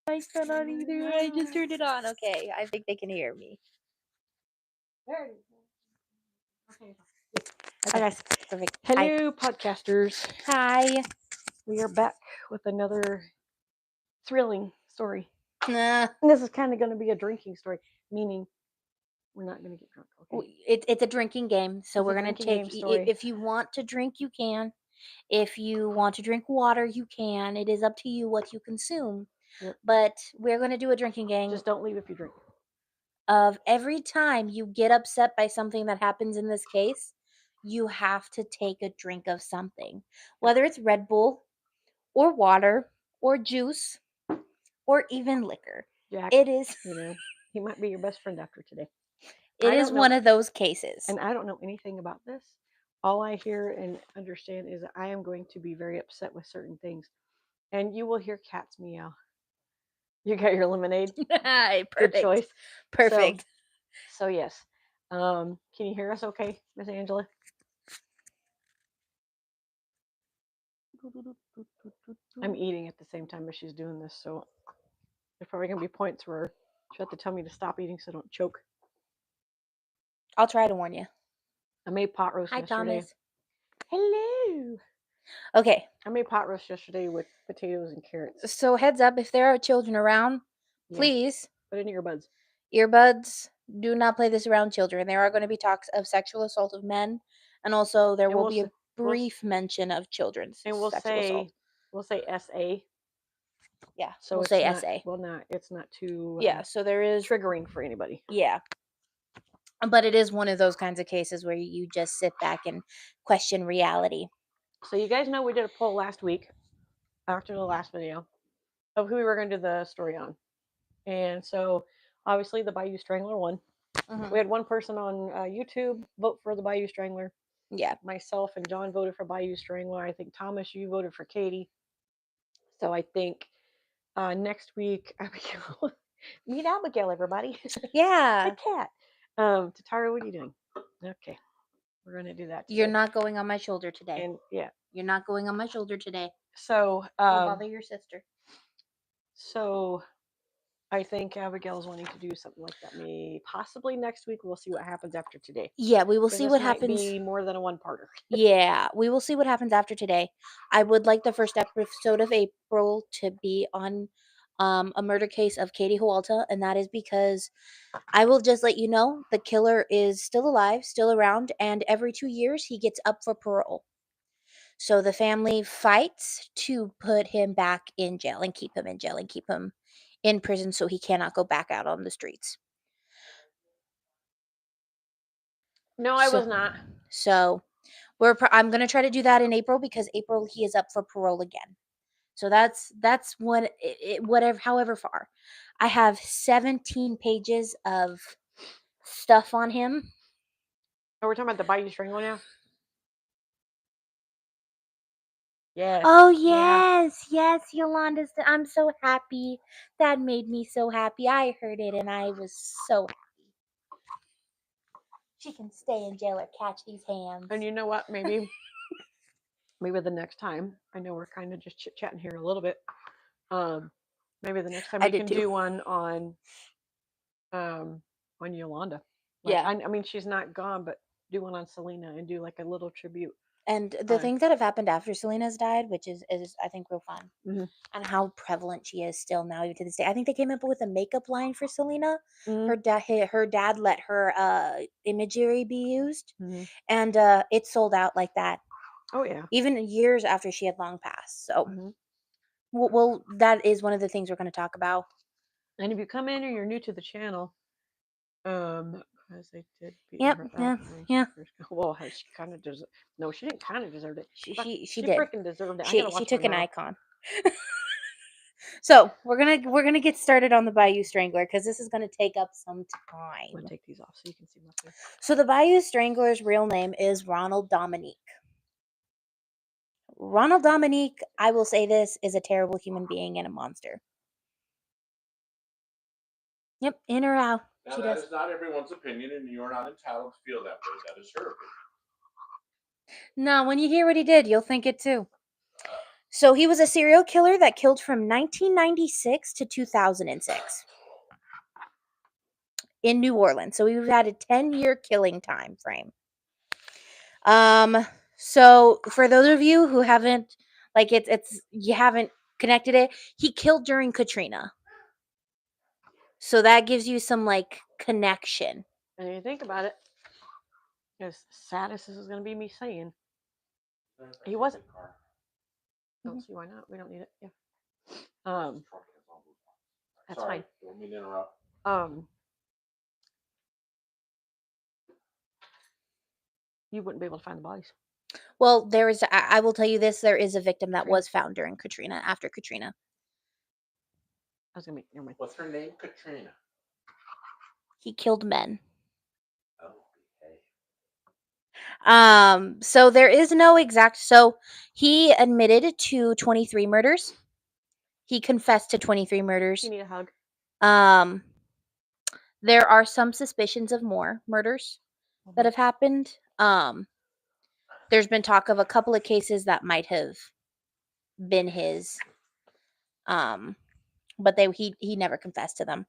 I cannot either. I just turned it on. Okay, I think they can hear me. There it is. Okay. Okay, Hi guys. perfect. Hello, podcasters. Hi. We are back with another thrilling story. Nah, And this is kind of going to be a drinking story, meaning we're not going to get drunk. Okay. it's a drinking game, so It's we're a gonna drinking take. game story. If you want to drink, you can. If you want to drink water, you can. It is up to you what you consume. Yep. But we're gonna do a drinking game Just don't leave if you drink. of every time you get upset by something that happens in this case, you have to take a drink of something, whether it's Red Bull or water or juice or even liquor. Jack, It is he might be your best friend after today. it is one of those cases. And I don't know anything about this. All I hear and understand is that I am going to be very upset with certain things. And you will hear cats meow. You got your lemonade? Perfect. Good choice. Perfect. So yes. Can you hear us okay, Miss Angela? I'm eating at the same time as she's doing this, so there's probably gonna be points where she'll have to tell me to stop eating so I don't choke. I'll try to warn you. I made pot roast Hi, yesterday. Thomas. Hello. Okay. I made pot roast yesterday with potatoes and carrots. So heads up, if there are children around, please put in earbuds. Earbuds. Do not play this around children. There are going to be talks of sexual assault of men, and also there will be a brief mention of children's sexual assault. We'll say SA. Yeah, So we'll it's say not, SA. Well, it's not too yeah, so there is triggering for anybody. Yeah. But it is one of those kinds of cases where you just sit back and question reality. So you guys know we did a poll last week after the last video of who we were going to do the story on. And so obviously the Bayou Strangler won. We had one person on YouTube vote for the Bayou Strangler. Yeah. Myself and John voted for Bayou Strangler. I think Thomas, you voted for Katie. So I think next week, Abigail, meet Abigail, everybody. Yeah. The cat. Tatara, what are you doing? Okay. We're going to do that today. You're not going on my shoulder today. And yeah. You're not going on my shoulder today. So don't bother your sister. So I think Abigail's wanting to do something like that. Maybe possibly next week. We'll see what happens after today. Yeah, we will see what happens. Might be more than a one-parter. Yeah, we will see what happens after today. I would like the first episode of April to be on a murder case of Katie Hualta, and that is because I will just let you know the killer is still alive, still around, and every 2 years he gets up for parole. So the family fights to put him back in jail and keep him in jail and keep him in prison so he cannot go back out on the streets. No, I was not. So I'm going to try to do that in April because April he is up for parole again. So that's what whatever however far. I have 17 pages of stuff on him. Oh, we're talking about the Bayou Strangler now? Yes. Oh yes, yes, Yolanda. I'm so happy. That made me so happy. I heard it and I was so happy. She can stay in jail or catch these hands. And you know what? Maybe the next time. I know we're kind of just chit-chatting here a little bit. Maybe the next time we can do one on Yolanda. Like, yeah. I mean, she's not gone, but do one on Selena and do like a little tribute. And the things that have happened after Selena's died, which is I think real fun, and how prevalent she is still now even to this day. I think they came up with a makeup line for Selena. Her dad let her imagery be used, and it sold out like that. Oh yeah, even years after she had long passed. So, well, that is one of the things we're going to talk about. And if you come in or you're new to the channel, because they did beat her up. Yeah. Well, she kind of deserved. No, she didn't kind of deserve it. She did. Freaking deserved it. She took an icon. So we're gonna get started on the Bayou Strangler because this is gonna take up some time. I'm gonna take these off so you can see my face. So the Bayou Strangler's real name is Ronald Dominique. Ronald Dominique, I will say this, is a terrible human being and a monster. Yep, in or out. Now, that is not everyone's opinion, and you're not entitled to feel that way. That is her opinion. No, when you hear what he did, you'll think it too. So he was a serial killer that killed from 1996 to 2006 in New Orleans. So we've had a 10-year killing time frame. So for those of you who haven't, like, it's you haven't connected it, he killed during Katrina. So that gives you some, like, connection. And if you think about it, as sad as this is going to be me saying, he wasn't. Don't see why not. We don't need it. Yeah. That's Sorry, fine. don't mean to interrupt. You wouldn't be able to find the bodies. Well, I will tell you this, there is a victim that was found during Katrina, after Katrina. I was gonna make. Never mind. What's her name? Katrina. He killed men. Oh, okay. So there is no exact. So he admitted to 23 murders. He confessed to 23 murders. You need a hug. There are some suspicions of more murders that have happened. There's been talk of a couple of cases that might have been his. But he never confessed to them.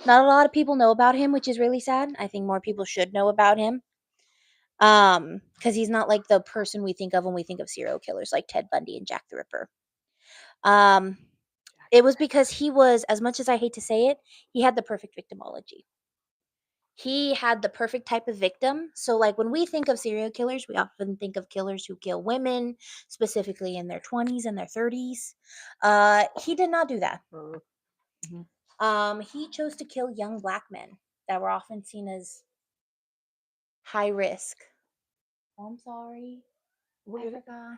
Not a lot of people know about him, which is really sad. I think more people should know about him. Because he's not like the person we think of when we think of serial killers, like Ted Bundy and Jack the Ripper. It was because he was, as much as I hate to say it, he had the perfect victimology. He had the perfect type of victim. So, like, when we think of serial killers, we often think of killers who kill women, specifically in their 20s and their 30s. He did not do that. He chose to kill young Black men that were often seen as high risk. Oh, I'm sorry. I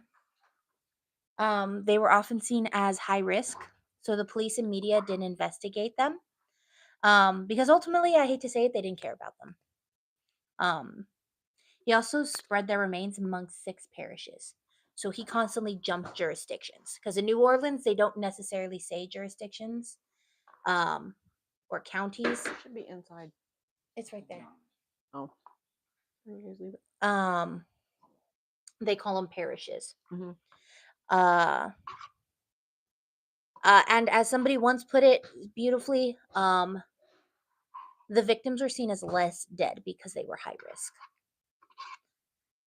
forgot. They were often seen as high risk, so the police and media didn't investigate them. Because ultimately, I hate to say it, they didn't care about them. He also spread their remains amongst 6 parishes. So he constantly jumped jurisdictions. Because in New Orleans, they don't necessarily say jurisdictions or counties. It should be inside. It's right there. Oh. You leave it. They call them parishes. Mm-hmm. And as somebody once put it beautifully, the victims were seen as less dead because they were high risk.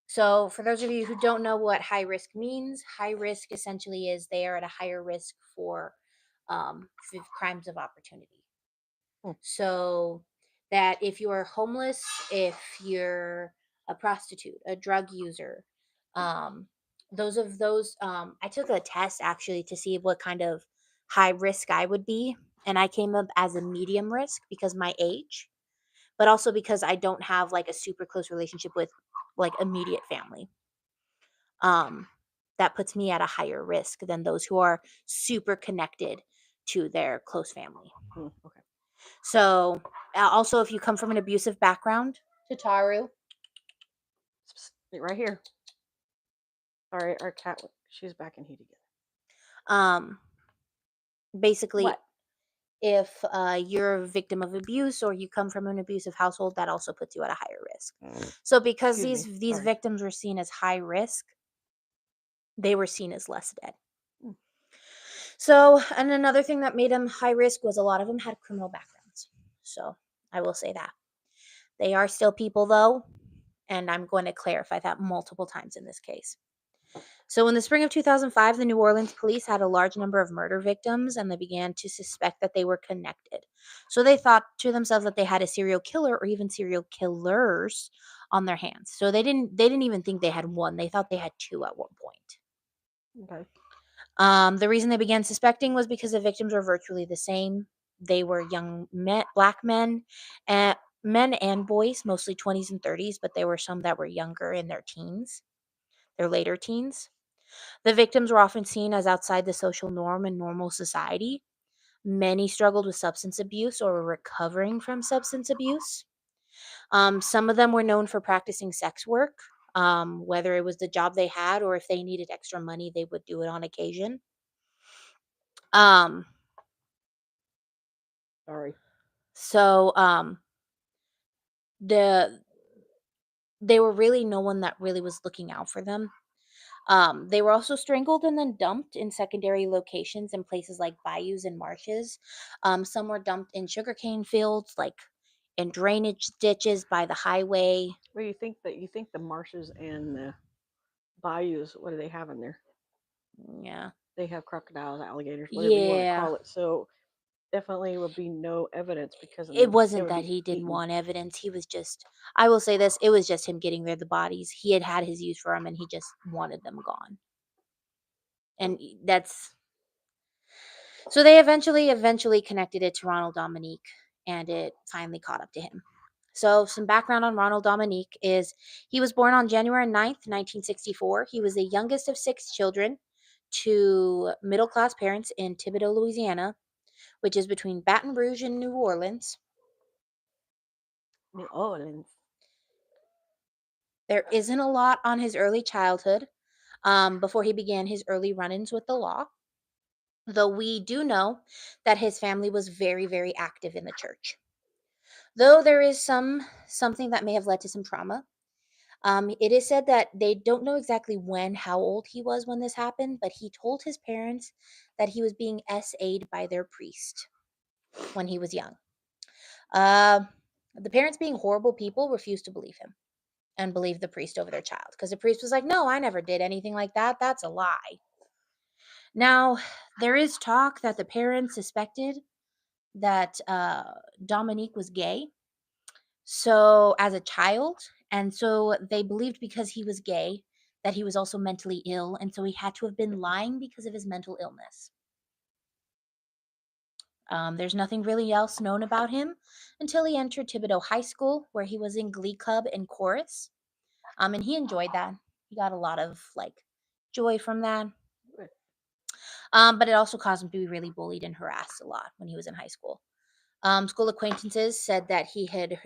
So for those of you who don't know what high risk means, high risk essentially is they are at a higher risk for crimes of opportunity. So that if you're homeless, if you're a prostitute, a drug user, I took a test actually to see what kind of high risk I would be, and I came up as a medium risk because my age, but also because I don't have like a super close relationship with like immediate family. That puts me at a higher risk than those who are super connected to their close family. Okay. So, also, if you come from an abusive background, Tataru, right here. Sorry, our cat. She's back in heat again. Basically, what? If you're a victim of abuse or you come from an abusive household, that also puts you at a higher risk. So, because these victims were seen as high risk, they were seen as less dead. So, and another thing that made them high risk was a lot of them had criminal backgrounds. So, I will say that. They are still people, though, and I'm going to clarify that multiple times in this case. So, in the spring of 2005, the New Orleans police had a large number of murder victims, and they began to suspect that they were connected. So, they thought to themselves that they had a serial killer or even serial killers on their hands. So, they didn't even think they had one. They thought they had 2 at one point. Okay. The reason they began suspecting was because the victims were virtually the same. They were young Black men, men and boys, mostly 20s and 30s, but there were some that were younger in their teens, their later teens. The victims were often seen as outside the social norm in normal society. Many struggled with substance abuse or were recovering from substance abuse. Some of them were known for practicing sex work, whether it was the job they had or if they needed extra money, they would do it on occasion. Sorry. So they were really no one that really was looking out for them. They were also strangled and then dumped in secondary locations in places like bayous and marshes. Some were dumped in sugarcane fields, like in drainage ditches by the highway. Well, you think the marshes and the bayous, what do they have in there? Yeah. They have crocodiles, alligators, whatever you want to Yeah. call it. So definitely would be no evidence because It it wasn't would that be he didn't eaten. want evidence. He was just, I will say this, it was just him getting rid of the bodies. He had had his use for them and he just wanted them gone. And that's so they eventually connected it to Ronald Dominique and it finally caught up to him. So some background on Ronald Dominique is he was born on January 9th, 1964. He was the youngest of 6 children to middle-class parents in Thibodaux, Louisiana, which is between Baton Rouge and New Orleans. New Orleans. There isn't a lot on his early childhood before he began his early run-ins with the law, though we do know that his family was very, very active in the church. Though there is something that may have led to some trauma. It is said that they don't know exactly how old he was when this happened, but he told his parents that he was being SA'd by their priest when he was young. Uh, the parents, being horrible people, refused to believe him and believe the priest over their child because the priest was like, "No, I never did anything like that. That's a lie." Now, there is talk that the parents suspected that Dominique was gay. So, as a child, and so they believed because he was gay that he was also mentally ill, and so he had to have been lying because of his mental illness. There's nothing really else known about him until he entered Thibodaux High School, where he was in Glee Club and chorus. And he enjoyed that. He got a lot of like joy from that. But it also caused him to be really bullied and harassed a lot when he was in high school. School acquaintances said that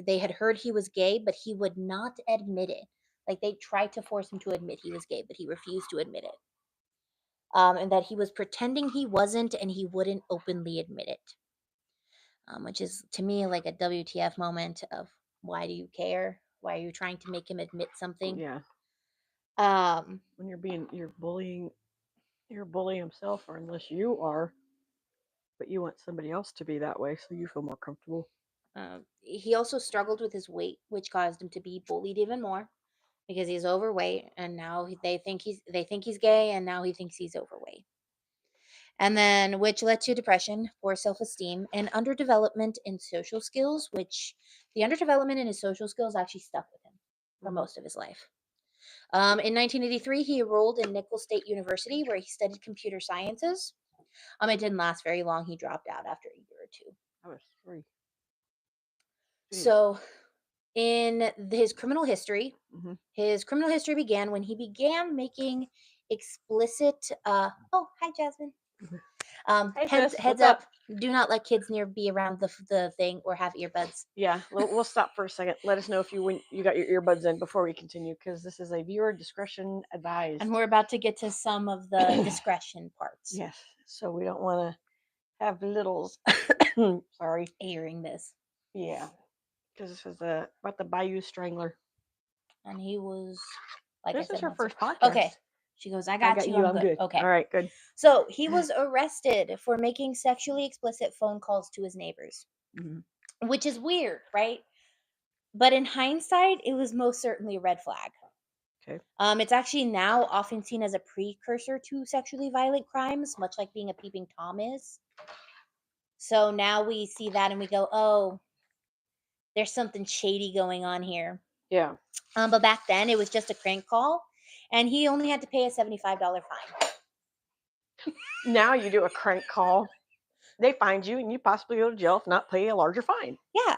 they had heard he was gay, but he would not admit it. Like they tried to force him to admit he was gay, but he refused to admit it. And that he was pretending he wasn't, and he wouldn't openly admit it. Which is to me like a WTF moment of why do you care? Why are you trying to make him admit something? Yeah. Um, When you're bullying himself, or unless you are, but you want somebody else to be that way so you feel more comfortable. he also struggled with his weight, which caused him to be bullied even more because he's overweight, and now they think he's gay, and now he thinks he's overweight. And then, which led to depression, poor self-esteem, and underdevelopment in social skills. Which the underdevelopment in his social skills actually stuck with him for most of his life. In 1983, he enrolled in Nicholls State University, where he studied computer sciences. It didn't last very long. He dropped out after a year or two. I was 3. Jeez. So, in his criminal history, Mm-hmm. his criminal history began when he began making explicit. Oh, hi, Jasmine. Hey, Heads sis, heads what's up. up? Do not let kids near be around the thing or have earbuds. Yeah, we'll stop for a second. Let us know if when you got your earbuds in before we continue, because this is a viewer discretion advised. And we're about to get to some of the discretion parts. Yes, so we don't want to have littles. Sorry, Airing this. Yeah, because this is about the Bayou Strangler. And he was, like This I said, is her not first so- podcast. Okay. She goes, I I got you. I'm good. Okay. All right, good. So he was arrested for making sexually explicit phone calls to his neighbors, which is weird, right? But in hindsight, it was most certainly a red flag. Okay. It's actually now often seen as a precursor to sexually violent crimes, much like being a peeping Tom is. So now we see that and we go, oh, there's something shady going on here. Yeah. But back then, it was just a crank call, and he only had to pay a $75 fine. Now you do a crank call, they find you, and you possibly go to jail if not pay a larger fine. Yeah,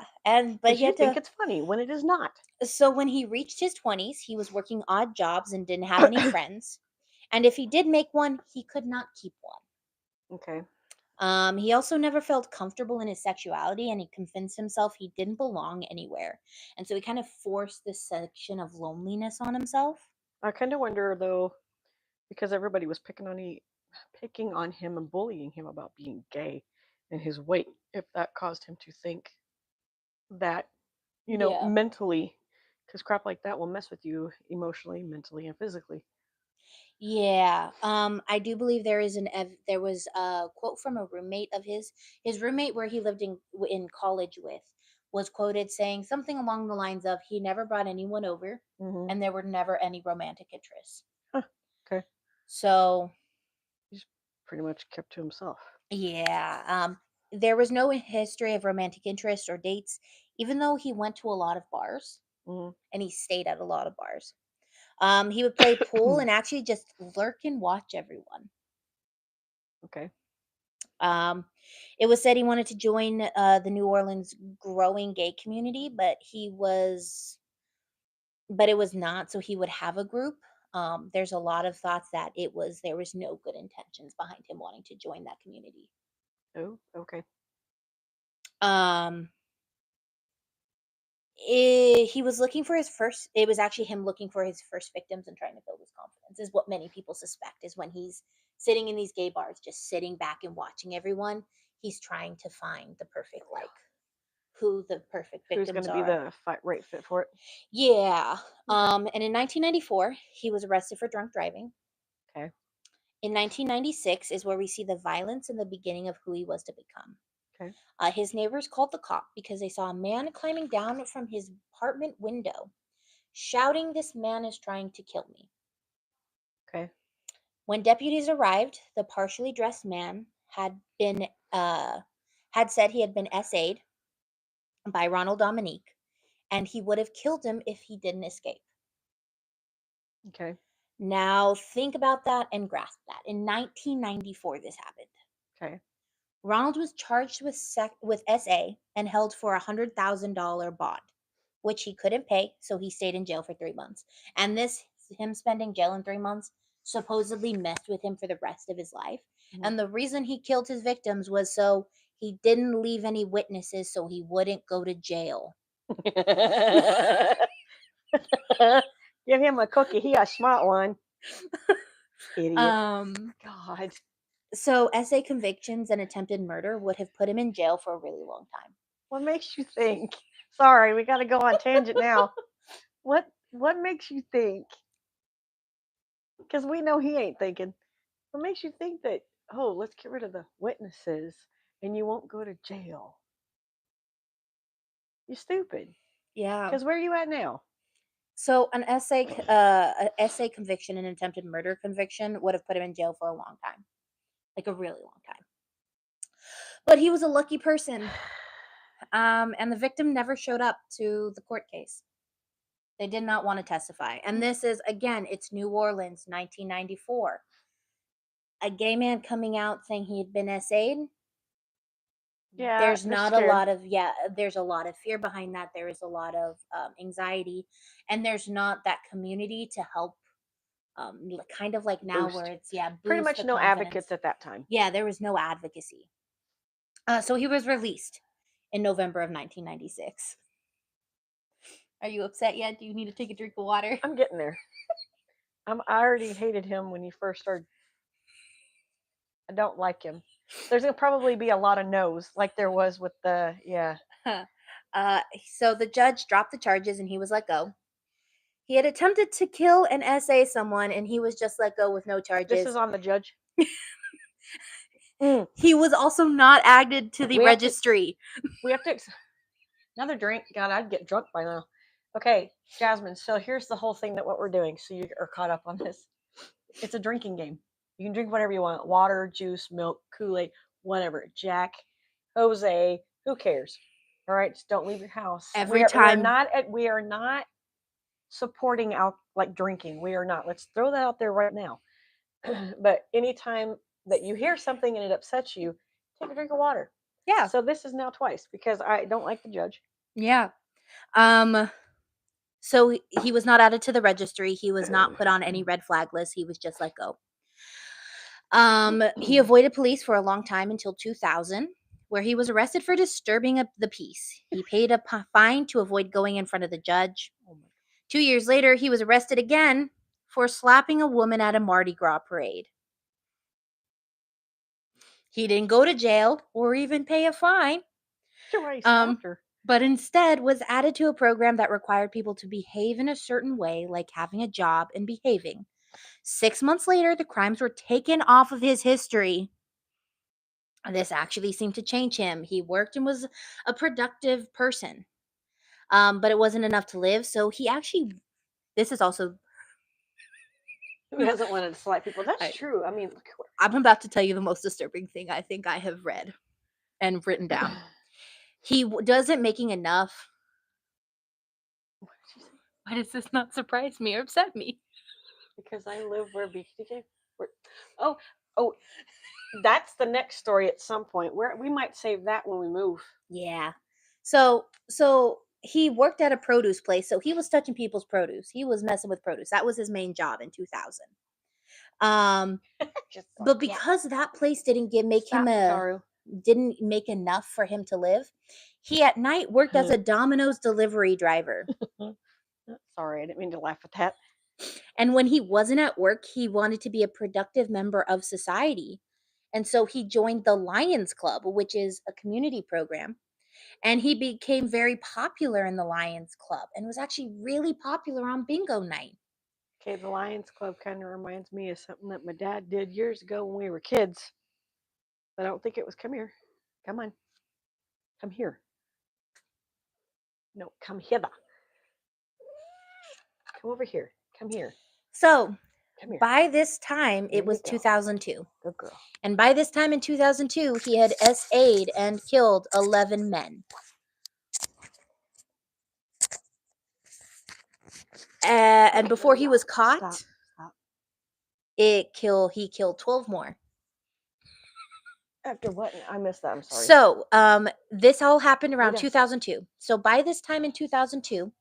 but he You had think to. it's funny when it is not. So when he reached his 20s, he was working odd jobs and didn't have any friends. And if he did make one, he could not keep one. Okay. He also never felt comfortable in his sexuality, and he convinced himself he didn't belong anywhere. And so he kind of forced this section of loneliness on himself. I kind of wonder though, because everybody was picking on him and bullying him about being gay and his weight, if that caused him to think that, Yeah. mentally, because crap like that will mess with you emotionally, mentally, and physically. Yeah. I do believe there was a quote from a roommate of his roommate where he lived in college with was quoted saying something along the lines of he never brought anyone over Mm-hmm. and there were never any romantic interests. Huh. Okay. So, He's pretty much kept to himself. yeah. There was no history of romantic interest or dates even though he went to a lot of bars Mm-hmm. and he stayed at a lot of bars. He would play pool and actually just lurk and watch everyone. Okay. Um, it was said he wanted to join the New Orleans growing gay community, but it was not. So he would have a group. There's a lot of thoughts that there was no good intentions behind him wanting to join that community. Oh, okay. Um, he was looking for his first. It was actually him looking for his first victims and trying to build his confidence. Is what many people suspect is when he's sitting in these gay bars, just sitting back and watching everyone. He's trying to find the perfect who the perfect Who's going victims to be are. the right fit for it? Yeah. Okay. And in 1994, he was arrested for drunk driving. Okay. In 1996 is where we see the violence and the beginning of who he was to become. Okay. His neighbors called the cop because they saw a man climbing down from his apartment window, shouting, "This man is trying to kill me." Okay. When deputies arrived, the partially dressed man had said he had been SA'd by Ronald Dominique, and he would have killed him if he didn't escape. Okay. Now think about that and grasp that. In 1994, this happened. Okay. Ronald was charged with SA and held for $100,000 bond, which he couldn't pay, so he stayed in jail for 3 months. And him spending jail in 3 months, supposedly messed with him for the rest of his life. Mhm. And the reason he killed his victims was so he didn't leave any witnesses, so he wouldn't go to jail. Give him a cookie. He a smart one. Idiot. God. So SA convictions and attempted murder would have put him in jail for a really long time. What makes you think? Sorry, we got to go on tangent now. What makes you think? Because we know he ain't thinking. What makes you think that? Oh, let's get rid of the witnesses, and you won't go to jail. You stupid. Yeah. Because where are you at now? So an SA conviction and attempted murder conviction would have put him in jail for a long time, like a really long time. But he was a lucky person, and the victim never showed up to the court case. They did not want to testify, and this is again, it's New Orleans, 1994. A gay man coming out saying he had been SA'd. Yeah, There's they're not a scared. lot of there's a lot of fear behind that. There is a lot of anxiety, and there's not that community to help kind of like now Boost. where it's Pretty boost much the no confidence. advocates at that time. Yeah, there was no advocacy. So he was released in November of 1996. Are you upset yet? Do you need to take a drink of water? I'm getting there. I already hated him when he first started. I don't like him. There's gonna probably be a lot of no's, like there was with the So the judge dropped the charges and he was let go. He had attempted to kill and SA someone and he was just let go with no charges. This is on the judge. He was also not added to the registry. We have to. Another drink. God, I'd get drunk by now. Okay, Jasmine. So here's the whole thing that what we're doing. So you are caught up on this. It's a drinking game. You can drink whatever you want: water, juice, milk, Kool-Aid, whatever. Jack, Jose, who cares? All right, just don't leave your house. Every time. We are not supporting out like drinking. We are not. Let's throw that out there right now. But anytime that you hear something and it upsets you, take a drink of water. Yeah. So this is now twice because I don't like the judge. Yeah. So he was not added to the registry. He was not put on any red flag list. He was just let go. He avoided police for a long time until 2000, where he was arrested for disturbing the peace. He paid a fine to avoid going in front of the judge. 2 years later, he was arrested again for slapping a woman at a Mardi Gras parade. He didn't go to jail or even pay a fine. But instead was added to a program that required people to behave in a certain way, like having a job and behaving. 6 months later, the crimes were taken off of his history. This actually seemed to change him. He worked and was a productive person, but it wasn't enough to live. So he actually, this is also, Who hasn't wanted to slap people? That's I- true. I mean, look where I'm about to tell you the most disturbing thing I think I have read and written down. He doesn't making enough. what did she say? Why does this not surprise me or upset me? Because I live where BKJ. Oh, oh, that's the next story at some point. Where we might save that when we move. Yeah. So he worked at a produce place, so he was touching people's produce. He was messing with produce. That was his main job in 2000. Just But because that place didn't didn't make enough for him to live, he at night worked as a Domino's delivery driver. Sorry, I didn't mean to laugh at that. And when he wasn't at work, he wanted to be a productive member of society. And so he joined the Lions Club, which is a community program. And he became very popular in the Lions Club and was actually really popular on bingo night. Okay, the Lions Club kind of reminds me of something that my dad did years ago when we were kids. But I don't think it was come here. Come on. Come here. No, come hither. Come over here. Come here. So Come here. by this time, There it was you go. 2002. Good girl. And by this time in 2002, he had SA'd and killed 11 men. And before he was caught, Stop. he killed 12 more. After what? I missed that. I'm sorry. So, this all happened around Rita. 2002. So by this time in 2002,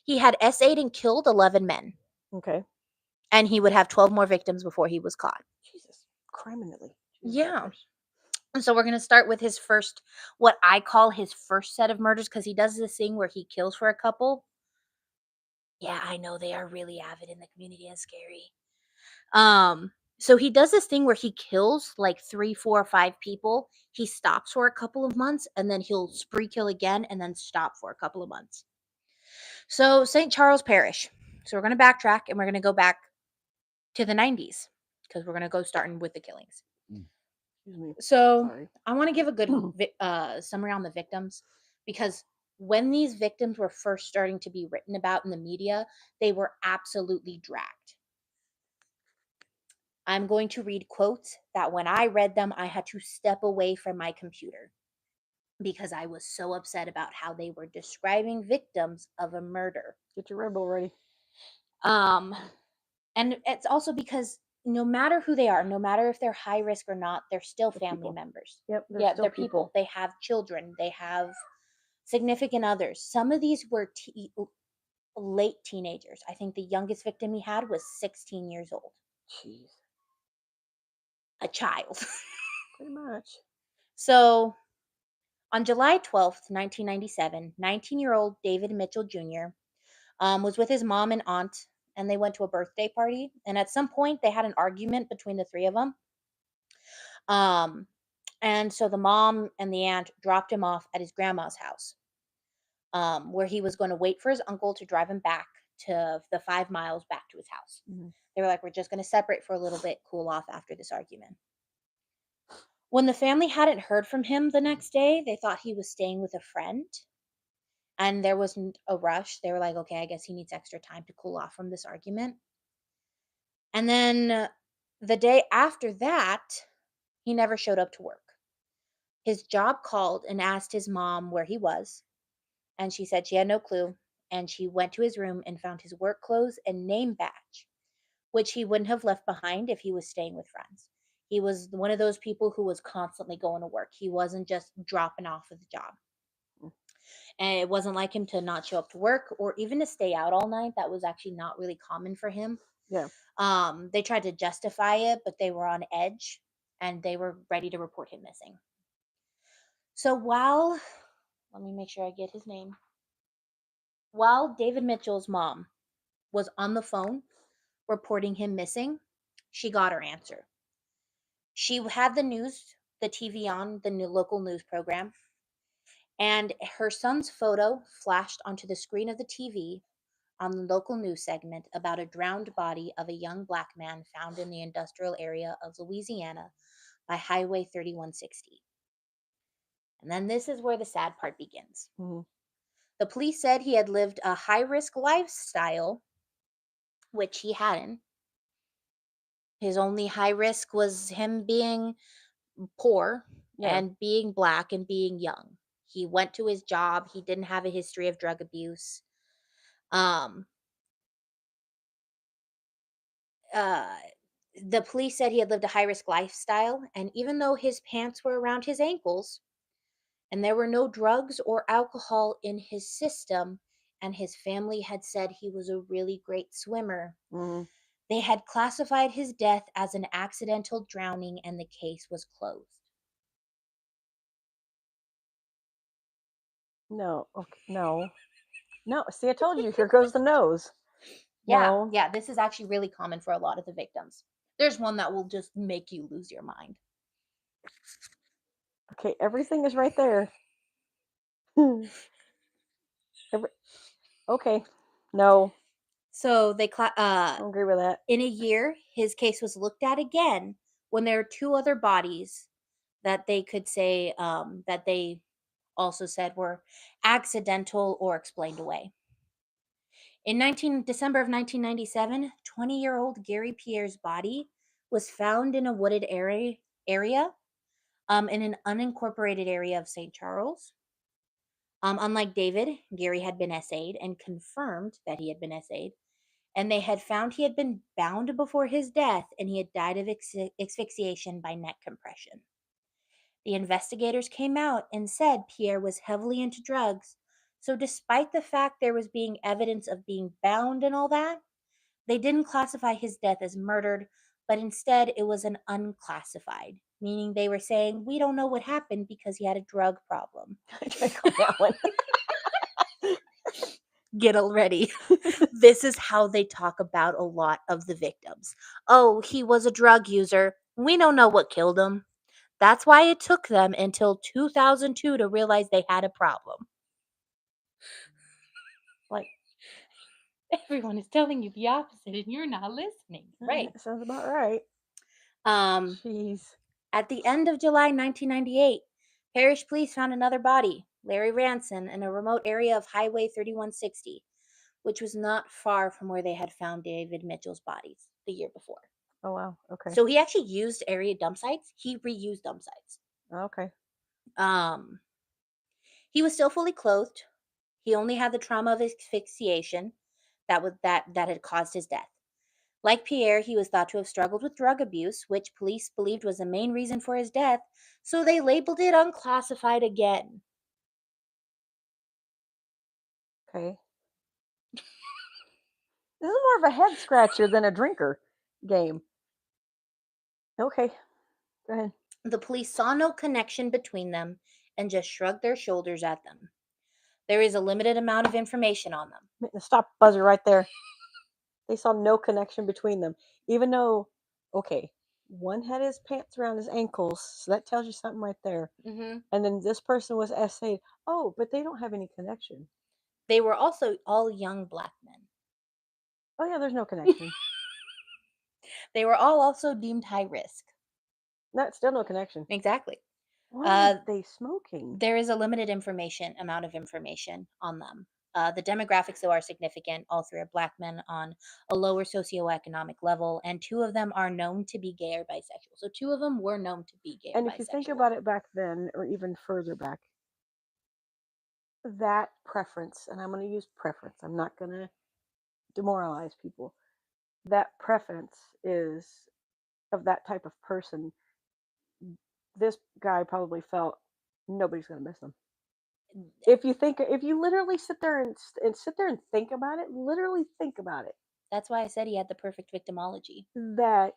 he had SA'd and killed 11 men. Okay. And he would have 12 more victims before he was caught. Jesus. Criminally. Yeah. And so we're going to start with his first, what I call his first set of murders, because he does this thing where he kills for a couple. Yeah, I know they are really avid in the community and scary. So he does this thing where he kills like 3, 4, 5 people. He stops for a couple of months and then he'll spree kill again and then stop for a couple of months. So St. Charles Parish. So we're going to backtrack and we're going to go back to the 90s because we're going to go starting with the killings. Excuse me. So Sorry. I want to give a good summary on the victims because when these victims were first starting to be written about in the media, they were absolutely dragged. I'm going to read quotes that when I read them, I had to step away from my computer because I was so upset about how they were describing victims of a murder. Get your Red Bull ready. And it's also because no matter who they are, no matter if they're high risk or not, they're still They're family people. members. Yep. They're still people. They have children. They have significant others. Some of these were late teenagers. I think the youngest victim he had was 16 years old. Jeez. A child. Pretty much. So on July 12th, 1997, 19-year-old David Mitchell Jr. Was with his mom and aunt, and they went to a birthday party. And at some point, they had an argument between the three of them. And so the mom and the aunt dropped him off at his grandma's house, where he was going to wait for his uncle to drive him back to the 5 miles back to his house. Mhm. They were like, we're just going to separate for a little bit, cool off after this argument. When the family hadn't heard from him the next day, they thought he was staying with a friend. And there wasn't a rush. They were like, okay, I guess he needs extra time to cool off from this argument. And then the day after that, he never showed up to work. His job called and asked his mom where he was. And she said she had no clue. And she went to his room and found his work clothes and name badge, which he wouldn't have left behind if he was staying with friends. He was one of those people who was constantly going to work. He wasn't just dropping off of the job. And it wasn't like him to not show up to work or even to stay out all night. That was actually not really common for him. Yeah. They tried to justify it, but they were on edge and they were ready to report him missing. So let me make sure I get his name. While David Mitchell's mom was on the phone reporting him missing, she got her answer. She had the TV on, the new local news program, and her son's photo flashed onto the screen of the TV on the local news segment about a drowned body of a young black man found in the industrial area of Louisiana by Highway 3160. And then this is where the sad part begins. Mhm. The police said he had lived a high risk lifestyle, which he hadn't. His only high risk was him being poor Yeah. and being black and being young. He went to his job. He didn't have a history of drug abuse. Um, uh, the police said he had lived a high risk lifestyle, and even though his pants were around his ankles and there were no drugs or alcohol in his system, and his family had said he was a really great swimmer, Mhm. they had classified his death as an accidental drowning and the case was closed. No. Okay. No. No. See, I told you. Here goes the nose. No. Yeah, this is actually really common for a lot of the victims. There's one that will just make you lose your mind. Okay. Everything is right there. Okay. No. So they I don't agree with that. in a year, his case was looked at again when there are two other bodies that they could say that they also said were accidental or explained away. In December of 1997, 20-year-old Gary Pierre's body was found in a wooded area in an unincorporated area of St. Charles. Unlike David, Gary had been essayed and confirmed that he had been essayed, and they had found he had been bound before his death and he had died of asphyxiation by neck compression. The investigators came out and said Pierre was heavily into drugs, so despite the fact there was being evidence of being bound and all that, they didn't classify his death as murdered, but instead it was an unclassified, meaning they were saying, we don't know what happened because he had a drug problem. that one. Get already. This is how they talk about a lot of the victims. Oh, he was a drug user. We don't know what killed him. That's why it took them until 2002 to realize they had a problem. Like, everyone is telling you the opposite and you're not listening. Right. sounds about right. Jeez. At the end of July 1998, parish police found another body, Larry Ranson, in a remote area of Highway 3160, which was not far from where they had found David Mitchell's bodies the year before. Oh wow. Okay. So he actually used area dump sites. He reused dump sites. Okay. He was still fully clothed. He only had the trauma of asphyxiation that had caused his death. Like Pierre, he was thought to have struggled with drug abuse, which police believed was the main reason for his death, so they labeled it unclassified again. Okay. This is more of a head scratcher than a drinker game. Okay. Go ahead. The police saw no connection between them and just shrugged their shoulders at them. There is a limited amount of information on them. Stop buzzer right there. They saw no connection between them. Even though, okay, one had his pants around his ankles, so that tells you something right there. Mm-hmm. And then this person was essayed. Oh, but they don't have any connection. They were also all young black men. Oh, yeah, there's no connection. They were all also deemed high risk. That's still no connection. Exactly. What are they smoking? There is a limited amount of information on them. The demographics, though, are significant. All three are black men on a lower socioeconomic level, and two of them are known to be gay or bisexual. So two of them were known to be gay or bisexual. And if you think about it back then, or even further back, that preference, and I'm going to use preference, I'm not going to demoralize people. That preference is of that type of person. This guy probably felt nobody's going to miss him. If you literally sit there and think about it, literally think about it. That's why I said he had the perfect victimology. That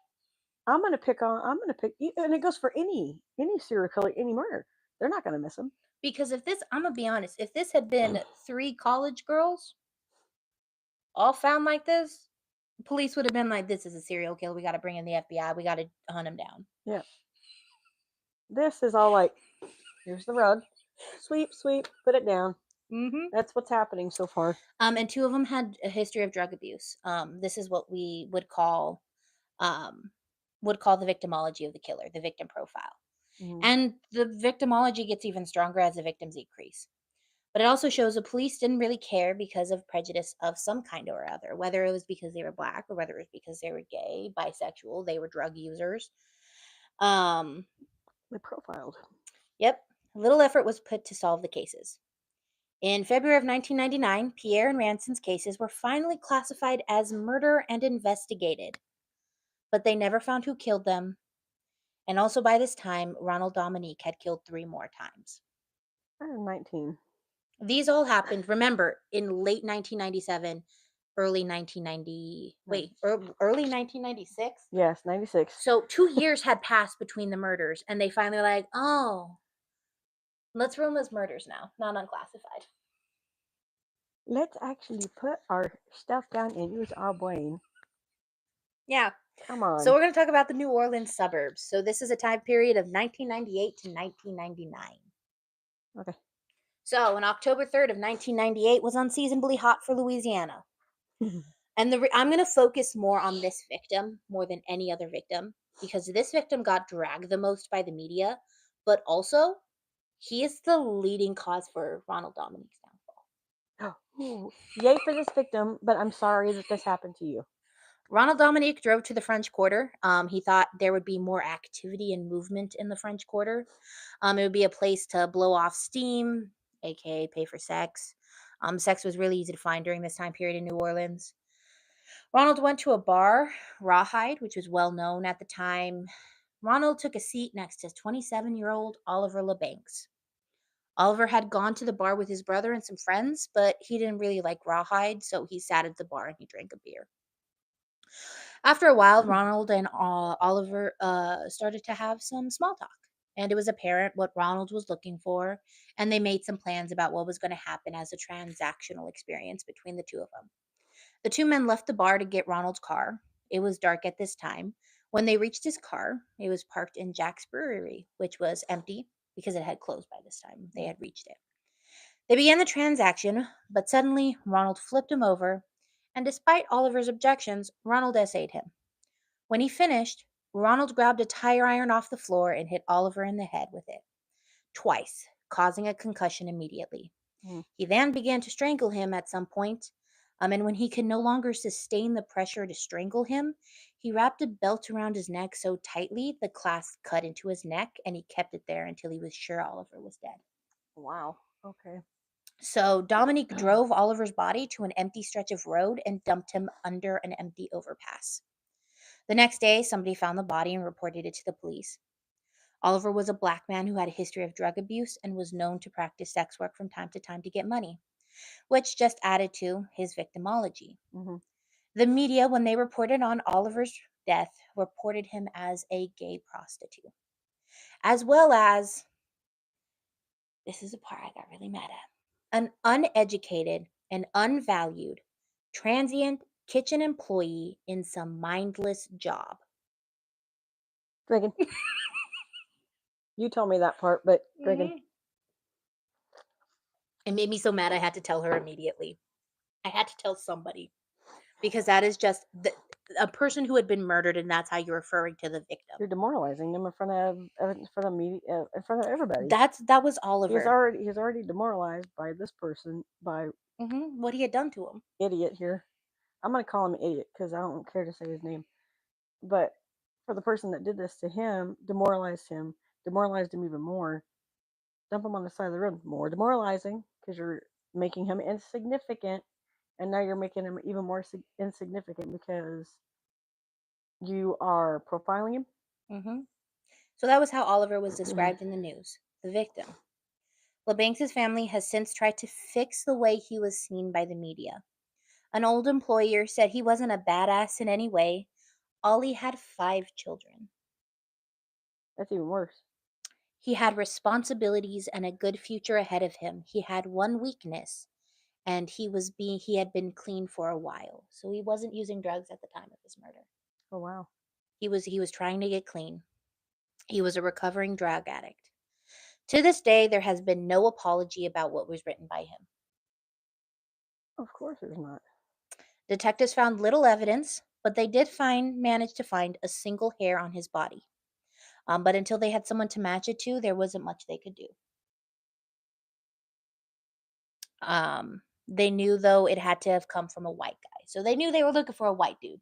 I'm going to pick, and it goes for any serial killer, any murder. They're not going to miss him. Because I'm going to be honest, if this had been 3 college girls all found like this, police would have been like, this is a serial killer. We got to bring in the FBI. We got to hunt him down. Yeah. This is all like, here's the rug. Sweep, sweep, put it down. Mm-hmm. That's what's happening so far. And two of them had a history of drug abuse. This is what we um, would call the victimology of the killer, the victim profile. Mhm. And the victimology gets even stronger as the victims increase. But it also shows the police didn't really care because of prejudice of some kind or other, whether it was because they were black or whether it was because they were gay, bisexual, they were drug users. Um, They profiled. yep, little effort was put to solve the cases. In February of 1999, Pierre and Ranson's cases were finally classified as murder and investigated, but they never found who killed them. And also by this time, Ronald Dominique had killed 3 more times. I was 19. These all happened, remember, in late 1997, early 1990, early 1996. Yes, 96. So 2 years had passed between the murders, and they finally were like, oh, let's run as murders now, not unclassified. Let's actually put our stuff down and use our brain. Yeah. Come on. So we're going to talk about the New Orleans suburbs. So this is a time period of 1998 to 1999. Okay. So on October 3rd of 1998 was unseasonably hot for Louisiana. And I'm going to focus more on this victim more than any other victim because this victim got dragged the most by the media, but also he is the leading cause for Ronald Dominique's downfall. Ooh, yay for this victim, but I'm sorry that this happened to you. Ronald Dominique drove to the French Quarter. He thought there would be more activity and movement in the French Quarter. It would be a place to blow off steam, aka pay for sex. Sex was really easy to find during this time period in New Orleans. Ronald went to a bar, Rawhide, which was well known at the time. Ronald took a seat next to 27-year-old Oliver LeBanks. Oliver had gone to the bar with his brother and some friends, but he didn't really like Rawhide, so he sat at the bar and he drank a beer. After a while, Ronald and Oliver started to have some small talk, and it was apparent what Ronald was looking for, and they made some plans about what was going to happen as a transactional experience between the two of them. The two men left the bar to get Ronald's car. It was dark at this time. When they reached his car, it was parked in Jack's Brewery, which was empty because it had closed by this time. They had reached it. They began the transaction, but suddenly Ronald flipped him over, and despite Oliver's objections, Ronald essayed him. When he finished, Ronald grabbed a tire iron off the floor and hit Oliver in the head with it, twice, causing a concussion immediately. Mm. He then began to strangle him at some point, and when he could no longer sustain the pressure to strangle him, he wrapped a belt around his neck so tightly the clasp cut into his neck, and he kept it there until he was sure Oliver was dead. Wow. Okay. So Dominique drove Oliver's body to an empty stretch of road and dumped him under an empty overpass. The next day, somebody found the body and reported it to the police. Oliver was a black man who had a history of drug abuse and was known to practice sex work from time to time to get money, which just added to his victimology. Mm-hmm. The media, when they reported on Oliver's death, reported him as a gay prostitute, as well as, this is the part I got really mad at, an uneducated and unvalued transient kitchen employee in some mindless job. Drinking. You told me that part, but drinking. Mm-hmm. It made me so mad I had to tell her immediately. I had to tell somebody because that is just a person who had been murdered, and that's how you're referring to the victim. You're demoralizing them in front of media, in front of everybody. That was Oliver. He's already demoralized by this person, by what he had done to him. idiot here. I'm gonna call him idiot because I don't care to say his name. But for the person that did this to him, demoralized him even more. Dump him on the side of the road. More demoralizing because you're making him insignificant, and now you're making him even more insignificant because you are profiling him. So that was how Oliver was described in the news, the victim. LeBanks' family has since tried to fix the way he was seen by the media. An old employer said he wasn't a badass in any way. Ollie had 5 children. That's even worse. He had responsibilities and a good future ahead of him. He had one weakness, and he had been clean for a while. So he wasn't using drugs at the time of his murder. Oh wow. He was trying to get clean. He was a recovering drug addict. To this day, there has been no apology about what was written by him. Of course there's not. Detectives found little evidence, but they did manage to find a single hair on his body. But until they had someone to match it to, there wasn't much they could do. They knew, though, it had to have come from a white guy. So they knew they were looking for a white dude.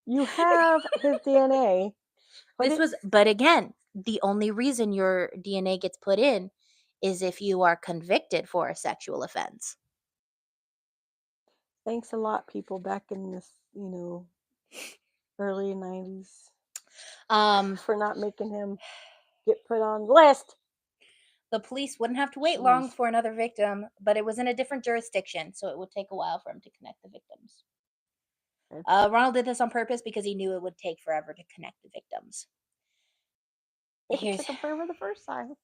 You have his DNA. But again, the only reason your DNA gets put in is if you are convicted for a sexual offense. Thanks a lot, people back in this, early 90s, for not making him get put on the list. The police wouldn't have to wait long for another victim, but it was in a different jurisdiction, so it would take a while for him to connect the victims. Okay. Ronald did this on purpose because he knew it would take forever to connect the victims. It took him forever the first time.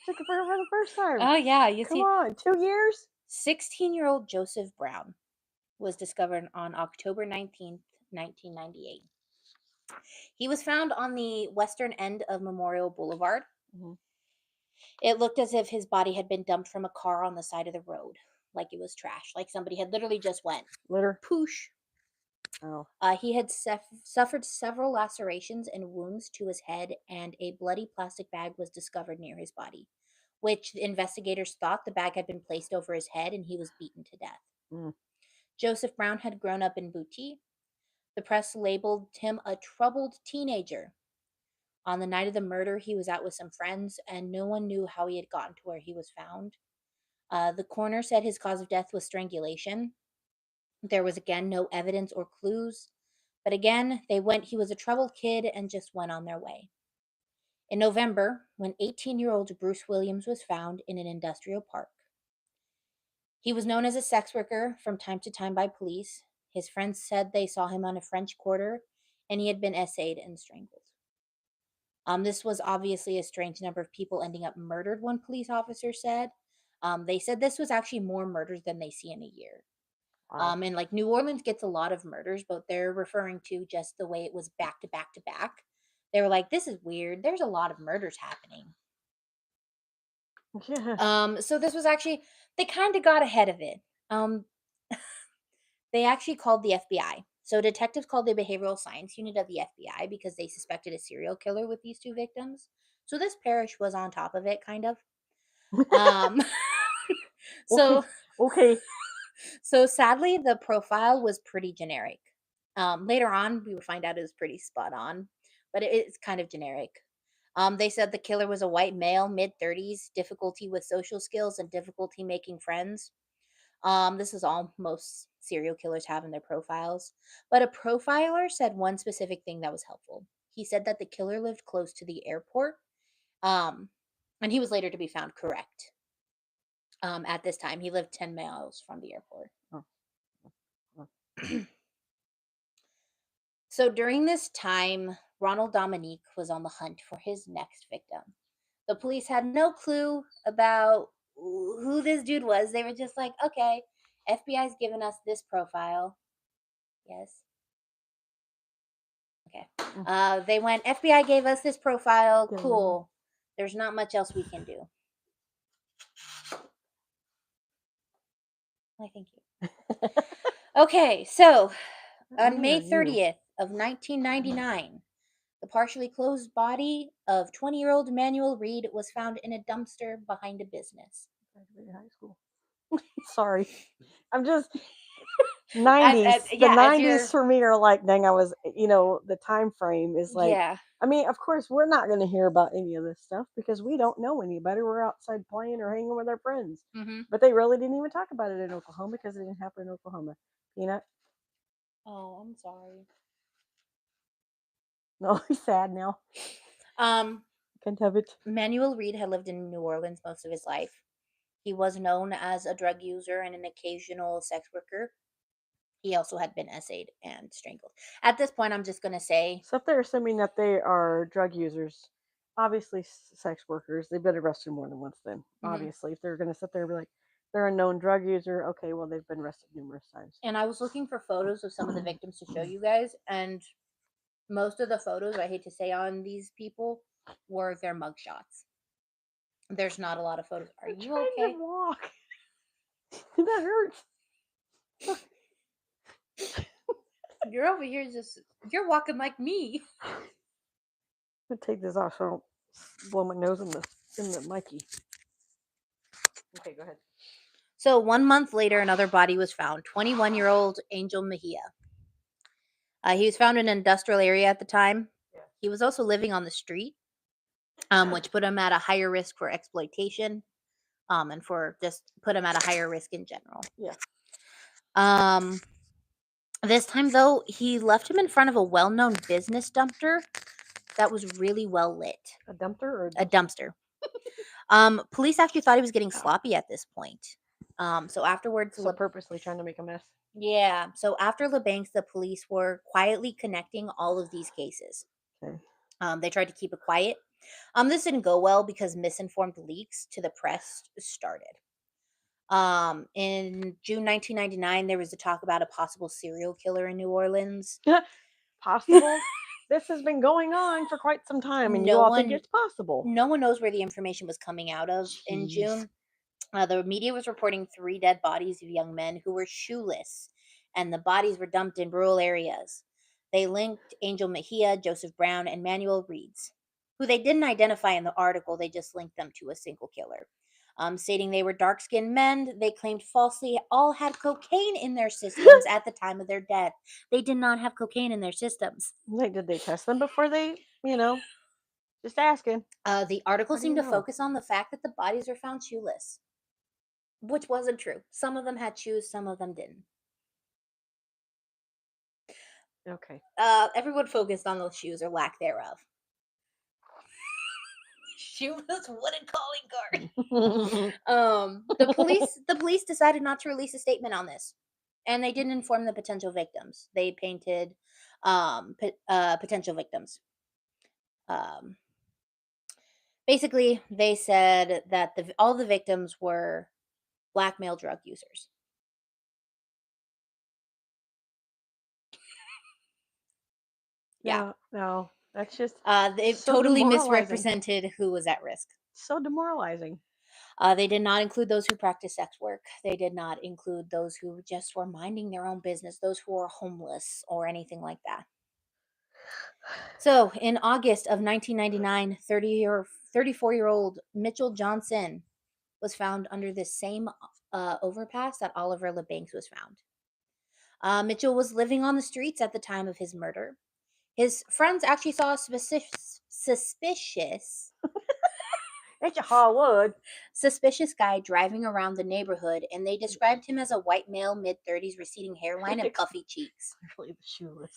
Took him forever the first time. Oh, yeah. Come on, 2 years? 16-year-old Joseph Brown was discovered on October 19th, 1998. He was found on the western end of Memorial Boulevard. Mm-hmm. It looked as if his body had been dumped from a car on the side of the road, like it was trash, like somebody had literally just went Litter? poosh. Oh. He had suffered several lacerations and wounds to his head, and a bloody plastic bag was discovered near his body, which investigators thought the bag had been placed over his head and he was beaten to death. Mm. Joseph Brown had grown up in Booty. The press labeled him a troubled teenager. On the night of the murder, he was out with some friends, and no one knew how he had gotten to where he was found. The coroner said his cause of death was strangulation. There was again no evidence or clues, but again, he was a troubled kid and just went on their way. In November, when 18-year-old Bruce Williams was found in an industrial park. He was known as a sex worker from time to time by police. His friends said they saw him on a French Quarter, and he had been essayed and strangled. This was obviously a strange number of people ending up murdered, one police officer said. They said this was actually more murders than they see in a year. Wow. And like New Orleans gets a lot of murders, but they're referring to just the way it was back to back to back. They were like, this is weird. There's a lot of murders happening. Yeah. So this was actually, they kind of got ahead of it. They actually called the FBI. So detectives called the behavioral science unit of the FBI because they suspected a serial killer with these two victims. So this parish was on top of it, kind of. Um, so Okay. So sadly, the profile was pretty generic. Later on, we would find out it was pretty spot on, but it's kind of generic. They said the killer was a white male, mid-30s, difficulty with social skills and difficulty making friends. This is all most serial killers have in their profiles. But a profiler said one specific thing that was helpful. He said that the killer lived close to the airport, and he was later to be found correct. At this time, he lived 10 miles from the airport. Oh. So during this time, Ronald Dominique was on the hunt for his next victim. The police had no clue about who this dude was. They were just like, okay, FBI's given us this profile. Yes. Okay. They went, FBI gave us this profile. Yeah. Cool. There's not much else we can do. Why, thank you. Okay, so on May 30th of 1999, the partially closed body of 20-year-old Manuel Reed was found in a dumpster behind a business. High school. Sorry. I'm just 90s. The 90s for me are like, dang, I was, the time frame is like, yeah. I mean, of course, we're not going to hear about any of this stuff because we don't know anybody. We're outside playing or hanging with our friends. Mm-hmm. But they really didn't even talk about it in Oklahoma because it didn't happen in Oklahoma. Peanut? Oh, I'm sorry. No, he's sad now. Can't have it. Manuel Reed had lived in New Orleans most of his life. He was known as a drug user and an occasional sex worker. He also had been essayed and strangled. At this point, I'm just going to say... So if they're assuming that they are drug users, obviously sex workers, they've been arrested more than once then. Mm-hmm. Obviously, if they're going to sit there and be like, they're a known drug user, okay, well, they've been arrested numerous times. And I was looking for photos of some of the victims to show you guys, and most of the photos, I hate to say on these people, were their mugshots. There's not a lot of photos. Are I'm you trying okay? to walk. That hurts. You're over here you're walking like me. I'm gonna take this off so I don't blow my nose in the Mikey. Okay, go ahead. So 1 month later, another body was found. 21-year-old Angel Mejia. He was found in an industrial area at the time. Yeah. He was also living on the street, which put him at a higher risk for exploitation, and for just put him at a higher risk in general. Yeah. This time though, he left him in front of a well-known business dumpster that was really well lit. A dumpster or A dumpster. Police actually thought he was getting sloppy at this point. So afterwards, So purposely trying to make a mess. yeah. So after LeBancs, the police were quietly connecting all of these cases. Okay. They tried to keep it quiet. This didn't go well because misinformed leaks to the press started. In June 1999, there was a talk about a possible serial killer in New Orleans. Possible. This has been going on for quite some time, and you all think it's possible. No one knows where the information was coming out of. In June. The media was reporting 3 dead bodies of young men who were shoeless, and the bodies were dumped in rural areas. They linked Angel Mejia, Joseph Brown, and Manuel Reeds, who they didn't identify in the article. They just linked them to a single killer. Stating they were dark-skinned men, they claimed falsely all had cocaine in their systems at the time of their death. They did not have cocaine in their systems. Did they test them before they, just asking? The article seemed to focus on the fact that the bodies were found shoeless, which wasn't true. Some of them had shoes, some of them didn't. Okay. Everyone focused on those shoes or lack thereof. Shoeless wooden calling card. The police decided not to release a statement on this, and they didn't inform the potential victims. They painted potential victims. Basically, they said that all the victims were black male drug users. Yeah. No, that's just they so totally demoralizing. misrepresented who was at risk. So demoralizing. They did not include those who practiced sex work. They did not include those who just were minding their own business, those who were homeless or anything like that. So, in August of 1999, 34-year-old Mitchell Johnson was found under the same overpass that Oliver LeBancs was found. Mitchell was living on the streets at the time of his murder. His friends actually saw a suspicious It's a hardwood. suspicious guy driving around the neighborhood, and they described him as a white male, mid-30s, receding hairline and puffy cheeks. Really, the shoeless.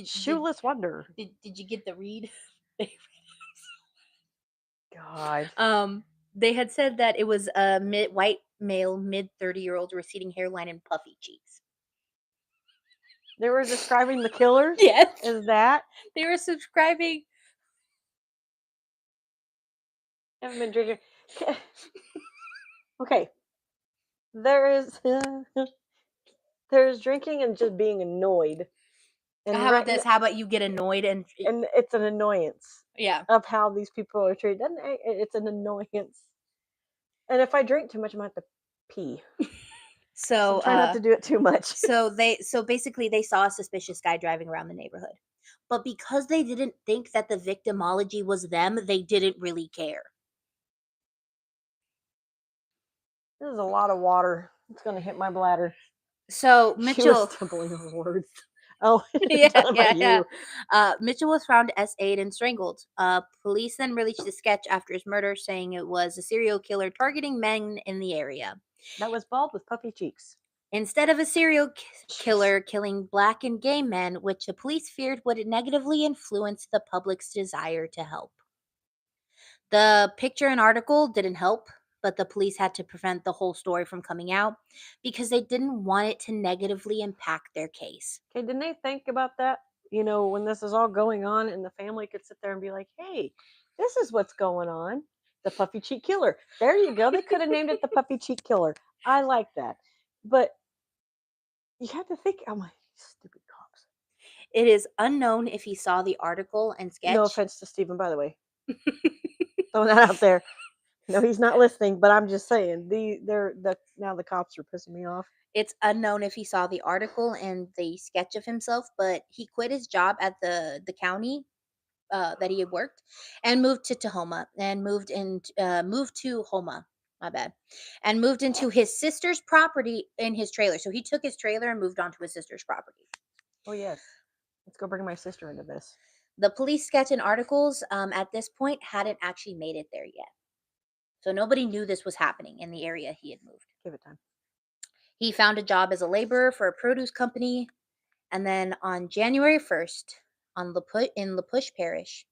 Shoeless wonder. Did you get the read? God. They had said that it was a white male, mid-30-year-old, receding hairline and puffy cheeks. They were describing the killers? Yes. Is that? They were subscribing. I haven't been drinking. Okay. There's drinking and just being annoyed. And How about this? How about you get annoyed and it's an annoyance. Yeah. Of how these people are treated. It's an annoyance. And if I drink too much, I'm gonna have to pee. So try not to do it too much. So basically they saw a suspicious guy driving around the neighborhood. But because they didn't think that the victimology was them, they didn't really care. This is a lot of water. It's gonna hit my bladder. So Mitchell, she was stumbling over words. Oh, yeah. Mitchell was found S8 and strangled. Police then released a sketch after his murder, saying it was a serial killer targeting men in the area. That was bald with puffy cheeks. Instead of a serial killer killing black and gay men, which the police feared would negatively influence the public's desire to help. The picture and article didn't help, but the police had to prevent the whole story from coming out because they didn't want it to negatively impact their case. Okay, didn't they think about that? When this is all going on and the family could sit there and be like, hey, this is what's going on. The puffy cheek killer. There you go. They could have named it the puffy cheek killer. I like that. But you have to think, oh my stupid cops. It is unknown if he saw the article and sketch. No offense to Stephen, by the way. Throw that out there. No, he's not listening, but I'm just saying now the cops are pissing me off. It's unknown if he saw the article and the sketch of himself, but he quit his job at the county that he had worked and moved to Tahoma and moved to Homa. My bad. And moved into his sister's property in his trailer. So he took his trailer and moved onto his sister's property. Oh yes, let's go bring my sister into this. The police sketch and articles at this point hadn't actually made it there yet. So nobody knew this was happening in the area he had moved. Give it time. He found a job as a laborer for a produce company. And then on January 1st, in La Push Parish,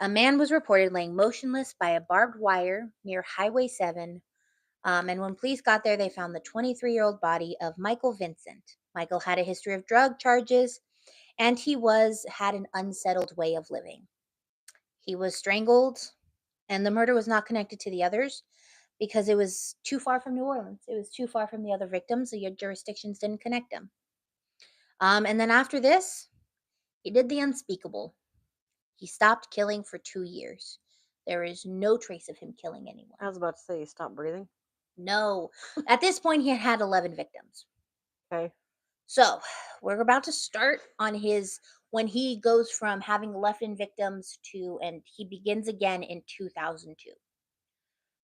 a man was reported laying motionless by a barbed wire near Highway 7. And when police got there, they found the 23-year-old body of Michael Vincent. Michael had a history of drug charges, and he had an unsettled way of living. He was strangled, and the murder was not connected to the others because it was too far from New Orleans. It was too far from the other victims, so your jurisdictions didn't connect them. And then after this, he did the unspeakable. He stopped killing for 2 years. There is no trace of him killing anyone. I was about to say, stop breathing. No. At this point, he had 11 victims. Okay. So we're about to start on when he goes from having 11 victims and he begins again in 2002.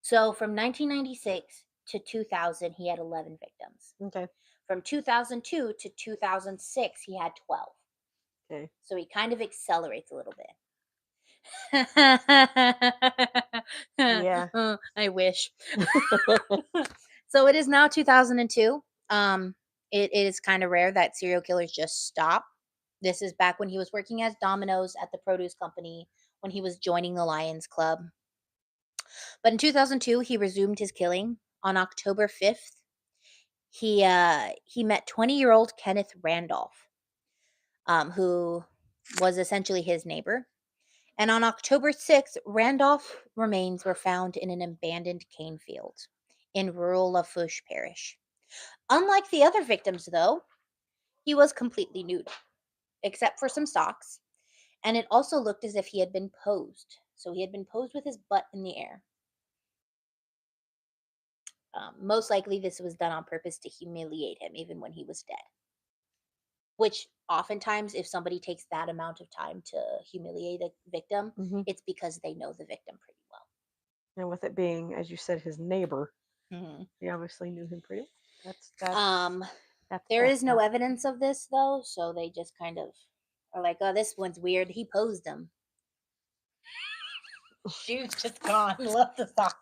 So from 1996 to 2000, he had 11 victims. Okay. From 2002 to 2006, he had 12. Okay. So he kind of accelerates a little bit. Yeah. I wish. So it is now 2002. It is kind of rare that serial killers just stop. This is back when he was working as Domino's at the produce company, when he was joining the Lions Club. But in 2002, he resumed his killing. On October 5th, he met 20-year-old Kenneth Randolph, who was essentially his neighbor. And on October 6th, Randolph remains were found in an abandoned cane field in rural Lafourche Parish. Unlike the other victims, though, he was completely nude, except for some socks, and it also looked as if he had been posed. So he had been posed with his butt in the air. Most likely, this was done on purpose to humiliate him, even when he was dead. Which oftentimes, if somebody takes that amount of time to humiliate a victim, it's because they know the victim pretty well. And with it being, as you said, his neighbor, he obviously knew him pretty well. There is no evidence of this, though, so they just kind of are like, oh, this one's weird. He posed him. Shoe's just gone. Love the socks.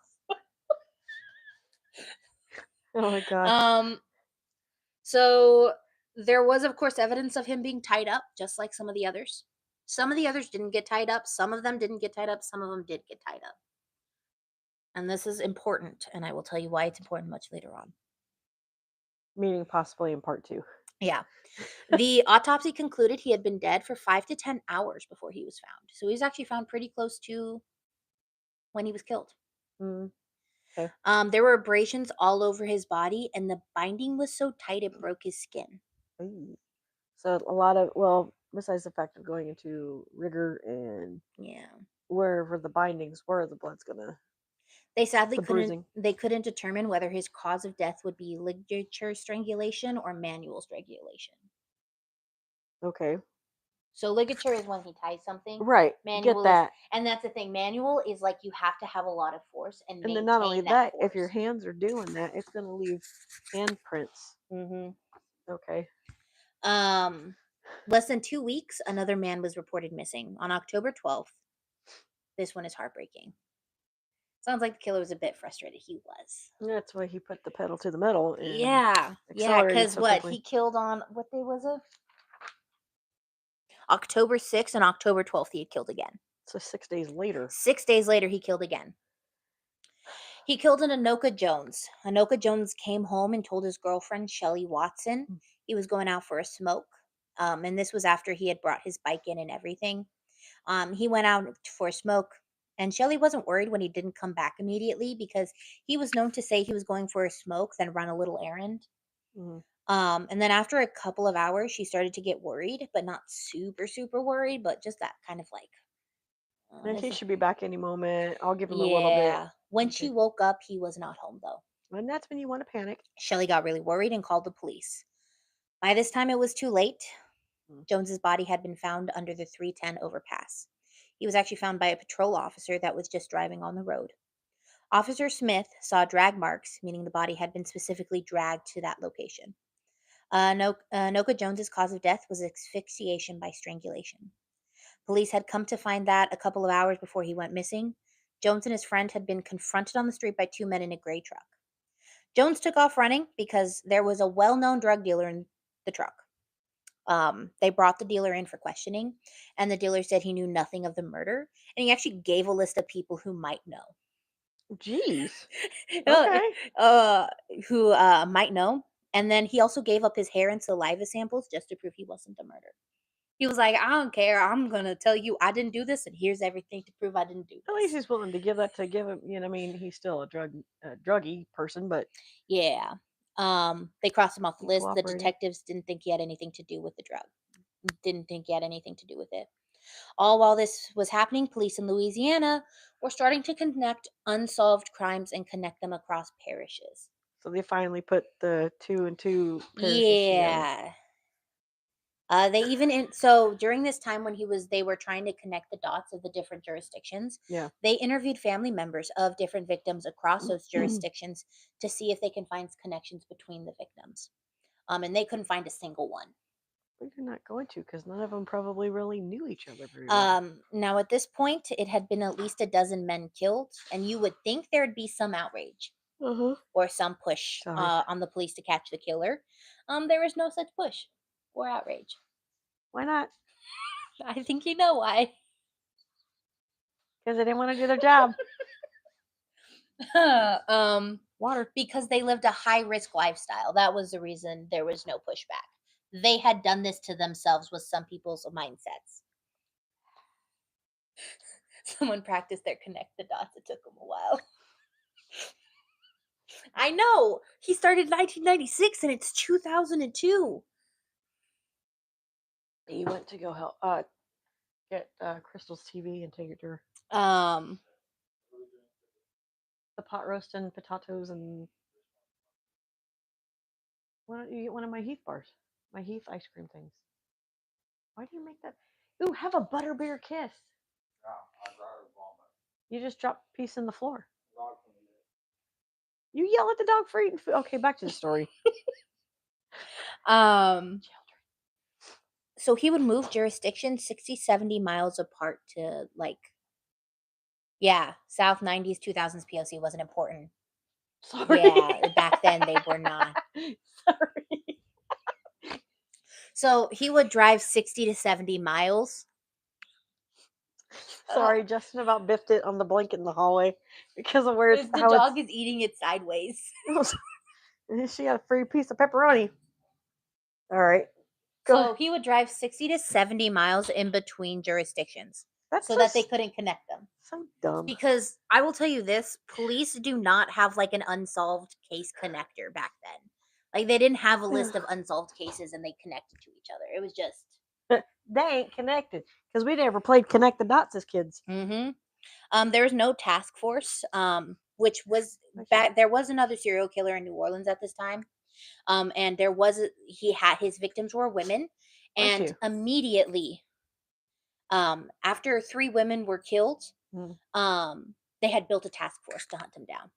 Oh my god. So there was, of course, evidence of him being tied up, just like some of the others. Some of the others didn't get tied up. Some of them didn't get tied up. Some of them did get tied up. And this is important, and I will tell you why it's important much later on. Meaning possibly in part 2. Yeah. The autopsy concluded he had been dead for 5 to 10 hours before he was found. So he was actually found pretty close to when he was killed. Okay. There were abrasions all over his body, and the binding was so tight it broke his skin. Ooh. So a lot of, besides the fact of going into rigor and wherever the bindings were, the blood's gonna. They sadly couldn't determine whether his cause of death would be ligature strangulation or manual strangulation. Okay. So ligature is when he ties something. Right. Manual Get that. And that's the thing. Manual is like you have to have a lot of force and maintain then not only that, force. if your hands are doing that, it's going to leave handprints. Okay. Less than 2 weeks, another man was reported missing on October 12th. This one is heartbreaking. Sounds like the killer was a bit frustrated. He was. That's why he put the pedal to the metal. And yeah, because he killed on, what day was it? October 6th and October 12th, he had killed again. So 6 days later. 6 days later, he killed again. He killed an Anoka Jones. Anoka Jones came home and told his girlfriend, Shelly Watson, he was going out for a smoke. And this was after he had brought his bike in and everything. He went out for a smoke, and Shelly wasn't worried when he didn't come back immediately because he was known to say he was going for a smoke, then run a little errand. And then after a couple of hours, she started to get worried, but not super, super worried, but just that kind of like, And he His- should be back any moment. I'll give him a little bit. yeah. When Okay. she woke up, he was not home though. And that's when you want to panic. Shelley got really worried and called the police. By this time, it was too late. Mm. Jones's body had been found under the 310 overpass. He was actually found by a patrol officer that was just driving on the road. Officer Smith saw drag marks, meaning the body had been specifically dragged to that location. Noka Jones's cause of death was asphyxiation by strangulation. Police had come to find that a couple of hours before he went missing. Jones and his friend had been confronted on the street by two men in a gray truck. Jones took off running because there was a well-known drug dealer in the truck. They brought the dealer in for questioning, and the dealer said he knew nothing of the murder, and he actually gave a list of people who might know. Jeez. Uh, Okay. uh, who might know. And then he also gave up his hair and saliva samples just to prove he wasn't the murderer. He was like, I don't care. I'm going to tell you I didn't do this, and here's everything to prove I didn't do At least this. he's willing to give that to give him. You know, I mean, he's still a druggy person, but Yeah. They crossed him off the he list. The cooperated. detectives didn't think he had anything to do with the drug. Didn't think he had anything to do with it. All while this was happening, police in Louisiana were starting to connect unsolved crimes and connect them across parishes. So they finally put the 2 and 2 parishes together. Yeah. They even so during this time when they were trying to connect the dots of the different jurisdictions. Yeah. They interviewed family members of different victims across those jurisdictions to see if they can find connections between the victims. And they couldn't find a single one. But you're not going to, because none of them probably really knew each other very well. Now at this point, it had been at least a dozen men killed, and you would think there'd be some outrage Uh-huh. or some push Sorry. on the police to catch the killer. There was no such push or outrage. Why not? I think you know why. Because they didn't want to do their job. Water. Because they lived a high risk lifestyle. That was the reason there was no pushback. They had done this to themselves with some people's mindsets. Someone practiced their connect the dots. It took them a while. I know. He started in 1996 and it's 2002. He went to go help get Crystal's TV and take it to her. The pot roast and potatoes, and why don't you get one of my Heath bars? My Heath ice cream things. Why do you make that? Ooh, have a butterbeer kiss. You just dropped a piece in the floor. You yell at the dog for eating food. Okay, back to the story. So he would move jurisdictions 60, 70 miles apart to South 90s, 2000s POC wasn't important. Sorry. Yeah, back then they were not. Sorry. So he would drive 60 to 70 miles. Sorry, Justin about biffed it on the blanket in the hallway because of where The dog is eating it sideways. She got a free piece of pepperoni. All right. So he would drive 60 to 70 miles in between jurisdictions so that they couldn't connect them. So dumb. Because I will tell you this, police do not have like an unsolved case connector back then. Like they didn't have a list of unsolved cases and they connected to each other. It was just they ain't connected because we never played connect the dots as kids. There was no task force, which was back. There was another serial killer in New Orleans at this time. And there was his victims were women, and immediately, after 3 women were killed, they had built a task force to hunt them down.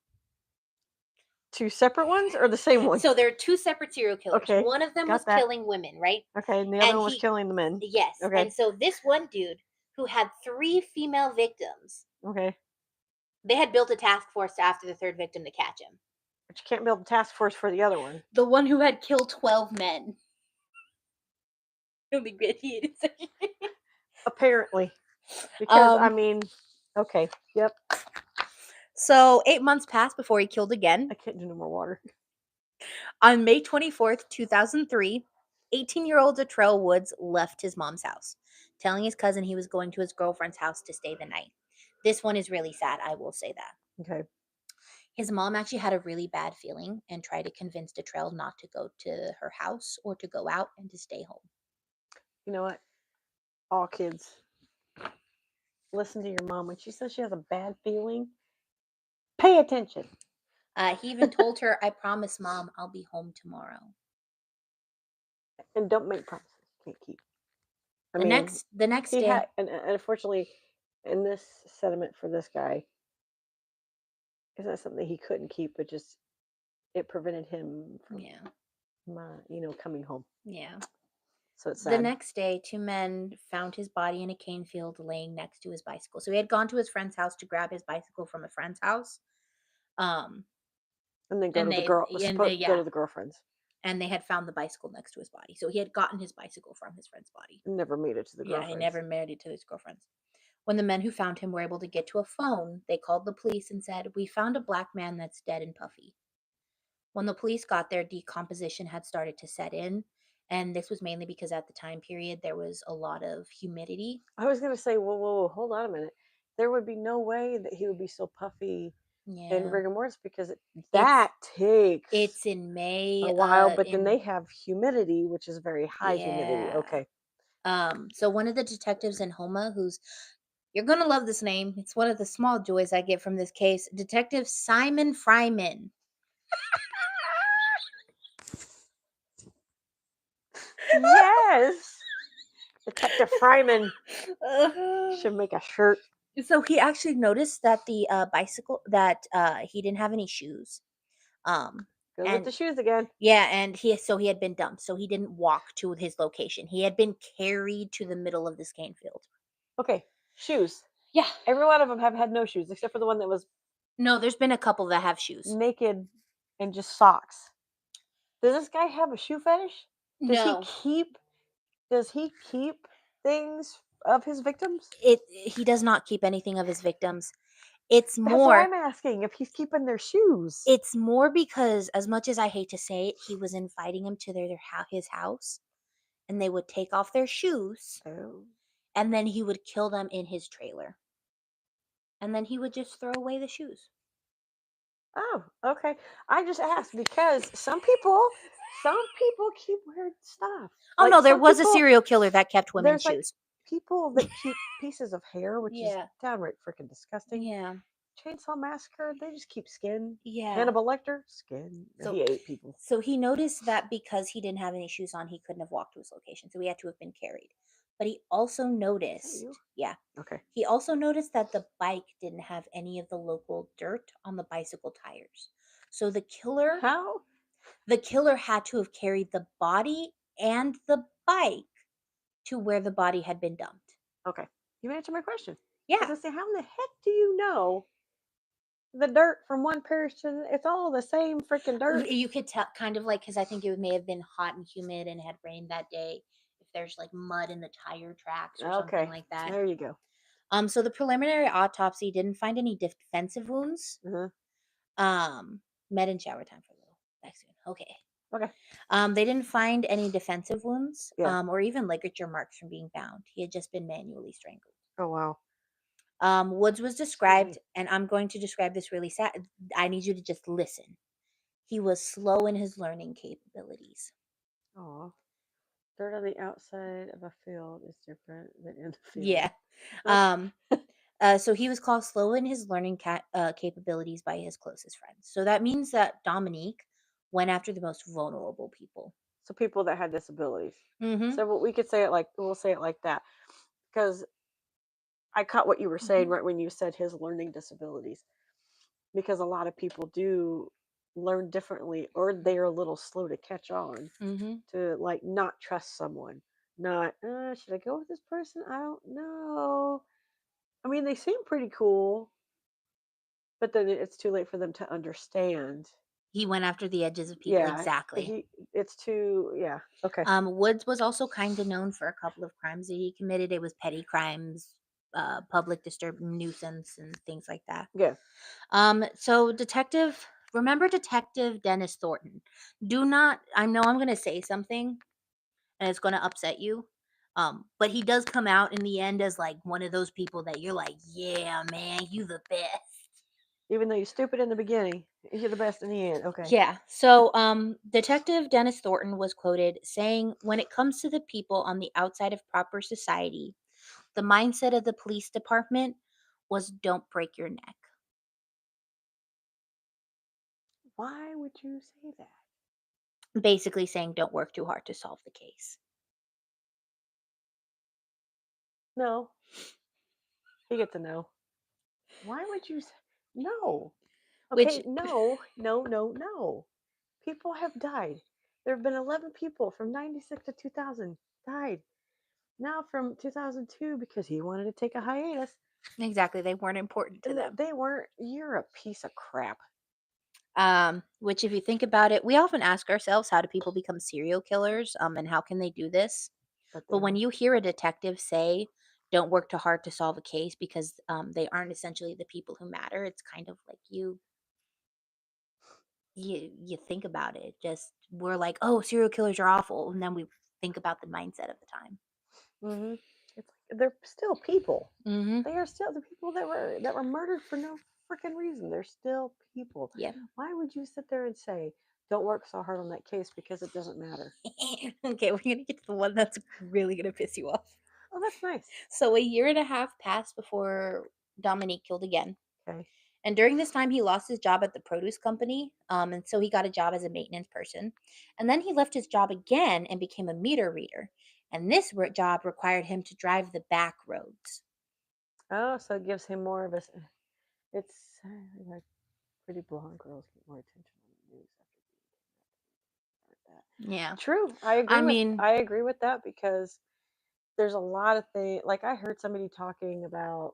2 separate ones or the same one? So there are 2 separate serial killers. Okay, one of them was killing women, right? Okay, and the other one was killing the men. Yes. Okay. And so this one dude who had 3 female victims. Okay. They had built a task force after the 3rd victim to catch him. But you can't build a task force for the other one. The one who had killed 12 men. Really good. Apparently. Because, I mean, okay. Yep. So 8 months passed before he killed again. I can't do no more water. On May 24th, 2003, 18-year-old Detrell Woods left his mom's house, telling his cousin he was going to his girlfriend's house to stay the night. This one is really sad, I will say that. Okay. His mom actually had a really bad feeling and tried to convince Detrell not to go to her house or to go out and to stay home. You know what? All kids. listen to your mom when she says she has a bad feeling. Pay attention. He even told her, "I promise, Mom, I'll be home tomorrow." And don't make promises you can't keep. I The mean, next he day, had, and unfortunately, in this sentiment for this guy, it's not something he couldn't keep, but just it prevented him from, yeah, coming home. yeah. So it's The sad. next day, two men found his body in a cane field laying next to his bicycle. So he had gone to his friend's house to grab his bicycle from a friend's house. And then go And to the they girl. and they Go yeah, to the girlfriend's. and they had found the bicycle next to his body. So he had gotten his bicycle from his friend's body. Never made it to the Yeah, he girlfriend's. never made it to his girlfriend's. When the men who found him were able to get to a phone, they called the police and said, "We found a black man that's dead and puffy." When the police got there, decomposition had started to set in, and this was mainly because at the time period there was a lot of humidity. I was gonna say, whoa, hold on a minute. There would be no way that he would be so puffy in Yeah. rigor mortis because that takes It's in May. a while. But then they have humidity, which is very high humidity. Yeah. Okay. So one of the detectives in Homa, you're gonna love this name. It's one of the small joys I get from this case. Detective Simon Fryman. Yes. Detective Fryman should make a shirt. So he actually noticed that the bicycle that he didn't have any shoes. Goes with And the shoes again. yeah, and he had been dumped, so he didn't walk to his location. He had been carried to the middle of this cane field. Okay. Shoes. Yeah. Every one of them have had no shoes except for the one that was No, there's been a couple that have shoes. naked and just socks. Does this guy have a shoe fetish? Does No. he keep things of his victims? He does not keep anything of his victims. It's That's what more I'm asking. If he's keeping their shoes. it's more because, as much as I hate to say it, he was inviting him to his house, and they would take off their shoes, Oh. and then he would kill them in his trailer. And then he would just throw away the shoes. Oh, okay. I just asked because some people keep weird stuff. Oh Like no, there some was a people, serial killer that kept women's there's like shoes. people that keep pieces of hair, which is Yeah. downright freaking disgusting. Yeah. Chainsaw Massacre, they just keep skin. Yeah. Hannibal Lecter, skin. So- he ate people. So he noticed that because he didn't have any shoes on, he couldn't have walked to his location. So he had to have been carried. But he also noticed, you? yeah, Okay. he also noticed that the bike didn't have any of the local dirt on the bicycle tires. So the killer How? had to have carried the body and the bike to where the body had been dumped. Okay. You answered my question. I Yeah. was gonna say, how in the heck do you know the dirt from one parish to it's all the same freaking dirt? You could tell, kind of like, because I think it may have been hot and humid and had rained that day. If there's like mud in the tire tracks or Okay. something like that. There you go. So the preliminary autopsy didn't find any defensive wounds. Med and shower time for a little. Back soon. Okay. Okay. They didn't find any defensive wounds, Yeah. or even ligature marks from being bound. He had just been manually strangled. Oh wow. Woods was described, and I'm going to describe this really sad. I need you to just listen. He was slow in his learning capabilities. Oh. Dirt on the outside of a field is different than in the field. Yeah. So he was called slow in his learning capabilities by his closest friends. So that means that Dominique went after the most vulnerable people. So people that had disabilities. Mm-hmm. So we could say it like we'll say it like that because I caught what you were saying right when you said his learning disabilities, because a lot of people do learn differently or they're a little slow to catch on to like not trust someone. Not should I go with this person? I don't know. I mean, they seem pretty cool, but then it's too late for them to understand. He went after the edges of people. Yeah, Exactly. It's too. Yeah. Okay. Woods was also kind of known for a couple of crimes that he committed. It was petty crimes, public disturbing nuisance, and things like that. Yeah. So remember Detective Dennis Thornton. I know I'm going to say something and it's going to upset you. But he does come out in the end as like one of those people that you're like, yeah, man, you the best. Even though you're stupid in the beginning, you're the best in the end. Okay. Yeah. So, Detective Dennis Thornton was quoted saying, "When it comes to the people on the outside of proper society, The mindset of the police department was don't break your neck. Why would you say that? Basically saying don't work too hard to solve the case. No, he gets a no. Why would you say no? Which Okay, no, no, no, no. People have died. There have been 11 people from 96 to 2000 died. Now from 2002 because he wanted to take a hiatus. exactly, they weren't important to And them. they weren't. You're a piece of crap. Which if you think about it, we often ask ourselves, how do people become serial killers? And how can they do this? But But they when don't. you hear a detective say, don't work too hard to solve a case because they aren't essentially the people who matter, it's kind of like you think about it. Just we're like, oh, serial killers are awful, and then we think about the mindset of the time. Hmm. It's like they're still people. Mm-hmm. They are still the people that were murdered for no freaking reason. They're still people. Yeah. Why would you sit there and say, "Don't work so hard on that case because it doesn't matter"? Okay, we're gonna get to the one that's really gonna piss you off. Oh, that's nice. So a year and a half passed before Dominique killed again. Okay. And during this time, he lost his job at the produce company. And so he got a job as a maintenance person. And then he left his job again and became a meter reader. And this job required him to drive the back roads. Oh, so it gives him more of a. It's like pretty blonde girls get more attention on the news after being kidnapped. Yeah. True, I I agree with mean, I agree with that because there's a lot of things. Like I heard somebody talking about,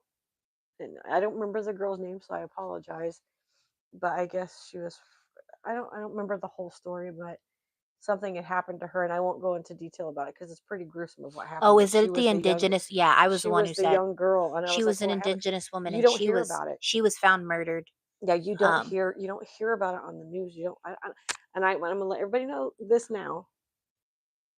and I don't remember the girl's name, so I apologize. But I guess she was. I don't remember the whole story, but something had happened to her, and I won't go into detail about it because it's pretty gruesome of what happened. oh, But is she it the was the young. indigenous? Yeah, I was the She one was who the said young girl, and I she was like, was an "Well, what happened?" indigenous woman You and don't hear about it. she was found murdered. Yeah, you don't Um, hear about it on the news. You don't. I'm gonna let everybody know this now.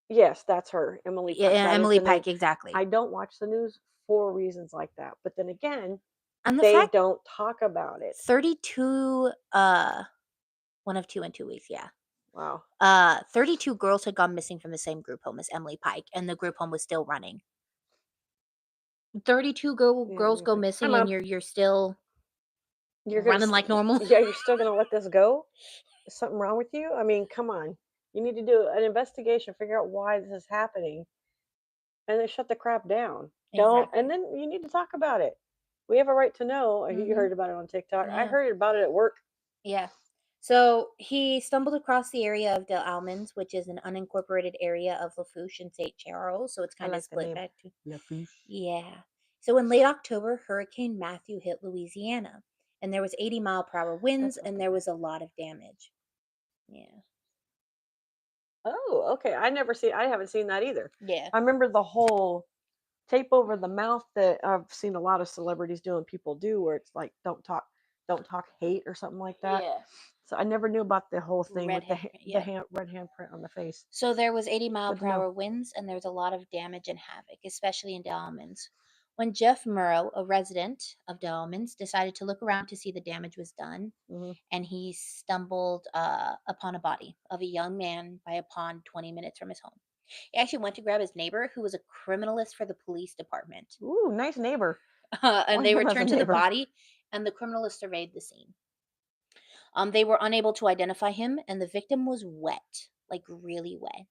Yes, that's her, Emily yeah, Pike. That is Emily the name. Pike, exactly. I don't watch the news for reasons like that. But then again, And the they fact don't talk about it. 32, one of two in 2 weeks, yeah. Wow. 32 girls had gone missing from the same group home as Emily Pike, and the group home was still running. 32 Yeah, girls you're go like, hi, missing, and mom. you're still You're gonna. running like normal. Yeah, you're still gonna let this go? Is something wrong with you? I mean, come on. You need to do an investigation, figure out why this is happening, and then shut the crap down. Don't. And Exactly. then you need to talk about it. We have a right to know. You Hmm. heard about it on TikTok. I Yeah. heard about it at work. Yeah. So he stumbled across the area of Del Almonds, which is an unincorporated area of Lafourche and St. Charles. So it's I kind of like the split name. back to. Lafouche. Yeah. So in late October, Hurricane Matthew hit Louisiana, and there was 80-mile-per-hour winds, That's not and the there guy. was a lot of damage. Yeah. Oh, okay. I haven't seen that either. Yeah. I remember the whole tape over the mouth that I've seen a lot of celebrities do and people do where it's like don't talk hate or something like that. Yeah. So I never knew about the whole thing Red with the hair. the Yeah. red handprint on the face. So there was 80 mile Good to per know. hour winds, and there was a lot of damage and havoc, especially in Delmans. When Jeff Murrow, a resident of Delmans, decided to look around to see the damage was done, Hmm. and he stumbled upon a body of a young man by a pond 20 minutes from his home. He actually went to grab his neighbor, who was a criminalist for the police department, Ooh, nice neighbor. and Want they him as a returned to the neighbor. body, and the criminalist surveyed the scene. They were unable to identify him, and the victim was wet, like really wet,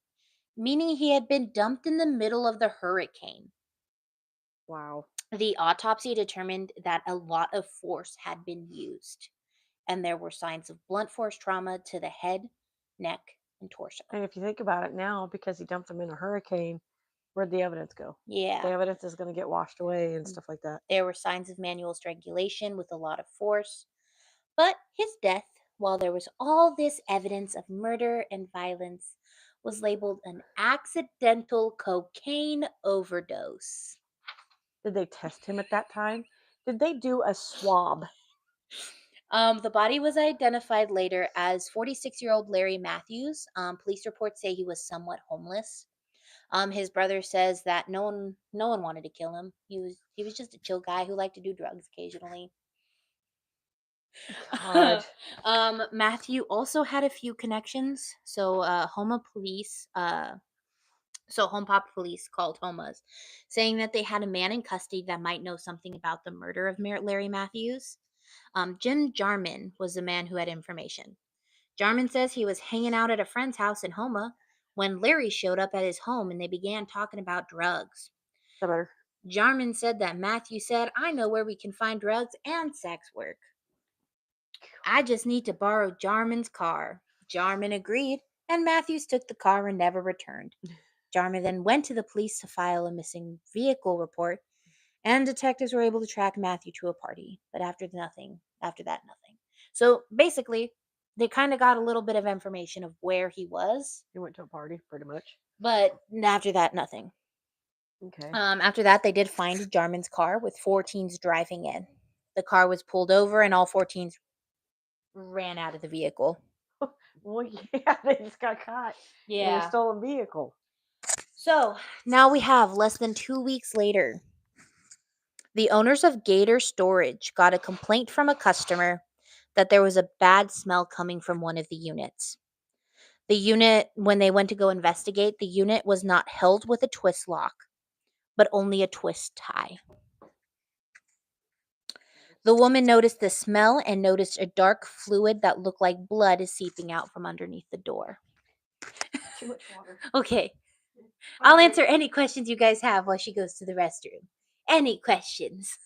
meaning he had been dumped in the middle of the hurricane. Wow. The autopsy determined that a lot of force had been used, and there were signs of blunt force trauma to the head, neck, and torso. And if you think about it now, because he dumped them in a hurricane, where'd the evidence go? The Yeah, evidence is going to get washed away and stuff like that. there were signs of manual strangulation with a lot of force, but his death, while there was all this evidence of murder and violence, was labeled an accidental cocaine overdose. Did they test him at that time? Did they do a swab? The body was identified later as 46-year-old Larry Matthews. Police reports say he was somewhat homeless. His brother says that no one wanted to kill him. He was just a chill guy who liked to do drugs occasionally. God. Matthew also had a few connections. So, Homa police So Home Pop police called Homas, saying that they had a man in custody that might know something about the murder of Larry Matthews. Jim Jarman was the man who had information. Jarman says he was hanging out at a friend's house in Homa when Larry showed up at his home and they began talking about drugs. That better. Jarman said that Matthew said, "I know where we can find drugs and sex work. I just need to borrow Jarman's car." Jarman agreed, and Matthews took the car and never returned. Jarman then went to the police to file a missing vehicle report, and detectives were able to track Matthew to a party. But after that, nothing. So basically, they kind of got a little bit of information of where he was, He went to a party, pretty much. but after that, nothing. Okay. After that, they did find Jarman's car with 4 teens driving in. The car was pulled over, and all 4 teens ran out of the vehicle. Well, yeah, they just got caught in a stolen vehicle. So now we have less than 2 weeks later. The owners of Gator Storage got a complaint from a customer that there was a bad smell coming from one of the units. The unit, when they went to go investigate, the unit was not held with a twist lock, but only a twist tie. The woman noticed the smell and noticed a dark fluid that looked like blood is seeping out from underneath the door. Too much water. Okay. I'll answer any questions you guys have while she goes to the restroom. Any questions?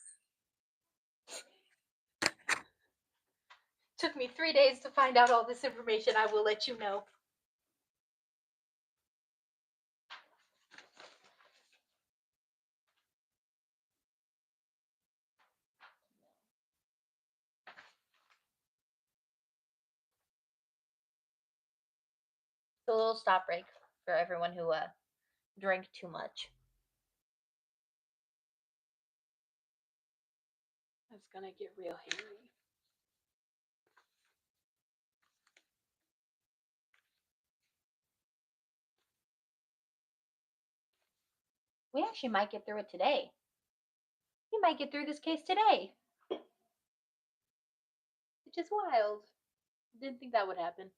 Took me 3 days to find out all this information. I will let you know. So a little stop break for everyone who drank too much. That's gonna get real hairy. We actually might get through it today. We might get through this case today. Which is wild. Didn't think that would happen.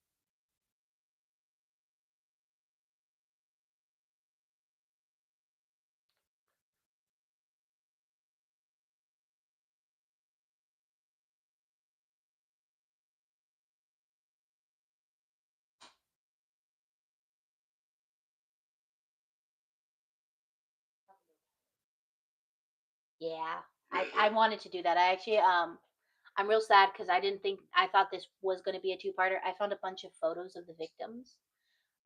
Yeah, I wanted to do that. I actually I'm real sad because I thought this was going to be a two-parter. I found a bunch of photos of the victims.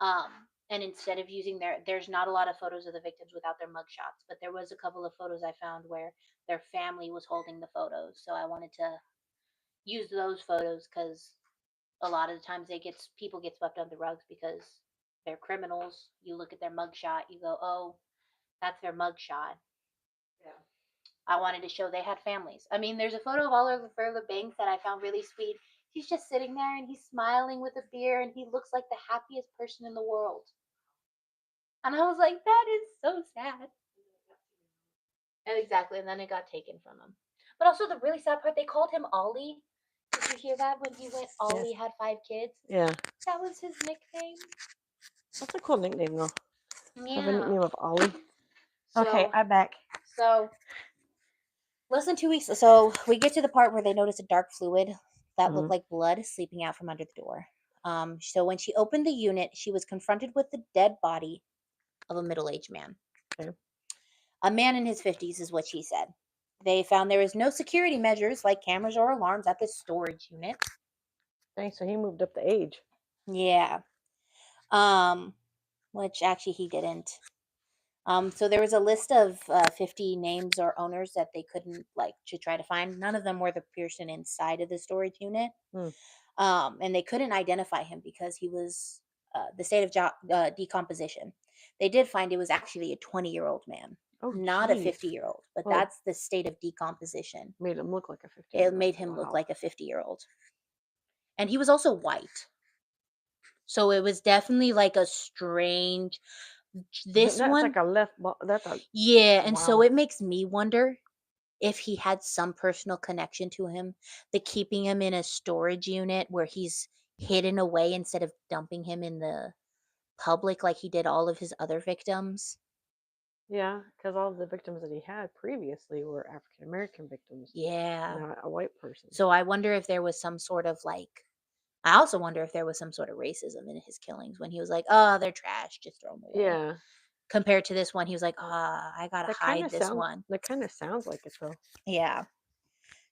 And instead of using there's not a lot of photos of the victims without their mugshots, but there was a couple of photos I found where their family was holding the photos. So I wanted to use those photos because a lot of the times people get swept under the rugs because they're criminals. You look at their mugshot, you go, "Oh, that's their mugshot." Yeah. I wanted to show they had families. I mean, there's a photo of Oliver Banks that I found really sweet. He's just sitting there and he's smiling with a beer and he looks like the happiest person in the world. And I was like, that is so sad. And exactly, and then it got taken from him. But also the really sad part, they called him Ollie. Did you hear that when he went? Ollie had 5 kids. Yeah. That was his nickname. That's a cool nickname, though. Yeah. Have a nickname of Ollie. So, Okay, I'm back. So less than 2 weeks. So we get to the part where they notice a dark fluid that looked like blood seeping out from under the door. So when she opened the unit, she was confronted with the dead body of a middle-aged man. Okay. A man in his 50s is what she said. They found there was no security measures like cameras or alarms at this storage unit. Dang, so he moved up the age. Yeah. Which actually he didn't. So there was a list of 50 names or owners that they couldn't to try to find. None of them were the person inside of the storage unit. And they couldn't identify him because he was the state of decomposition. They did find it was actually a 20-year-old man, not a 50-year-old, but that's the state of decomposition. Made him look like a 50. It made him look like a 50-year-old. And he was also white. So it was definitely like a strange That's like a left. That's a and so it makes me wonder if he had some personal connection to him, the keeping him in a storage unit where he's hidden away instead of dumping him in the public like he did all of his other victims. Yeah, because all of the victims that he had previously were African American victims, Yeah. not a white person. So I wonder if there was some sort of like, I also wonder if there was some sort of racism in his killings when he was like, oh, they're trash, just throw them away. Yeah, Compared to this one, he was like, I gotta hide this one. that kind of sounds like it though. Yeah.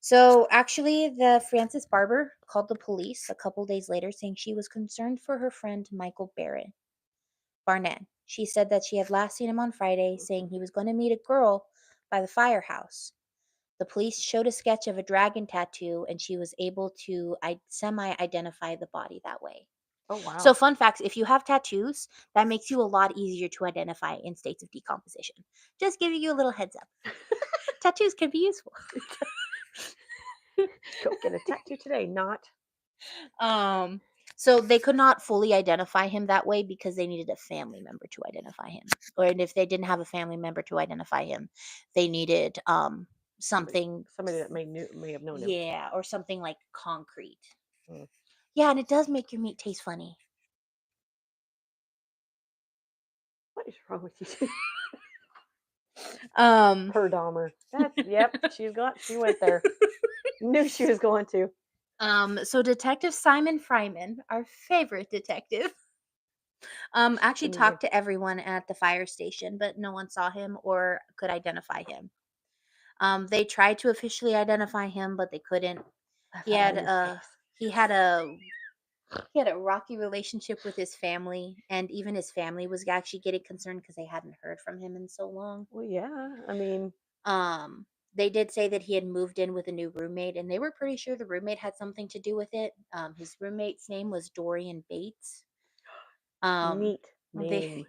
So actually, the Frances Barber called the police a couple days later saying she was concerned for her friend Michael Barnett. She said that she had last seen him on Friday, saying he was going to meet a girl by the firehouse. The police showed a sketch of a dragon tattoo, and she was able to semi-identify the body that way. Oh wow. So, fun facts: if you have tattoos, that makes you a lot easier to identify in states of decomposition. Just giving you a little heads up. Tattoos can be useful. Go get a tattoo today, not. So they could not fully identify him that way because they needed a family member to identify him. Or if they didn't have a family member to identify him, they needed something. Somebody that may have known him. Yeah, or something like concrete. Mm. Yeah, and it does make your meat taste funny. What is wrong with you? Um, Her Dahmer. Yep, she went there. Knew she was going to. So Detective Simon Fryman, our favorite detective, actually Good talked to everyone at the fire station, but no one saw him or could identify him. They tried to officially identify him, but they couldn't. He had a rocky relationship with his family, and even his family was actually getting concerned because they hadn't heard from him in so long. Well, yeah. I mean, They did say that he had moved in with a new roommate, and they were pretty sure the roommate had something to do with it. His roommate's name was Dorian Bates. neat name.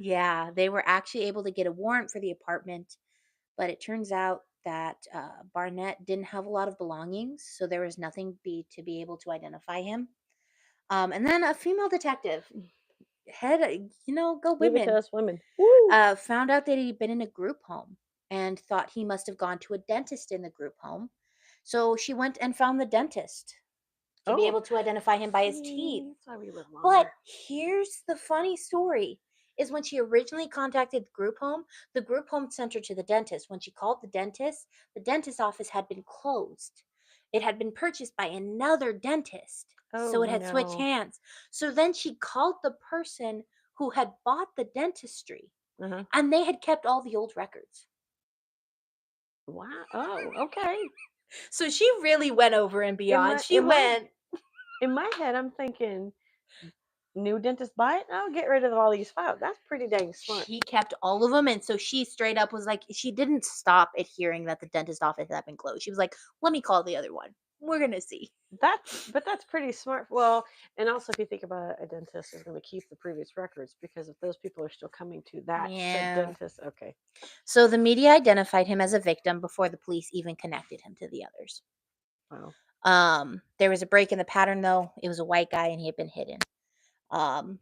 They were actually able to get a warrant for the apartment, but it turns out that Barnett didn't have a lot of belongings, so there was nothing to be able to identify him. And then a female detective go Give it to women. us women. Woo! Found out that he'd been in a group home and thought he must have gone to a dentist in the group home. So she went and found the dentist to be able to identify him by his teeth. That's why we live longer. But here's the funny story is when she originally contacted the group home sent her to the dentist. When she called the dentist office had been closed. It had been purchased by another dentist. So it had switched hands. So then she called the person who had bought the dentistry, and they had kept all the old records. Wow. Oh, okay. So she really went over and beyond. In my head, I'm thinking, new dentist buy it? I'll get rid of all these files. That's pretty dang smart. She kept all of them, and so she straight up was like, she didn't stop at hearing that the dentist office had been closed. She was like, let me call the other one. We're gonna see. That's pretty smart. Well, and also if you think about it, a dentist is going to keep the previous records because if those people are still coming to that said dentist, okay. So the media identified him as a victim before the police even connected him to the others. Wow. There was a break in the pattern though. It was a white guy and he had been hidden.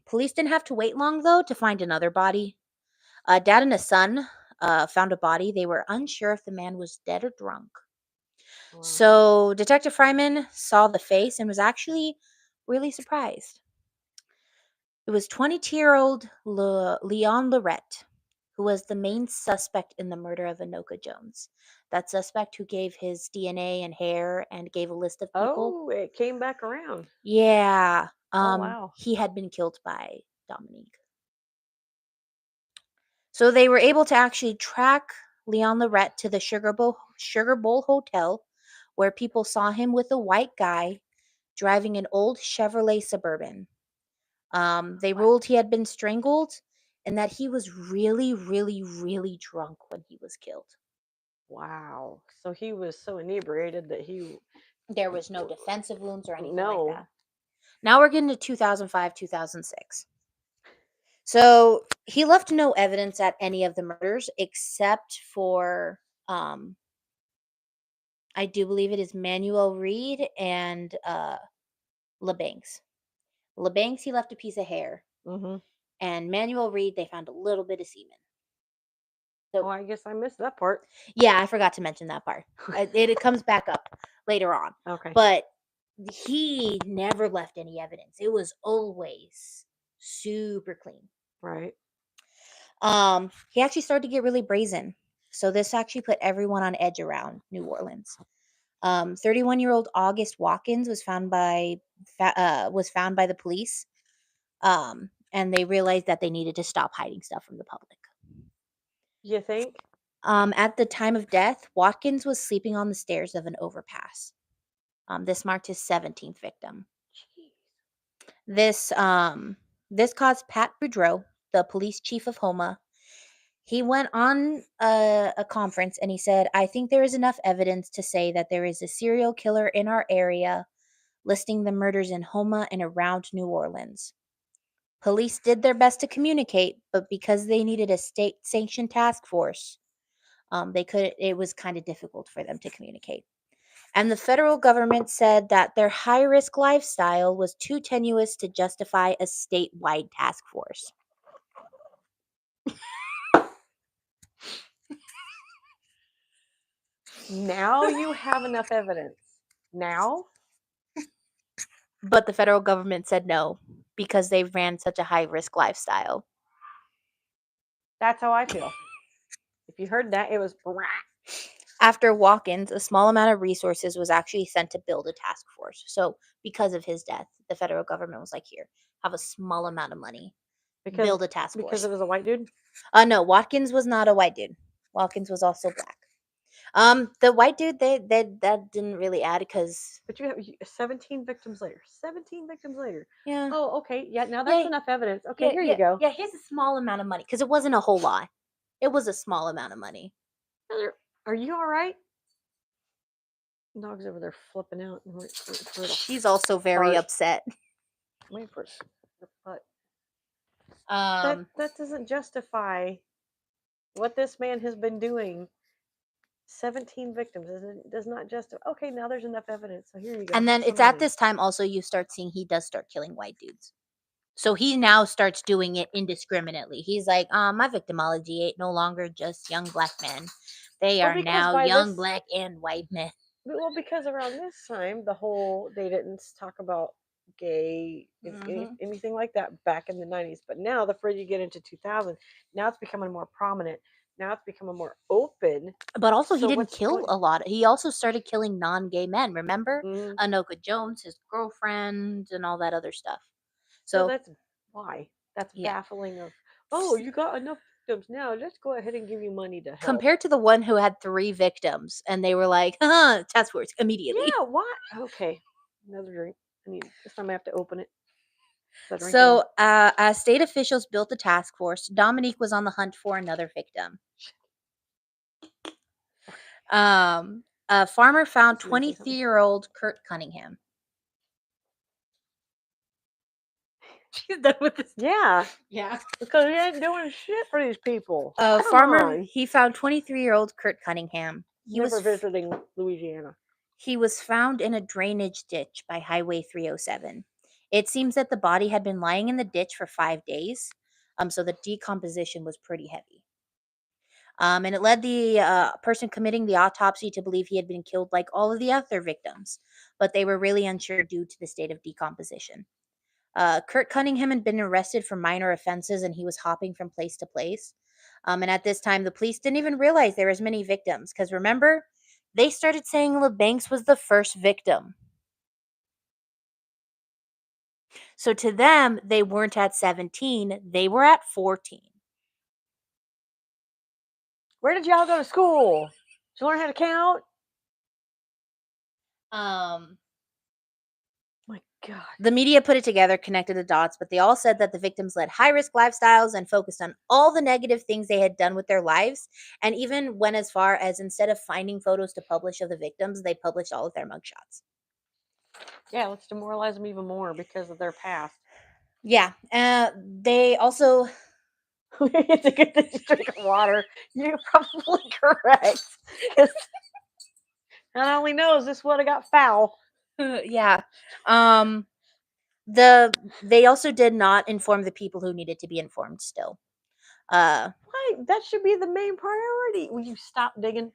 Police didn't have to wait long though to find another body. Dad and his son found a body. They were unsure if the man was dead or drunk. Wow. So Detective Fryman saw the face and was actually really surprised. It was 22-year-old Leon Lorette, who was the main suspect in the murder of Anoka Jones. That suspect who gave his DNA and hair and gave a list of people. Oh, it came back around. Yeah. Oh, wow. He had been killed by Dominique. So they were able to actually track Leon Lorette to the Sugar Bowl Hotel, where people saw him with a white guy driving an old Chevrolet Suburban. They ruled he had been strangled and that he was really, really, really drunk when he was killed. Wow. So he was so inebriated that there was no defensive wounds or anything like that. Now we're getting to 2005, 2006. So he left no evidence at any of the murders except for, I do believe it is Manuel Reed and LeBanks. LeBanks, he left a piece of hair. And Manuel Reed, they found a little bit of semen. So, I guess I missed that part. Yeah, I forgot to mention that part. It comes back up later on. Okay. But he never left any evidence. It was always super clean. Right. He actually started to get really brazen. So this actually put everyone on edge around New Orleans. 31-year-old August Watkins was found by the police. And they realized that they needed to stop hiding stuff from the public. You think? At the time of death, Watkins was sleeping on the stairs of an overpass. This marked his 17th victim. Jeez. This caused Pat Boudreaux, the police chief of Homa. He went on a conference and he said, "I think there is enough evidence to say that there is a serial killer in our area, listing the murders in Homa and around New Orleans. Police did their best to communicate, but because they needed a state-sanctioned task force, it was kind of difficult for them to communicate. And the federal government said that their high-risk lifestyle was too tenuous to justify a statewide task force." Now you have enough evidence. Now? But the federal government said no because they ran such a high-risk lifestyle. That's how I feel. If you heard that, it was After Watkins, a small amount of resources was actually sent to build a task force. So because of his death, the federal government was like, "Here, have a small amount of money. Build a task force." Because it was a white dude? No, Watkins was not a white dude. Watkins was also black. The white dude, that didn't really add because. But you have 17 victims later. 17 victims later. Yeah. Oh, okay. Yeah, now that's enough evidence. Okay, here you go. Yeah, here's a small amount of money because it wasn't a whole lot. It was a small amount of money. Are you all right? Dog's over there flipping out. She's also very upset. Wait for her butt. Um, that doesn't justify what this man has been doing. 17 victims does not justify. Okay, now there's enough evidence. So here you go. and then it's at this time also you start seeing he does start killing white dudes. So he now starts doing it indiscriminately. He's like, my victimology ain't no longer just young black men. They are now young black and white men. Well, because around this time, they didn't talk about gay, anything like that back in the 90s. But now, the further you get into 2000, now it's becoming more prominent. Now it's becoming more open. But also, he didn't kill a lot. He also started killing non-gay men. Remember? Anoka Jones, his girlfriend, and all that other stuff. So that's why. That's baffling of, oh, you got enough victims now. Let's go ahead and give you money to help. Compared to the one who had 3 victims, and they were like, task force immediately. Yeah, what? Okay. Another drink. This time I have to open it. So, as state officials built the task force, Dominique was on the hunt for another victim. A farmer found 23-year-old Kurt Cunningham. She's done with this. Yeah. Because he ain't doing shit for these people. He found 23-year-old Kurt Cunningham. He was was visiting Louisiana. He was found in a drainage ditch by Highway 307. It seems that the body had been lying in the ditch for 5 days, so the decomposition was pretty heavy. And it led the person committing the autopsy to believe he had been killed like all of the other victims, but they were really unsure due to the state of decomposition. Kurt Cunningham had been arrested for minor offenses, and he was hopping from place to place. And at this time, the police didn't even realize there was many victims, because remember, they started saying LeBanks was the first victim. So to them, they weren't at 17, they were at 14. Where did y'all go to school? Did you learn how to count? My God. The media put it together, connected the dots, but they all said that the victims led high-risk lifestyles and focused on all the negative things they had done with their lives, and even went as far as instead of finding photos to publish of the victims, they published all of their mugshots. Yeah, let's demoralize them even more because of their past. Yeah, they also... We have to get this drink of water. You're probably correct. Not only knows this would have got foul. Yeah. They also did not inform the people who needed to be informed still. Why? That should be the main priority. Will you stop digging?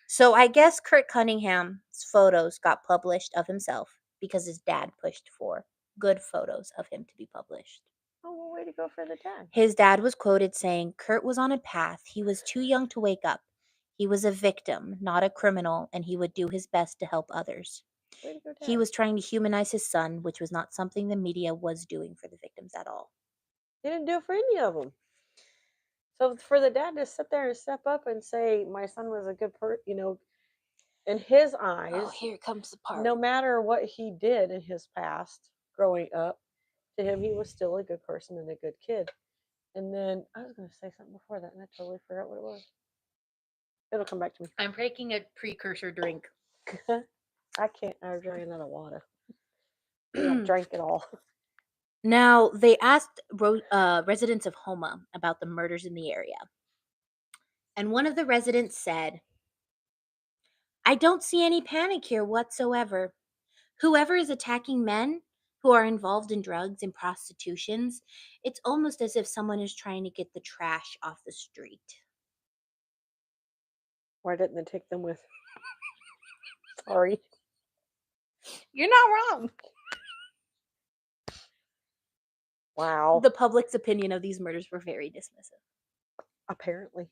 So I guess Kurt Cunningham's photos got published of himself because his dad pushed for good photos of him to be published. Oh, well, Way to go for the dad. His dad was quoted saying, "Kurt was on a path. He was too young to wake up. He was a victim, not a criminal, and he would do his best to help others." Way to go, dad. He was trying to humanize his son, which was not something the media was doing for the victims at all. He didn't do it for any of them. So for the dad to sit there and step up and say, "My son was a good in his eyes, Oh, here comes the part. no matter what he did in his past growing up, to him he was still a good person and a good kid." And then I was going to say something before that, and I totally forgot what it was. It'll come back to me. I'm breaking a precursor drink. I can't. I drank out of water. I drank it all. Now, they asked residents of Homa about the murders in the area. And one of the residents said, "I don't see any panic here whatsoever. Whoever is attacking men who are involved in drugs and prostitutions, it's almost as if someone is trying to get the trash off the street." Why didn't they take them with? Sorry. You're not wrong. Wow. The public's opinion of these murders were very dismissive. Apparently.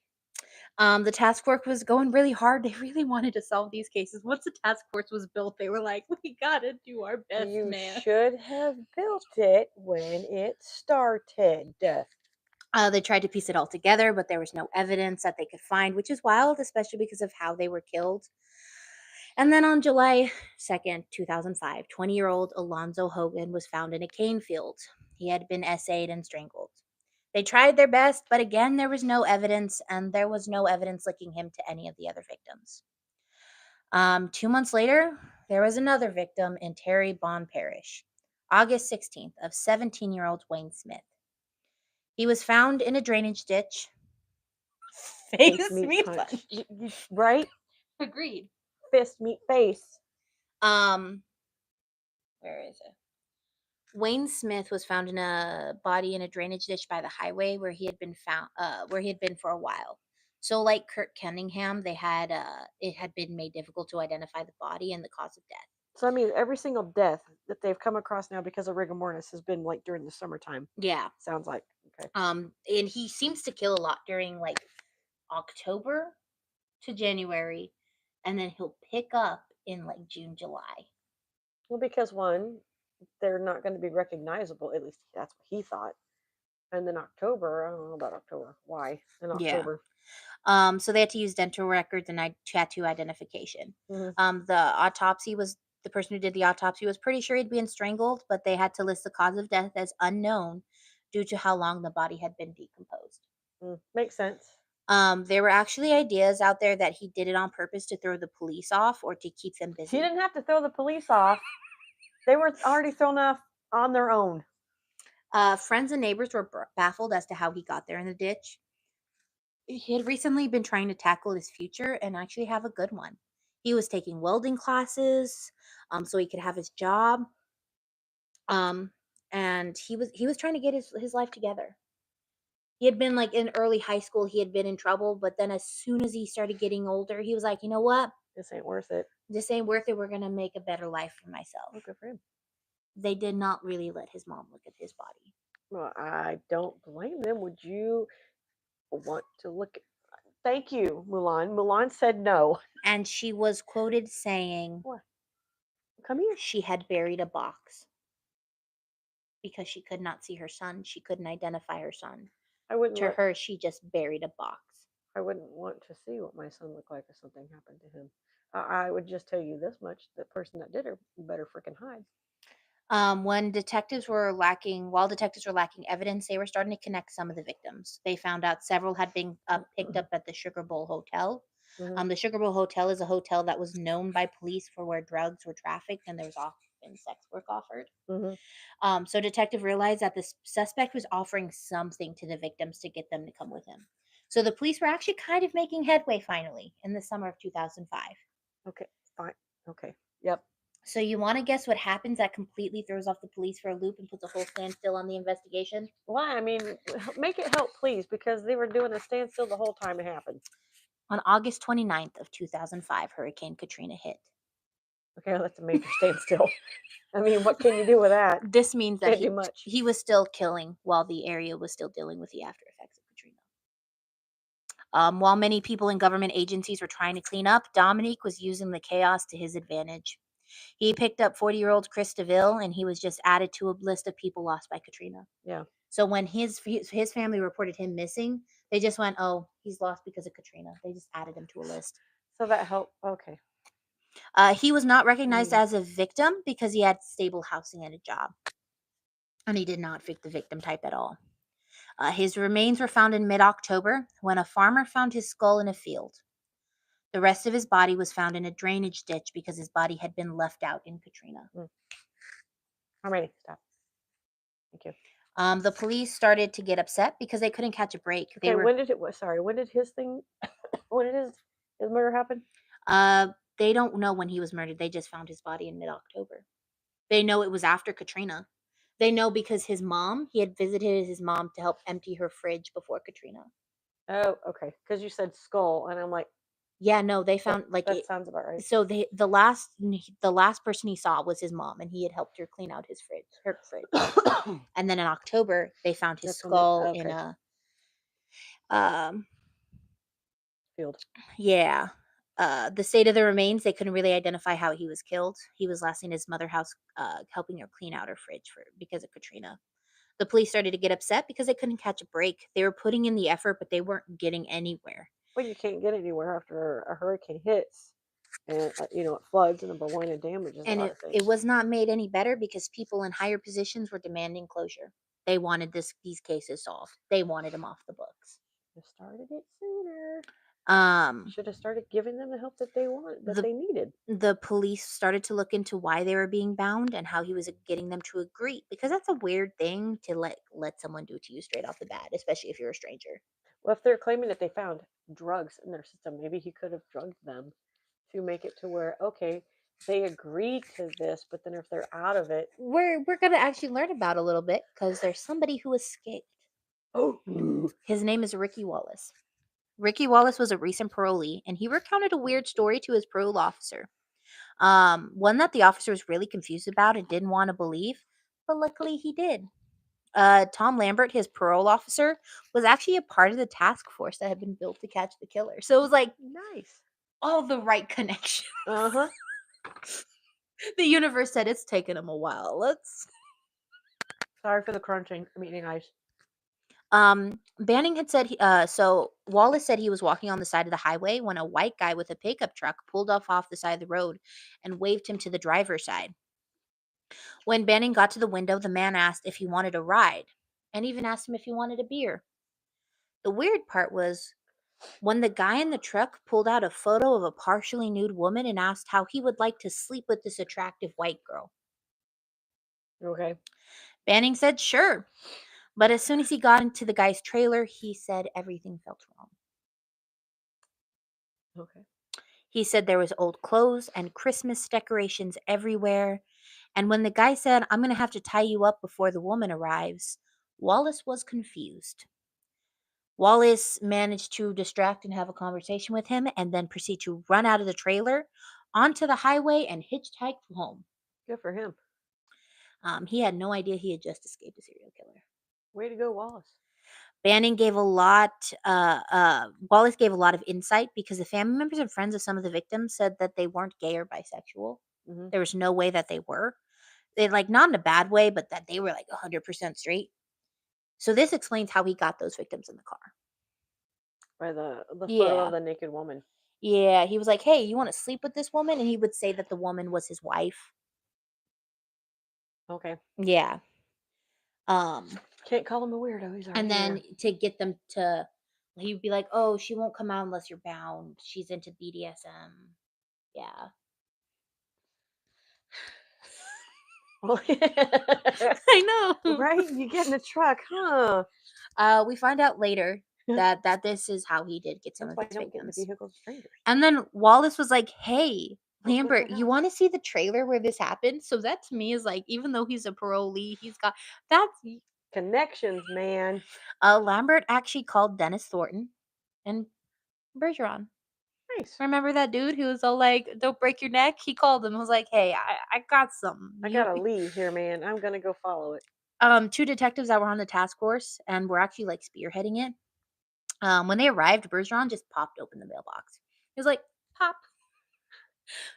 The task force was going really hard. They really wanted to solve these cases. Once the task force was built, they were like, "We gotta do our best, You man." should have built it when it started. They tried to piece it all together, but there was no evidence that they could find, which is wild, especially because of how they were killed. And then on July 2nd, 2005, 20-year-old Alonzo Hogan was found in a cane field. He had been essayed and strangled. They tried their best, but again, there was no evidence, and there was no evidence linking him to any of the other victims. 2 months later, there was another victim in Terry Bond Parish, August 16th, of 17-year-old Wayne Smith. He was found in a drainage ditch. Face meat punch. Right? Agreed. Fist meet face. Where is it? Wayne Smith was found in a body in a drainage ditch by the highway where he had been found, where he had been for a while. So, like Kurt Cunningham, it had been made difficult to identify the body and the cause of death. So I mean, every single death that they've come across now because of rigor mortis has been like during the summertime. Yeah. Sounds like. Okay. And he seems to kill a lot during like October to January, and then he'll pick up in like June, July. Well, because one, they're not going to be recognizable. At least that's what he thought. And then October, I don't know about October. Why in October? Yeah. So they had to use dental records and tattoo identification. Mm-hmm. The person who did the autopsy was pretty sure he'd been strangled, but they had to list the cause of death as unknown due to how long the body had been decomposed. Makes sense. There were actually ideas out there that he did it on purpose to throw the police off or to keep them busy. He didn't have to throw the police off. They were already thrown off on their own. Friends and neighbors were baffled as to how he got there in the ditch. He had recently been trying to tackle his future and actually have a good one. He was taking welding classes, so he could have his job. And he was trying to get his life together. He had been like in early high school, he had been in trouble, but then as soon as he started getting older, he was like, "You know what? This ain't worth it. This ain't worth it. We're gonna make a better life for myself." Oh, good for him. They did not really let his mom look at his body. Well, I don't blame them. Would you want to look at... Thank you, Mulan. Mulan said no. And she was quoted saying, What? Come here. She had buried a box because she could not see her son. She couldn't identify her son. To her, she just buried a box. I wouldn't want to see what my son looked like if something happened to him. I would just tell you this much: the person that did it better freaking hide. While detectives were lacking evidence, they were starting to connect some of the victims. They found out several had been picked up at the Sugar Bowl Hotel. Mm-hmm. The Sugar Bowl Hotel is a hotel that was known by police for where drugs were trafficked and there was often sex work offered. Mm-hmm. So detective realized that the suspect was offering something to the victims to get them to come with him. So the police were actually kind of making headway finally in the summer of 2005. Okay, fine. Okay, yep. So you want to guess what happens that completely throws off the police for a loop and puts a whole standstill on the investigation? Why? I mean, make it help, please, because they were doing a standstill the whole time it happened. On August 29th of 2005, Hurricane Katrina hit. Okay, that's a major standstill. I mean, what can you do with that? This means that Can't do much. he was still killing while the area was still dealing with the after effects of Katrina. While many people in government agencies were trying to clean up, Dominique was using the chaos to his advantage. He picked up 40-year-old Chris DeVille, and he was just added to a list of people lost by Katrina. Yeah. So when his family reported him missing, they just went, "Oh, he's lost because of Katrina." They just added him to a list. So that helped. Okay. He was not recognized as a victim because he had stable housing and a job, and he did not fit the victim type at all. His remains were found in mid-October when a farmer found his skull in a field. The rest of his body was found in a drainage ditch because his body had been left out in Katrina. I'm ready. Stop. Thank you. The police started to get upset because they couldn't catch a break. Okay, when did his murder happen? They don't know when he was murdered. They just found his body in mid-October. They know it was after Katrina. They know because he had visited his mom to help empty her fridge before Katrina. Oh, okay. Because you said skull, and I'm like, yeah, no, they found that sounds about right. So the last person he saw was his mom, and he had helped her clean out her fridge. And then in October, they found his skull in a field. Yeah. The state of the remains, they couldn't really identify how he was killed. He was last seen in his mother's house, helping her clean out her fridge because of Katrina. The police started to get upset because they couldn't catch a break. They were putting in the effort, but they weren't getting anywhere. Well, you can't get anywhere after a hurricane hits, and it floods, number one, and damages a lot of things. It was not made any better because people in higher positions were demanding closure. They wanted these cases solved. They wanted them off the books. They started it sooner. Um, Should have started giving them the help that they needed. The police started to look into why they were being bound and how he was getting them to agree, because that's a weird thing to let someone do to you straight off the bat, especially if you're a stranger. Well, if they're claiming that they found drugs in their system, maybe he could have drugged them to make it to where, okay, they agreed to this, but then if they're out of it, We're gonna actually learn about a little bit because there's somebody who escaped. Oh, his name is Ricky Wallace. Ricky Wallace was a recent parolee, and he recounted a weird story to his parole officer. One that the officer was really confused about and didn't want to believe, but luckily he did. Tom Lambert, his parole officer, was actually a part of the task force that had been built to catch the killer. So it was like nice, all the right connections. Uh-huh. The universe said it's taken him a while. Sorry for the crunching. I'm eating ice. Banning had said, so Wallace said he was walking on the side of the highway when a white guy with a pickup truck pulled off the side of the road and waved him to the driver's side. When Banning got to the window, the man asked if he wanted a ride and even asked him if he wanted a beer. The weird part was when the guy in the truck pulled out a photo of a partially nude woman and asked how he would like to sleep with this attractive white girl. Okay. Banning said sure. But as soon as he got into the guy's trailer, he said everything felt wrong. Okay. He said there was old clothes and Christmas decorations everywhere. And when the guy said, "I'm going to have to tie you up before the woman arrives," Wallace was confused. Wallace managed to distract and have a conversation with him and then proceed to run out of the trailer onto the highway and hitchhike home. Good for him. He had no idea he had just escaped a serial killer. Way to go, Wallace. Banning gave a lot. Wallace gave a lot of insight because the family members and friends of some of the victims said that they weren't gay or bisexual. Mm-hmm. There was no way that they were. They not in a bad way, but that they were 100% straight. So this explains how he got those victims in the car. By the photo of the naked woman. Yeah, he was like, "Hey, you want to sleep with this woman?" And he would say that the woman was his wife. Okay. Yeah. Can't call him a weirdo. He's and then to get them to, he would be like, "Oh, she won't come out unless you're bound. She's into BDSM." Yeah. I know. Right? You get in the truck, huh? We find out later that this is how he did get some of his victims. The vehicles of strangers. And then Wallace was like, "Hey, Lambert, you want to see the trailer where this happened?" So that to me is even though he's a parolee, he's got that's connections, man. Lambert actually called Dennis Thornton and Bergeron. Nice. Remember that dude who was all like, "Don't break your neck"? He called him. Was like, "Hey, I got something." I gotta leave here, man. I'm gonna go follow it. Two detectives that were on the task force and were actually like spearheading it. When they arrived, Bergeron just popped open the mailbox. He was like, "Pop."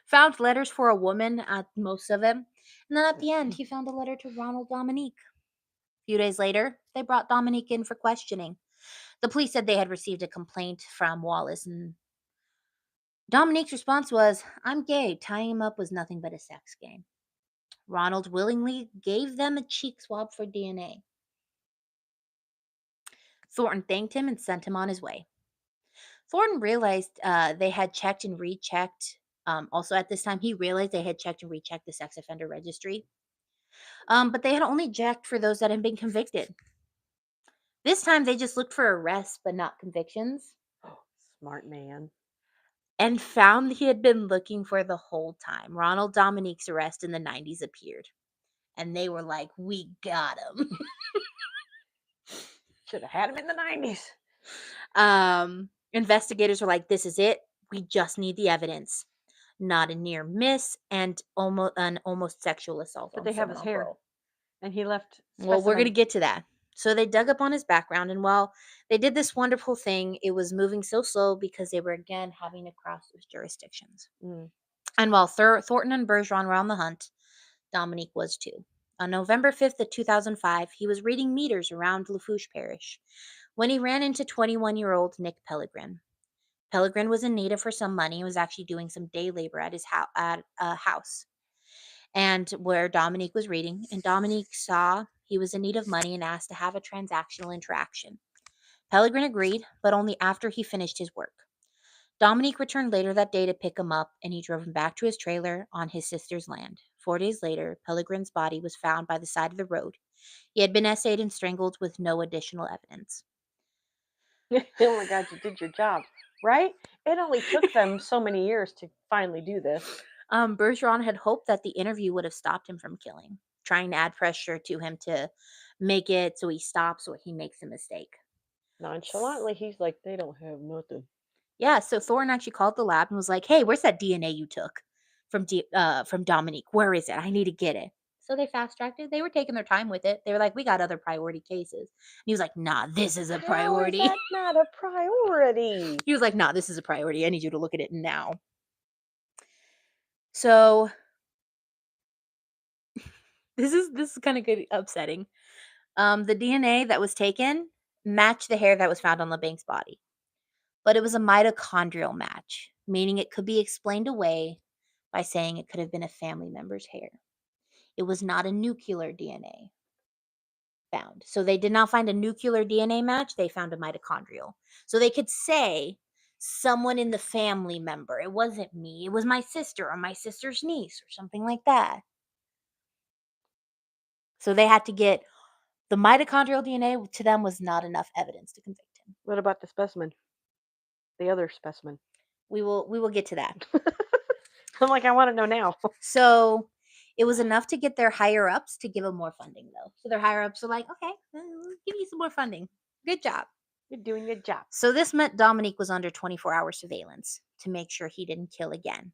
Found letters for a woman at most of them, and then at the end, he found a letter to Ronald Dominique. A few days later, they brought Dominique in for questioning. The police said they had received a complaint from Wallace, and Dominique's response was, "I'm gay. Tying him up was nothing but a sex game." Ronald willingly gave them a cheek swab for DNA. Thornton thanked him and sent him on his way. Thornton realized they had checked and rechecked. Also, at this time, he realized they had checked and rechecked the sex offender registry. But they had only checked for those that had been convicted. This time, they just looked for arrests, but not convictions, Smart man. and found he had been looking for the whole time. Ronald Dominique's arrest in the 90s appeared, and they were like, "We got him." Should have had him in the 90s. Investigators were like, "This is it. We just need the evidence." Not a near miss, and almost sexual assault Did on they have someone his on hair? parole. And he left Well, we're going to specimen. get to that. So they dug up on his background, and while they did this wonderful thing, it was moving so slow because they were again having to cross those jurisdictions. Mm. And while Thornton and Bergeron were on the hunt, Dominique was too. On November 5th of 2005, he was reading meters around Lafourche Parish when he ran into 21-year-old Nick Pellegrin. Pellegrin was in need of for some money and was actually doing some day labor at his house. And where Dominique was reading, and Dominique saw he was in need of money and asked to have a transactional interaction. Pellegrin agreed, but only after he finished his work. Dominique returned later that day to pick him up, and he drove him back to his trailer on his sister's land. 4 days later, Pellegrin's body was found by the side of the road. He had been essayed and strangled with no additional evidence. Oh my God, you did your job, right? It only took them so many years to finally do this. Bergeron had hoped that the interview would have stopped him from killing, trying to add pressure to him to make it so he stops or he makes a mistake. Nonchalantly, he's like, they don't have nothing. Yeah, so Thornton actually called the lab and was like, "Hey, where's that DNA you took from Dominique? Where is it? I need to get it." So they fast tracked it. They were taking their time with it. They were like, "We got other priority cases." And he was like, "Nah, this is a How priority." is that not a priority? He was like, "Nah, this is a priority. I need you to look at it now." So this is kind of good upsetting. The DNA that was taken matched the hair that was found on LeBank's body, but it was a mitochondrial match, meaning it could be explained away by saying it could have been a family member's hair. It was not a nuclear DNA found. So they did not find a nuclear DNA match, they found a mitochondrial. So they could say someone in the family member. It wasn't me, it was my sister or my sister's niece or something like that. So they had to get the mitochondrial DNA. To them was not enough evidence to convict him. What about the specimen? The other specimen. We will get to that. I'm like, I want to know now. So it was enough to get their higher ups to give them more funding, though. So their higher ups were like, "Okay, we'll give you some more funding. Good job." You're doing your job. So this meant Dominique was under 24-hour surveillance to make sure he didn't kill again.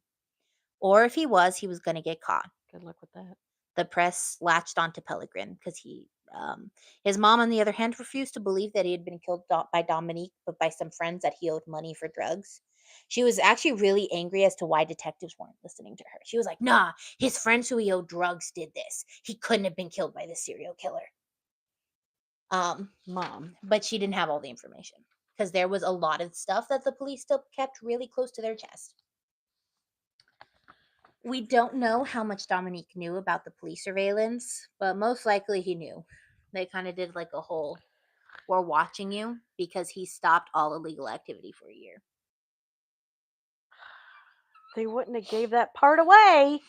Or if he was going to get caught. Good luck with that. The press latched onto Pellegrin because his mom, on the other hand, refused to believe that he had been killed by Dominique, but by some friends that he owed money for drugs. She was actually really angry as to why detectives weren't listening to her. She was like, "Nah, his friends who he owed drugs did this. He couldn't have been killed by this serial killer." Mom, but she didn't have all the information because there was a lot of stuff that the police still kept really close to their chest. We don't know how much Dominique knew about the police surveillance, but most likely he knew. They kind of did like a whole, "We're watching you," because he stopped all illegal activity for a year. They wouldn't have gave that part away.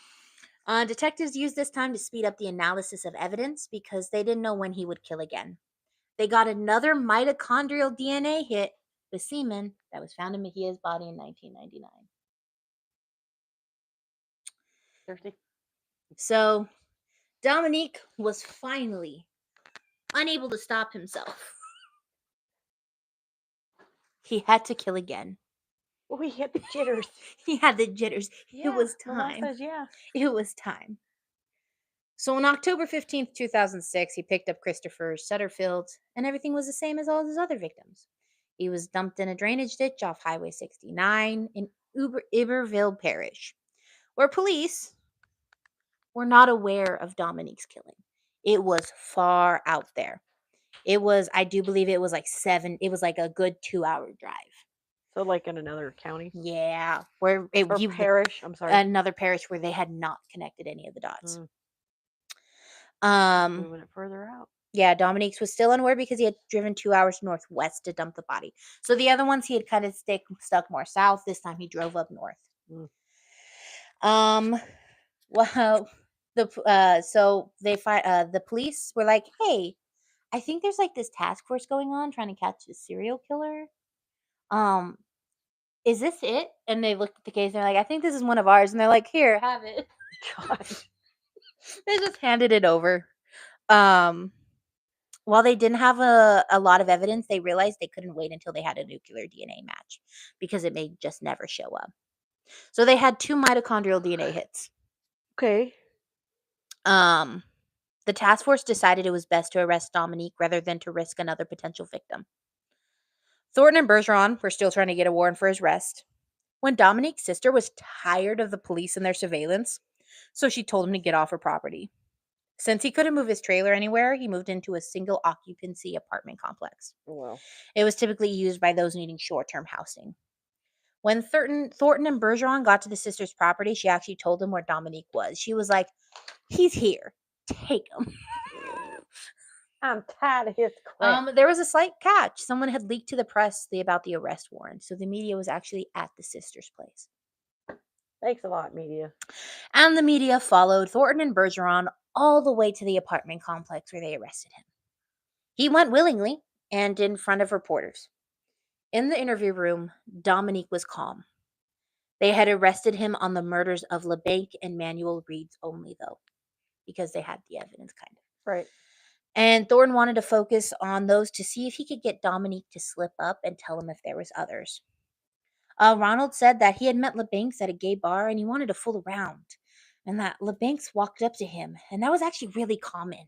Detectives used this time to speed up the analysis of evidence because they didn't know when he would kill again. They got another mitochondrial DNA hit with semen that was found in Mejia's body in 1999. Thirsty? So Dominique was finally unable to stop himself. He had to kill again. Oh, he had the jitters. He had the jitters. Yeah, It was my mom time. says, yeah. It was time. So on October 15th, 2006, he picked up Christopher Sutterfield, and everything was the same as all his other victims. He was dumped in a drainage ditch off Highway 69 in Iberville Parish, where police were not aware of Dominique's killing. It was far out there. It was, I do believe it was like a good 2-hour drive. So, like in another county Yeah, or parish. I'm sorry. another parish where they had not connected any of the dots. Moving it further out. Yeah, Dominique's was still unaware because he had driven 2 hours northwest to dump the body. So the other ones he had kind of stuck more south. This time he drove up north. Well, the police were like, "Hey, I think there's like this task force going on trying to catch a serial killer. Um, is this it?" And they looked at the case and they're like, "I think this is one of ours." And they're like, "Here, have it." God. They just handed it over. While they didn't have a lot of evidence, they realized they couldn't wait until they had a nuclear DNA match because it may just never show up. So they had 2 mitochondrial DNA hits. Okay. The task force decided it was best to arrest Dominique rather than to risk another potential victim. Thornton and Bergeron were still trying to get a warrant for his arrest when Dominique's sister was tired of the police and their surveillance, so she told him to get off her property. Since he couldn't move his trailer anywhere, he moved into a single occupancy apartment complex. Well, It was typically used by those needing short-term housing. When Thornton and Bergeron got to the sister's property, she actually told them where Dominique was. She was like, "He's here. Take him." I'm tired of his crap. There was a slight catch. Someone had leaked to the press about the arrest warrant, so the media was actually at the sister's place. Thanks a lot, media. And the media followed Thornton and Bergeron all the way to the apartment complex where they arrested him. He went willingly and in front of reporters. In the interview room, Dominique was calm. They had arrested him on the murders of LeBanc and Manuel Reeds only, though, because they had the evidence, kind of. Right. And Thornton wanted to focus on those to see if he could get Dominique to slip up and tell him if there was others. Ronald said that he had met LeBancs at a gay bar and he wanted to fool around, and that LeBancs walked up to him, and that was actually really common.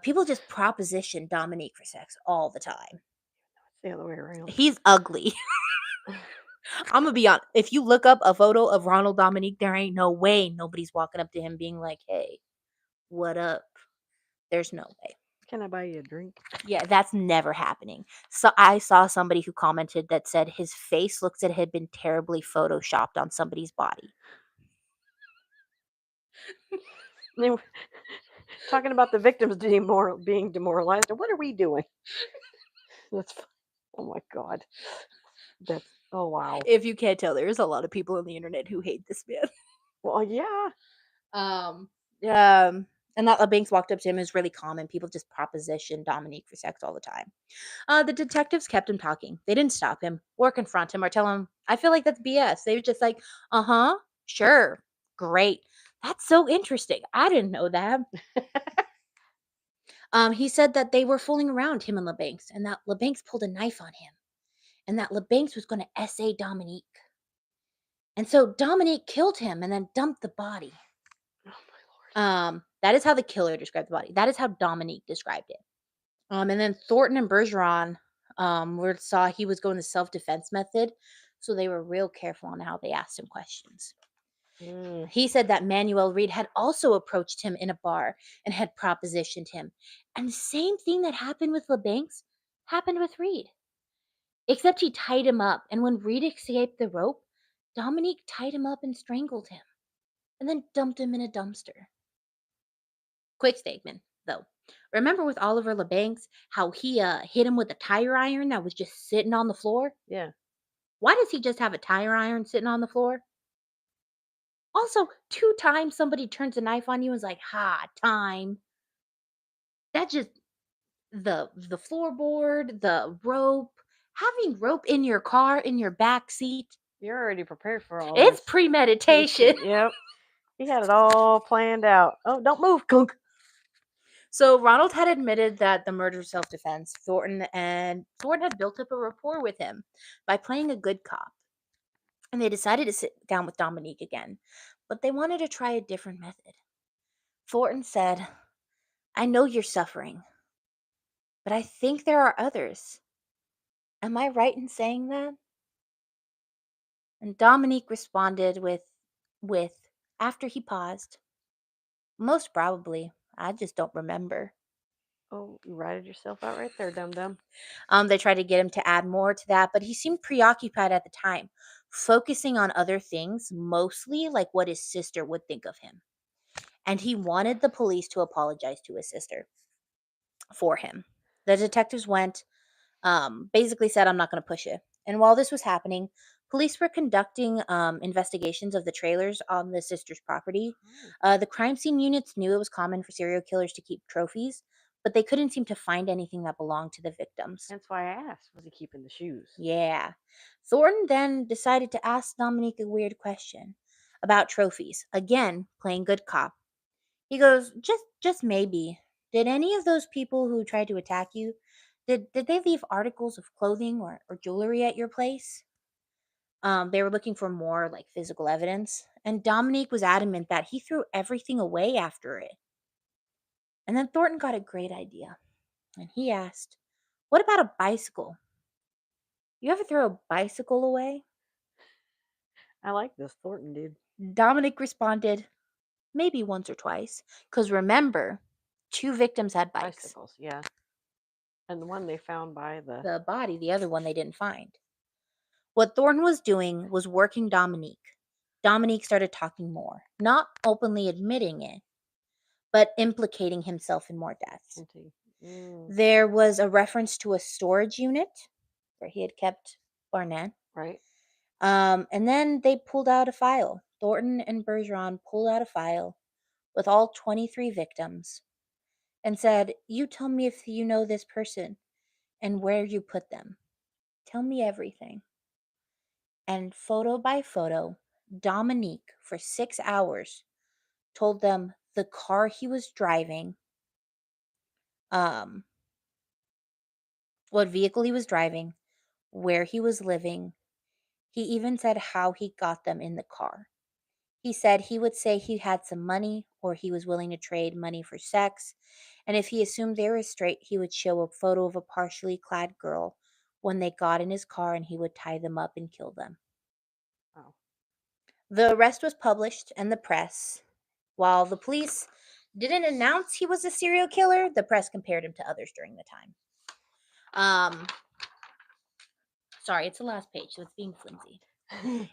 People just proposition Dominique for sex all the time. It's the other way around. He's ugly. I'm gonna be honest. If you look up a photo of Ronald Dominique, there ain't no way nobody's walking up to him being like, "Hey, what up?" There's no way. Can I buy you a drink? Yeah, that's never happening. So I saw somebody who commented that said his face looks like it had been terribly photoshopped on somebody's body. Talking about the victims being demoralized. What are we doing? That's. Oh my God. That's. Oh wow. If you can't tell, there's a lot of people on the internet who hate this man. Well, yeah. And that LeBancs walked up to him is really common. People just proposition Dominique for sex all the time. The detectives kept him talking. They didn't stop him or confront him or tell him, "I feel like that's BS." They were just like, "Uh-huh, sure, great. That's so interesting. I didn't know that." He said that they were fooling around, him and LeBancs, and that LeBancs pulled a knife on him, and that LeBancs was going to SA Dominique. And so Dominique killed him and then dumped the body. Oh my Lord. That is how the killer described the body. That is how Dominique described it. And then Thornton and Bergeron saw he was going the self-defense method, so they were real careful on how they asked him questions. He said that Manuel Reed had also approached him in a bar and had propositioned him. And the same thing that happened with LeBancs happened with Reed. Except he tied him up, and when Reed escaped the rope, Dominique tied him up and strangled him, and then dumped him in a dumpster. Quick statement, though. Remember with Oliver LeBancs, how he hit him with a tire iron that was just sitting on the floor? Yeah. Why does he just have a tire iron sitting on the floor? Also, 2 times somebody turns a knife on you and is like, "Ha, time." That just the floorboard, the rope, having rope in your car in your back seat. You're already prepared for all It's this. premeditation. Yep. He had it all planned out. Oh, don't move, Gunk. So Ronald had admitted that the murder was self-defense. Thornton had built up a rapport with him by playing a good cop. and they decided to sit down with Dominique again, but they wanted to try a different method. Thornton said, I know you're suffering, but I think there are others. Am I right in saying that? And Dominique responded with after he paused, most probably. I just don't remember. Oh, you ratted yourself out right there, dum dum. They tried to get him to add more to that, but he seemed preoccupied at the time, focusing on other things, mostly like what his sister would think of him. And he wanted the police to apologize to his sister for him. The detectives went, basically said, I'm not going to push it. And while this was happening, police were conducting investigations of the trailers on the sister's property. The crime scene units knew it was common for serial killers to keep trophies, but they couldn't seem to find anything that belonged to the victims. That's why I asked, was he keeping the shoes? Yeah. Thornton then decided to ask Dominique a weird question about trophies, again, playing good cop. He goes, just maybe. Did any of those people who tried to attack you, did they leave articles of clothing or jewelry at your place? They were looking for more like physical evidence, and Dominique was adamant that he threw everything away after it. And then Thornton got a great idea, and he asked, "What about a bicycle? You ever throw a bicycle away?" I like this Thornton dude. Dominic responded, "Maybe once or twice, because remember, 2 victims had bikes. Bicycles, yeah. And the one they found by The body, the other one they didn't find." What Thornton was doing was working Dominique. Dominique started talking more, not openly admitting it, but implicating himself in more deaths. There was a reference to a storage unit where he had kept Barnett. right. And then they pulled out a file. Thornton and Bergeron pulled out a file with all 23 victims and said, You tell me if you know this person and where you put them. Tell me everything. And photo by photo, Dominique, for 6 hours, told them the car he was driving, um, what vehicle he was driving, where he was living. He even said how he got them in the car. He said he would say he had some money or he was willing to trade money for sex. And if he assumed they were straight, he would show a photo of a partially clad girl when they got in his car and he would tie them up and kill them. Oh. The arrest was published in the press. While the police didn't announce he was a serial killer, the press compared him to others during the time. Sorry, it's the last page, so it's being flimsy.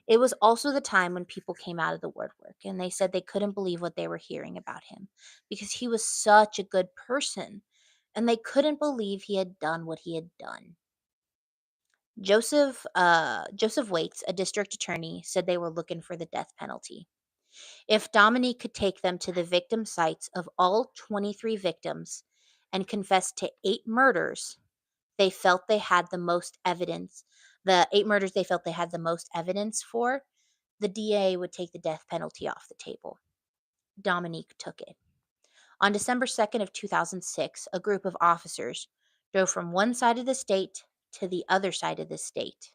It was also the time when people came out of the woodwork and they said they couldn't believe what they were hearing about him because he was such a good person and they couldn't believe he had done what he had done. Joseph Waits, a district attorney, said they were looking for the death penalty. If Dominique could take them to the victim sites of all 23 victims and confess to 8 murders, they felt they had the most evidence. The 8 murders they felt they had the most evidence for, the DA would take the death penalty off the table. Dominique took it. On December 2nd of 2006, a group of officers drove from one side of the state to the other side of the state.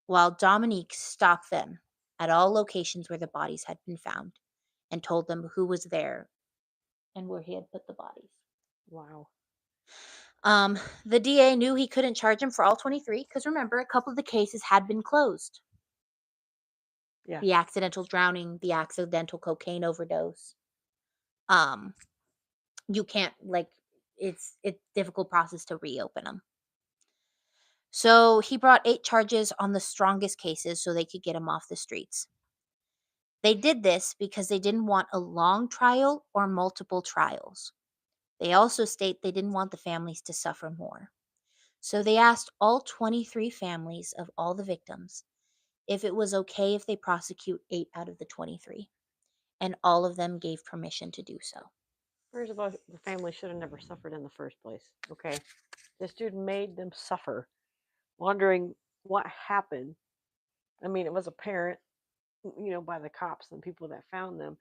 While Dominique stopped them at all locations where the bodies had been found and told them who was there and where he had put the bodies. Wow. The DA knew he couldn't charge him for all 23 because remember, a couple of the cases had been closed. Yeah. The accidental drowning, the accidental cocaine overdose. You can't it's difficult process to reopen them. So he brought 8 charges on the strongest cases so they could get him off the streets. They did this because they didn't want a long trial or multiple trials. They also state they didn't want the families to suffer more. So they asked all 23 families of all the victims if it was okay if they prosecute 8 out of the 23. And all of them gave permission to do so. First of all, the family should have never suffered in the first place. Okay. This dude made them suffer, wondering what happened. I mean, it was apparent, by the cops and people that found them.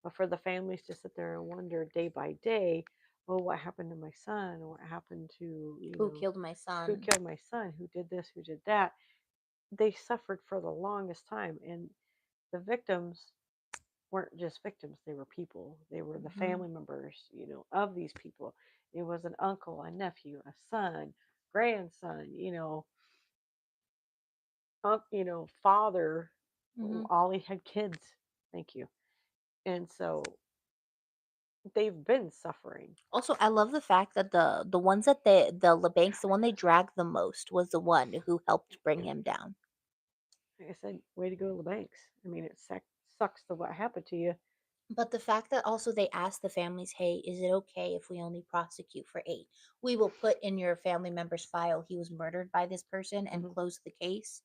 But for the families to sit there and wonder day by day, oh, what happened to my son? What happened to, Who killed my son? Who killed my son? Who did this? Who did that? they suffered for the longest time, and the victims weren't just victims, they were people. They were the family members, of these people. It was an uncle, a nephew, a son, grandson, father. Mm-hmm. Ollie had kids. Thank you. And so they've been suffering. Also, I love the fact that the ones that the LeBancs, the one they dragged the most was the one who helped bring him down. Like I said, way to go, LeBanks. I mean, it sucks to what happened to you. But the fact that also they asked the families, hey, is it okay if we only prosecute for 8? We will put in your family member's file he was murdered by this person and close the case,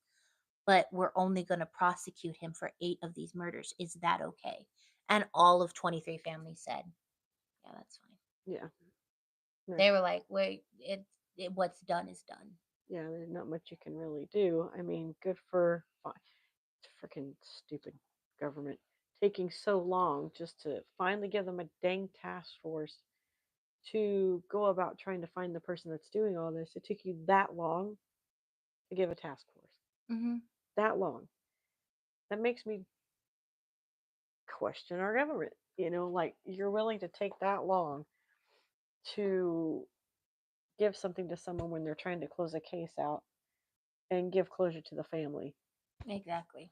but we're only going to prosecute him for 8 of these murders. Is that okay? And all of 23 families said, yeah, that's fine. Yeah. They were like, wait, what's done is done. Yeah, there's not much you can really do. I mean, good for freaking stupid government taking so long just to finally give them a dang task force to go about trying to find the person that's doing all this. It took you that long to give a task force. Mm-hmm. That long. That makes me question our government. Like you're willing to take that long to give something to someone when they're trying to close a case out and give closure to the family. Exactly.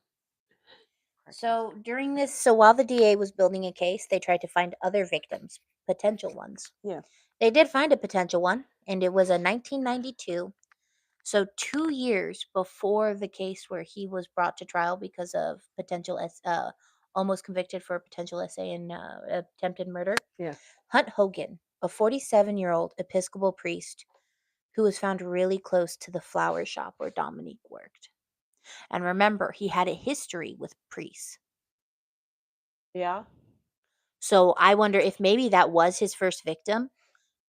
So while the DA was building a case, they tried to find other victims, potential ones. Yeah. They did find a potential one, and it was a 1992. So 2 years before the case where he was brought to trial because of almost convicted for a potential essay and attempted murder. Yeah. Hunt Hogan, a 47-year-old Episcopal priest who was found really close to the flower shop where Dominique worked. And remember, he had a history with priests. Yeah. So I wonder if maybe that was his first victim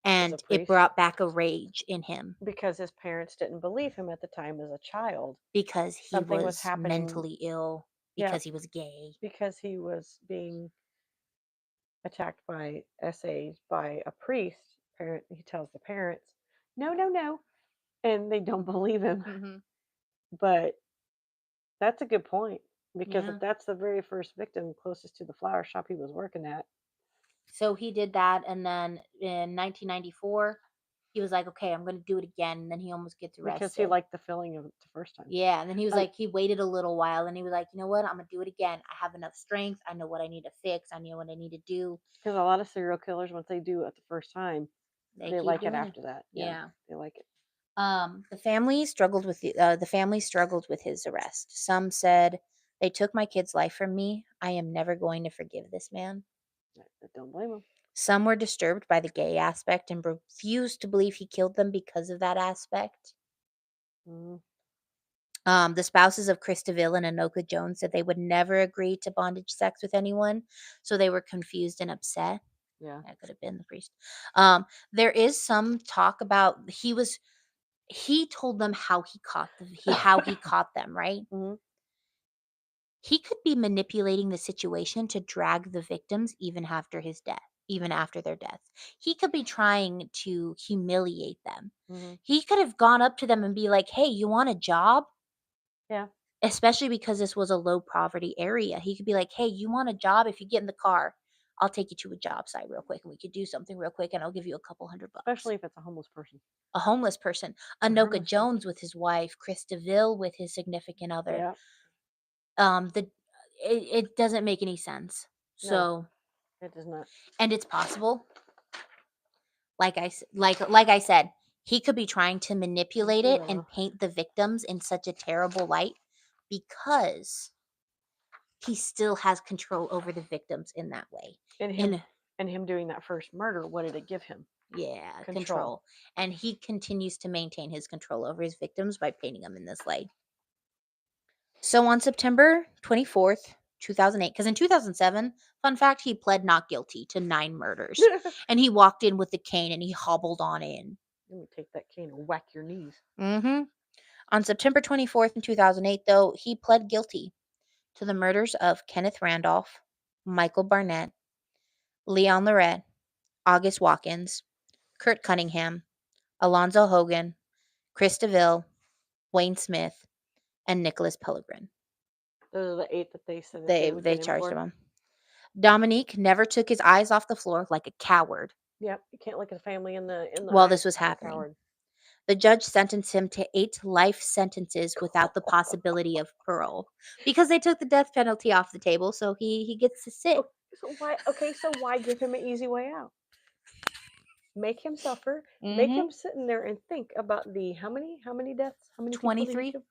and it priest. brought back a rage in him Because his parents didn't believe him at the time as a child. because he Something was was happening. mentally ill, Yeah. because he was gay. Because he was being attacked by essays by a priest. He tells the parents, no, no, no. And they don't believe him. Mm-hmm. But that's a good point. Because Yeah. if that's the very first victim closest to the flower shop he was working at. So he did that, and then in 1994, he was like, okay, I'm going to do it again. And then he almost gets arrested. Because he liked the feeling of it the first time. Yeah, and then he was like, he waited a little while, and he was like, you know what, I'm going to do it again. I have enough strength. I know what I need to fix. I know what I need to do. Because a lot of serial killers, once they do it the first time, they like it after that. Yeah. They like it. The family struggled with his arrest. Some said, they took my kid's life from me. I am never going to forgive this man. I don't blame them. Some were disturbed by the gay aspect and refused to believe he killed them because of that aspect. Mm. The spouses of Chris DeVille and Anoka Jones said they would never agree to bondage sex with anyone, so they were confused and upset. Yeah. That could have been the priest. There is some talk about he told them how he caught them, right? Mm-hmm. He could be manipulating the situation to drag the victims even after their death. He could be trying to humiliate them. Mm-hmm. He could have gone up to them and be like, hey, you want a job? Yeah. Especially because this was a low poverty area. He could be like, hey, you want a job? If you get in the car, I'll take you to a job site real quick and we could do something real quick and I'll give you a couple $100. Especially if it's a homeless person. A homeless person. Anoka Jones with his wife, Chris DeVille with his significant other. Yeah. It doesn't make any sense. So no, it does not. And it's possible. Like I said, he could be trying to manipulate it and paint the victims in such a terrible light because he still has control over the victims in that way. And him doing that first murder, what did it give him? Yeah, control. And he continues to maintain his control over his victims by painting them in this light. So on September 24th, 2008, because in 2007, fun fact, he pled not guilty to 9 murders. And he walked in with the cane and he hobbled on in. Let me take that cane and whack your knees. Mm-hmm. On September 24th in 2008, though, he pled guilty to the murders of Kenneth Randolph, Michael Barnett, Leon Lorette, August Watkins, Kurt Cunningham, Alonzo Hogan, Chris DeVille, Wayne Smith, and Nicholas Pellegrin. Those are the 8 that they said that they would They get him charged for. him. Dominique never took his eyes off the floor like a coward Yep, you can't look at the family in the while eyes this was like a happening. coward. The judge sentenced him to 8 life sentences without the possibility of parole because they took the death penalty off the table, so he gets to sit. So why give him an easy way out? Make him suffer. Make him sit in there and think about the how many deaths? How many people did he 23. kill?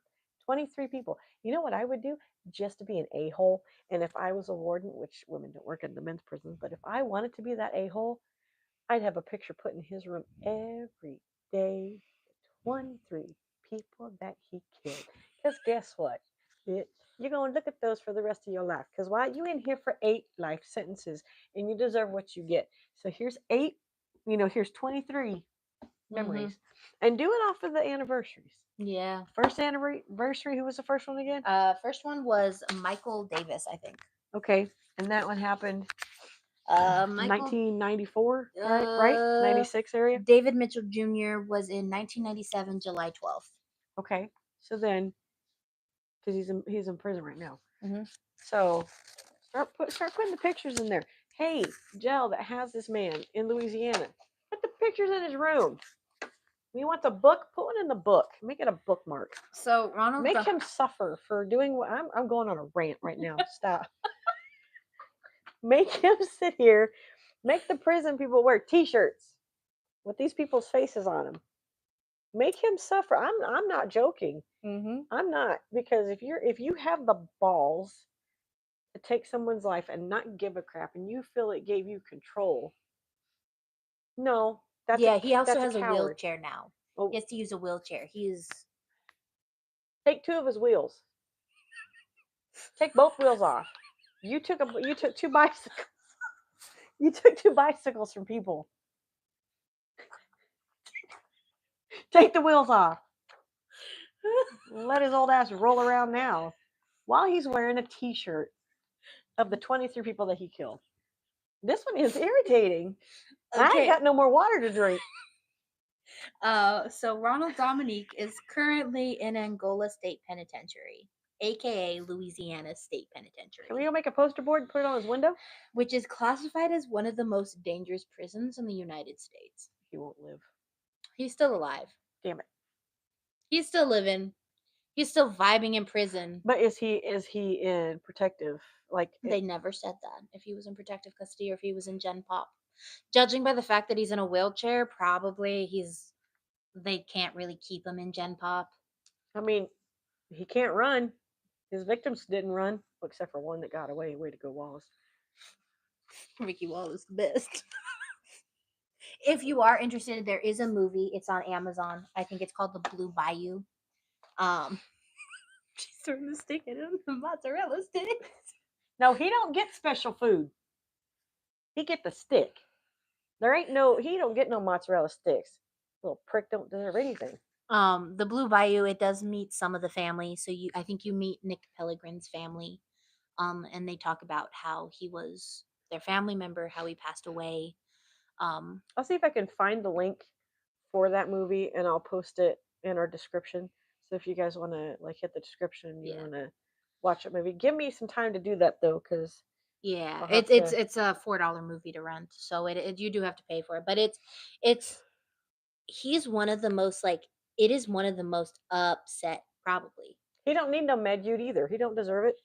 23 people. You know what I would do just to be an a-hole? And if I was a warden, which women don't work in the men's prisons, but if I wanted to be that a-hole, I'd have a picture put in his room every day. 23 people that he killed. Because guess what? Bitch, you're going to look at those for the rest of your life. Because why? You in here for 8 life sentences and you deserve what you get. So here's 8, here's 23 memories. And do it off of the anniversaries. Yeah. First anniversary, who was the first one again? First one was Michael Davis, I think. Okay. And that one happened Michael 1994, right? 96 area? David Mitchell Jr. was in 1997, July 12th. Okay. So then, because he's in prison right now. Mhm. So start putting the pictures in there. Hey, jail that has this man in Louisiana, put the pictures in his room. You want the book? Put one in the book. Make it a bookmark. So Ronald Make him suffer for doing what I'm going on a rant right now. Stop. Make him sit here. Make the prison people wear T-shirts with these people's faces on them. Make him suffer. I'm not joking. I'm not, because if you have the balls to take someone's life and not give a crap, and you feel it gave you control, no, he also has a coward. wheelchair now. Oh. He has to use a wheelchair. Take 2 of his wheels. Take both wheels off. You took 2 bicycles. You took 2 bicycles from people. Take the wheels off. Let his old ass roll around now while he's wearing a T-shirt of the 23 people that he killed. This one is irritating. Okay. I ain't got no more water to drink. So Ronald Dominique is currently in Angola State Penitentiary, aka Louisiana State Penitentiary. Can we go make a poster board and put it on his window? Which is classified as one of the most dangerous prisons in the United States. He won't live. He's still alive. Damn it. He's still living. He's still vibing in prison. But is he in protective? They never said that, if he was in protective custody or if he was in Gen Pop. Judging by the fact that he's in a wheelchair, probably they can't really keep him in Gen Pop. I mean, he can't run. His victims didn't run, except for one that got away. Way to go, Wallace. Ricky Wallace, the best. If you are interested, there is a movie. It's on Amazon. I think it's called The Blue Bayou. She's throwing the stick at him. The mozzarella sticks. No, he don't get special food. He get the stick. He don't get no mozzarella sticks. Little prick don't deserve anything. The Blue Bayou, it does meet some of the family. So I think you meet Nick Pellegrin's family. And they talk about how he was their family member, how he passed away. I'll see if I can find the link for that movie and I'll post it in our description. So if you guys want to hit the description, you want to watch it, maybe give me some time to do that though, because it's a $4 movie to rent, so you do have to pay for it. But he's one of the most it is one of the most upset. Probably he don't need no med either. He don't deserve it.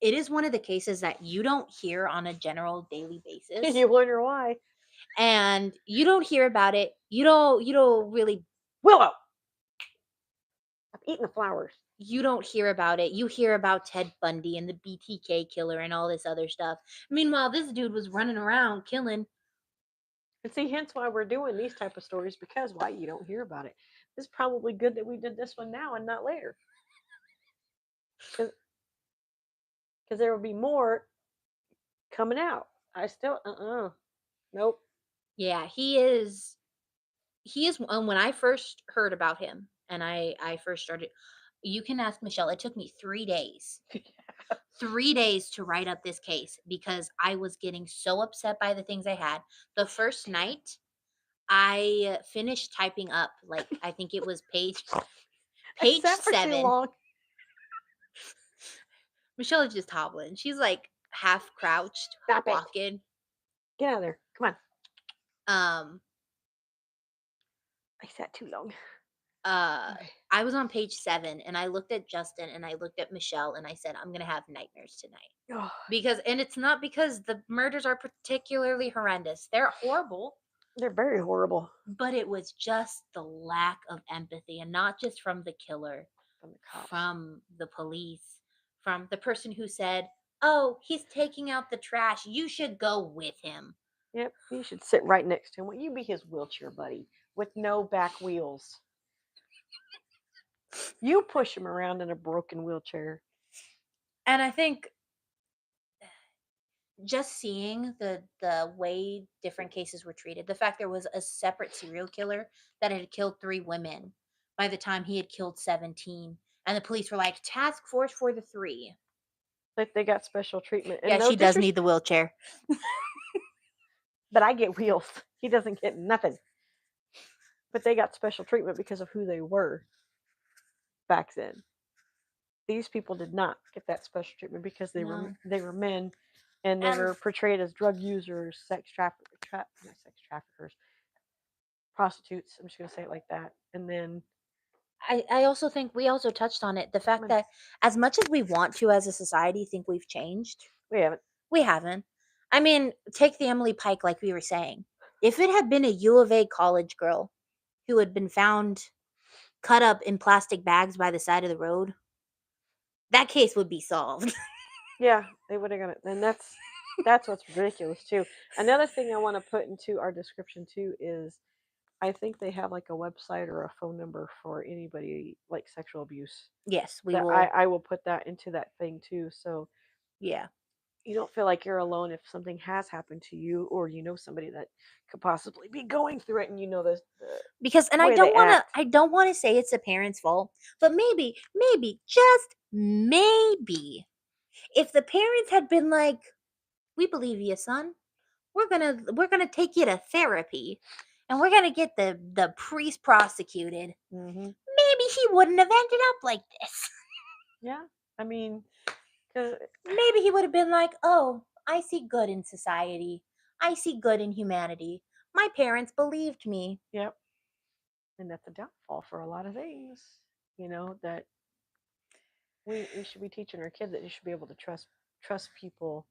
It is one of the cases that you don't hear on a general daily basis. You wonder why. And you don't hear about it. You don't really. Willow! I've eaten the flowers. You don't hear about it. You hear about Ted Bundy and the BTK killer and all this other stuff. Meanwhile, this dude was running around killing. And see, hence why we're doing these type of stories, because why you don't hear about it. It's probably good that we did this one now and not later. Because there will be more coming out. I still, nope. Yeah, he is, when I first heard about him and I first started, you can ask Michelle, it took me 3 days. 3 days to write up this case because I was getting so upset by the things I had. The first night, I finished typing up, I think it was page 7. Michelle is just hobbling. She's like half crouched, Stop it. walking. Get out of there. Come on. Um, I sat too long. Okay. I was on page 7 and I looked at Justin and I looked at Michelle and I said, I'm gonna have nightmares tonight. Oh, Because and it's not because the murders are particularly horrendous. They're horrible, they're very horrible. but it was just the lack of empathy, and not just from the killer, From the cops. from the police, from the person who said, "Oh, he's taking out the trash. You should go with him." Yep, you should sit right next to him. Will you be his wheelchair buddy with no back wheels? You push him around in a broken wheelchair. And I think just seeing the way different cases were treated, the fact there was a separate serial killer that had killed 3 women by the time he had killed 17, and the police were like, task force for the 3. Like they got special treatment. And Yeah, no she does need the wheelchair. But I get wheels. He doesn't get nothing. But they got special treatment because of who they were back then. These people did not get that special treatment because they were men, and they were portrayed as drug users, sex traffickers, prostitutes. I'm just gonna say it like that. And then I also think we also touched on it, the fact that as much as we want to as a society think we've changed, we haven't. I mean, take the Emily Pike, like we were saying. If it had been a U of A college girl who had been found cut up in plastic bags by the side of the road, that case would be solved. Yeah, they would have got it. And that's what's ridiculous too. Another thing I want to put into our description too is I think they have like a website or a phone number for anybody like sexual abuse. Yes, we That will. I will put that into that thing too. So Yeah. you don't feel like you're alone if something has happened to you, or you know somebody that could possibly be going through it, and you know the Because and way they act. I don't want to say it's the parents' fault, but maybe just maybe if the parents had been like, "We believe you, son. We're gonna take you to therapy, and we're gonna get the priest prosecuted." Maybe he wouldn't have ended up like this. Yeah, I mean, 'cause Maybe he would have been like, "Oh, I see good in society. I see good in humanity. My parents believed me." yep, and that's a downfall for a lot of things. You know that we should be teaching our kids that you should be able to trust people,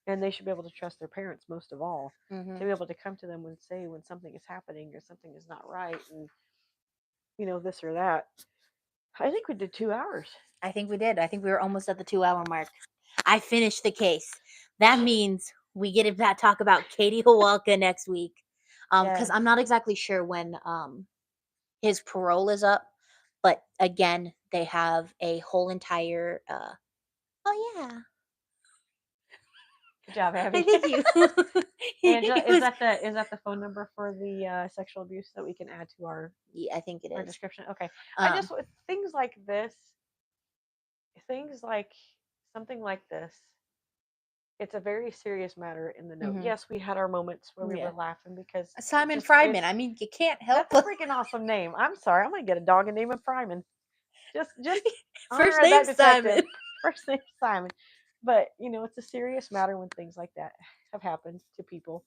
and they should be able to trust their parents most of all. To be able to come to them and say when something is happening or something is not right, and this or that. I think we did 2 hours. I think we did. I think we were almost at the 2-hour mark. I finished the case. That means we get to talk about Katie Hawalka next week. Because I'm not exactly sure when his parole is up, but again, they have a whole entire. Oh yeah. Good job, Abby. Thank you. Angela, is that the phone number for the sexual abuse that we can add to our? Yeah, I think it our is. description? Okay. I just things like this, things like something like this. It's a very serious matter in the note. Yes, we had our moments where we were laughing because Simon Fryman. I mean, you can't help. That's a freaking awesome name. I'm sorry, I'm gonna get a dog and name him Fryman. Just First honor name that detective. Simon. First name Simon. But it's a serious matter when things like that have happened to people.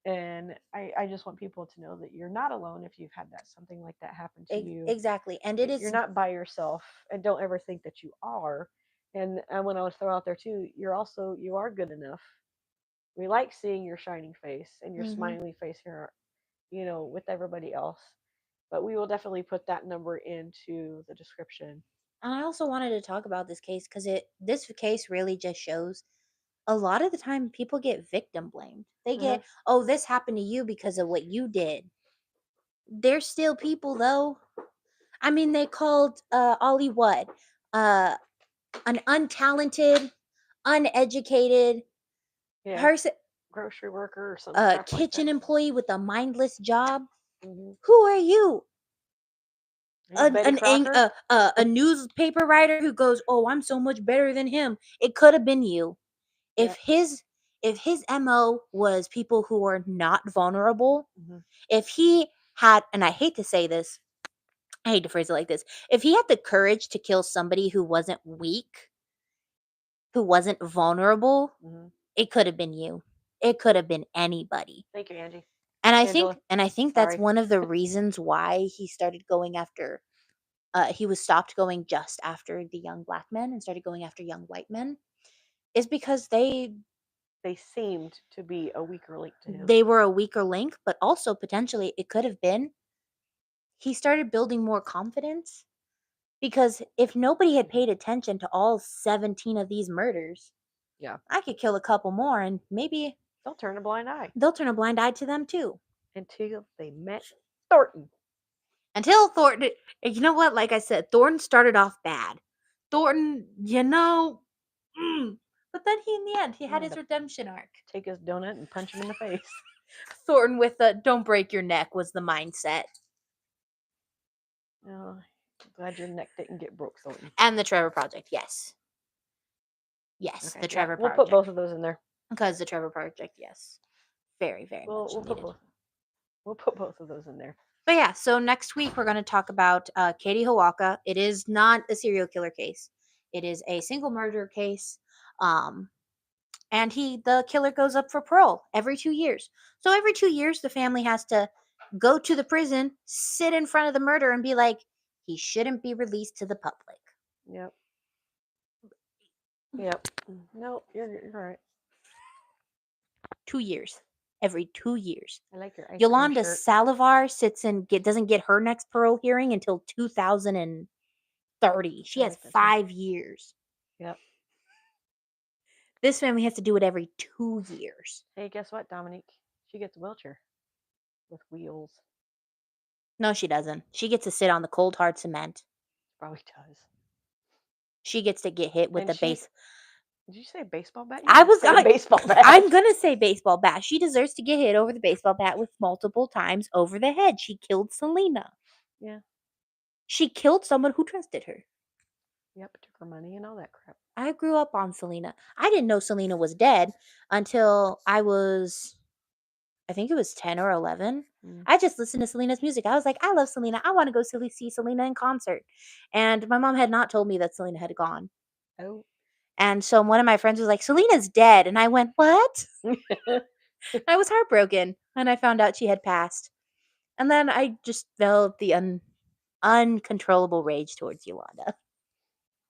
And I just want people to know that you're not alone if you've had something like that happen to you. Exactly. And you're not by yourself, and don't ever think that you are. And I want to throw out there too, you are good enough. We like seeing your shining face and your smiley face here, with everybody else. But we will definitely put that number into the description. And I also wanted to talk about this case because this case really just shows a lot of the time people get victim blamed. They get, oh, this happened to you because of what you did. There's still people though. I mean, they called Ollie what? An untalented, uneducated person, grocery worker or something. Kitchen like employee with a mindless job. Who are you? A newspaper writer who goes, "Oh, I'm so much better than him." It could have been you. If his MO was people who are not vulnerable, if he had, and I hate to say this, I hate to phrase it like this, if he had the courage to kill somebody who wasn't weak, who wasn't vulnerable, Mm-hmm. it could have been you. It could have been anybody. Thank you, Angie. And Angela. I think that's Sorry. one of the reasons why he started going after he was stopped going just after the young black men and started going after young white men is because They seemed to be a weaker link to him. they were a weaker link, but also potentially it could have been he started building more confidence because if nobody had paid attention to all 17 of these murders, Yeah. I could kill a couple more and maybe They'll turn a blind eye they'll turn a blind eye to them too. until they met Thornton. Until Thornton, you know what? Like I said, Thornton started off bad. Thornton, but then in the end, he had his redemption arc. Take his donut and punch him in the face. Thornton with the "don't break your neck" was the mindset. Oh, I'm glad your neck didn't get broke, Thornton. And the Trevor Project, yes. Yes, Okay, the Trevor we'll Project. put both of those in there. Because the Trevor Project, yes. Very, very much needed. We'll put both of those in there. But yeah, so next week we're going to talk about Katie Hawaka. It is not a serial killer case. It is a single murder case. And the killer goes up for parole every 2 years. So every 2 years, the family has to go to the prison, sit in front of the murder, and be like, he shouldn't be released to the public. Yep. Yep. No, you're right. 2 years. Every 2 years. I like your ice Yolanda cream shirt. Salivar doesn't get her next parole hearing until 2030. She has 5 years. Yep. This family has to do it every 2 years. Hey, guess what, Dominique? She gets a wheelchair with wheels. No, she doesn't. She gets to sit on the cold hard cement. Probably does. She gets to get hit with the base. Did you say baseball bat? Baseball bat. I'm gonna say baseball bat. She deserves to get hit over the baseball bat with multiple times over the head. She killed Selena. Yeah. She killed someone who trusted her. Yep, took her money and all that crap. I grew up on Selena. I didn't know Selena was dead until I think it was 10 or 11. I just listened to Selena's music. I was like, I love Selena. I want to go see Selena in concert. And my mom had not told me that Selena had gone. Oh. And so one of my friends was like, Selena's dead. And I went, what? I was heartbroken. And I found out she had passed. And then I just felt the uncontrollable rage towards Yolanda.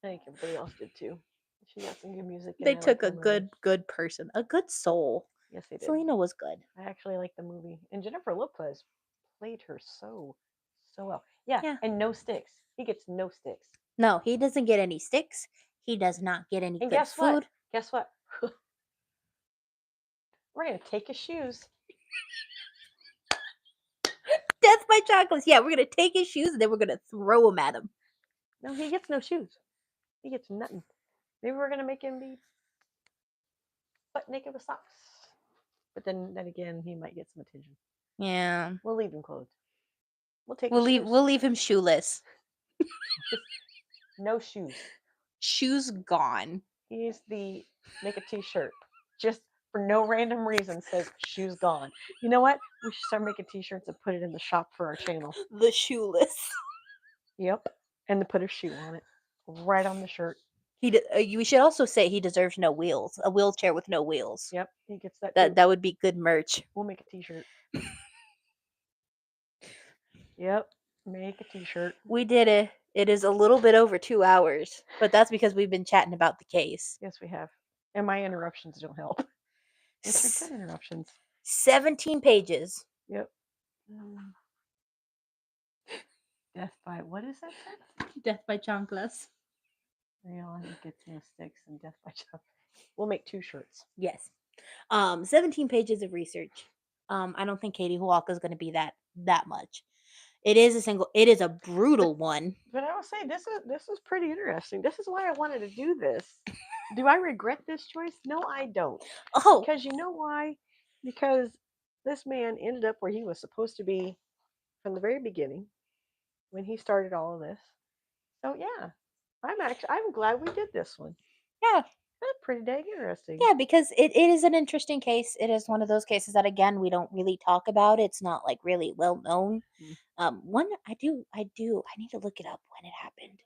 I think everybody else did too. She got some good music. They took a good person, a good soul. Yes, they did. Selena was good. I actually like the movie. And Jennifer Lopez played her so well. Yeah, and no sticks. He gets no sticks. No, he doesn't get any sticks. He does not get any good food. Guess what? We're going to take his shoes. Death by chocolates. Yeah, we're going to take his shoes and then we're going to throw them at him. No, he gets no shoes. He gets nothing. Maybe we're going to make him be butt naked with socks. But then again, he might get some attention. Yeah. We'll leave him clothed. We'll leave him shoeless. No shoes. Shoes gone. He's make a t-shirt. Just for no random reason says shoes gone. You know what? We should start making t-shirts and put it in the shop for our channel. The shoeless. Yep. And to put a shoe on it. Right on the shirt. We should also say he deserves no wheels. A wheelchair with no wheels. Yep. He gets that. That would be good merch. We'll make a t-shirt. Yep. Make a t-shirt. We did it. It is a little bit over 2 hours, but that's because we've been chatting about the case. Yes, we have. And my interruptions don't help. It's good interruptions. 17 pages. Yep. Death by, what is that? Death by chanclas. Real gets no sticks and death by chanclas. We'll make 2 shirts. Yes. 17 pages of research. I don't think Katie Hawaka is going to be that much. It is a brutal one. But I will say this is pretty interesting. This is why I wanted to do this. Do I regret this choice? No, I don't. Oh. Because you know why? Because this man ended up where he was supposed to be from the very beginning when he started all of this. So yeah. I'm glad we did this one. Yeah. That's pretty dang interesting. Yeah, because it is an interesting case. It is one of those cases that again we don't really talk about. It's not like really well known. One I need to look it up when it happened.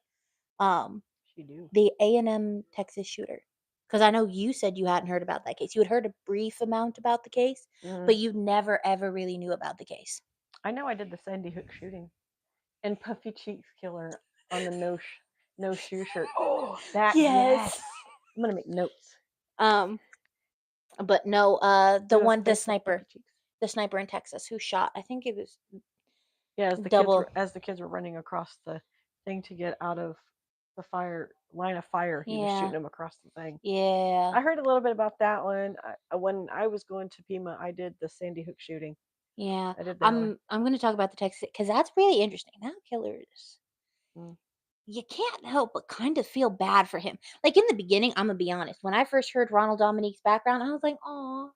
You do. The A&M Texas shooter. Because I know you said you hadn't heard about that case. You had heard a brief amount about the case, but you never ever really knew about the case. I know I did the Sandy Hook shooting and Puffy Cheeks Killer on the no shoe shirt. Oh, that yes. I'm gonna make notes. But no, Do a face with Puffy Cheeks. the sniper in Texas who shot. I think it was Yeah, double. as the kids were running across the thing to get out of the line of fire, he was Yeah. shooting them across the thing. Yeah. I heard a little bit about that one. When I was going to Pima, I did the Sandy Hook shooting. Yeah. I did that one. I'm going to talk about the Texas because that's really interesting. That killer is. Mm. You can't help but kind of feel bad for him. Like in the beginning, I'm gonna be honest. When I first heard Ronald Dominique's background, I was like, "Aw,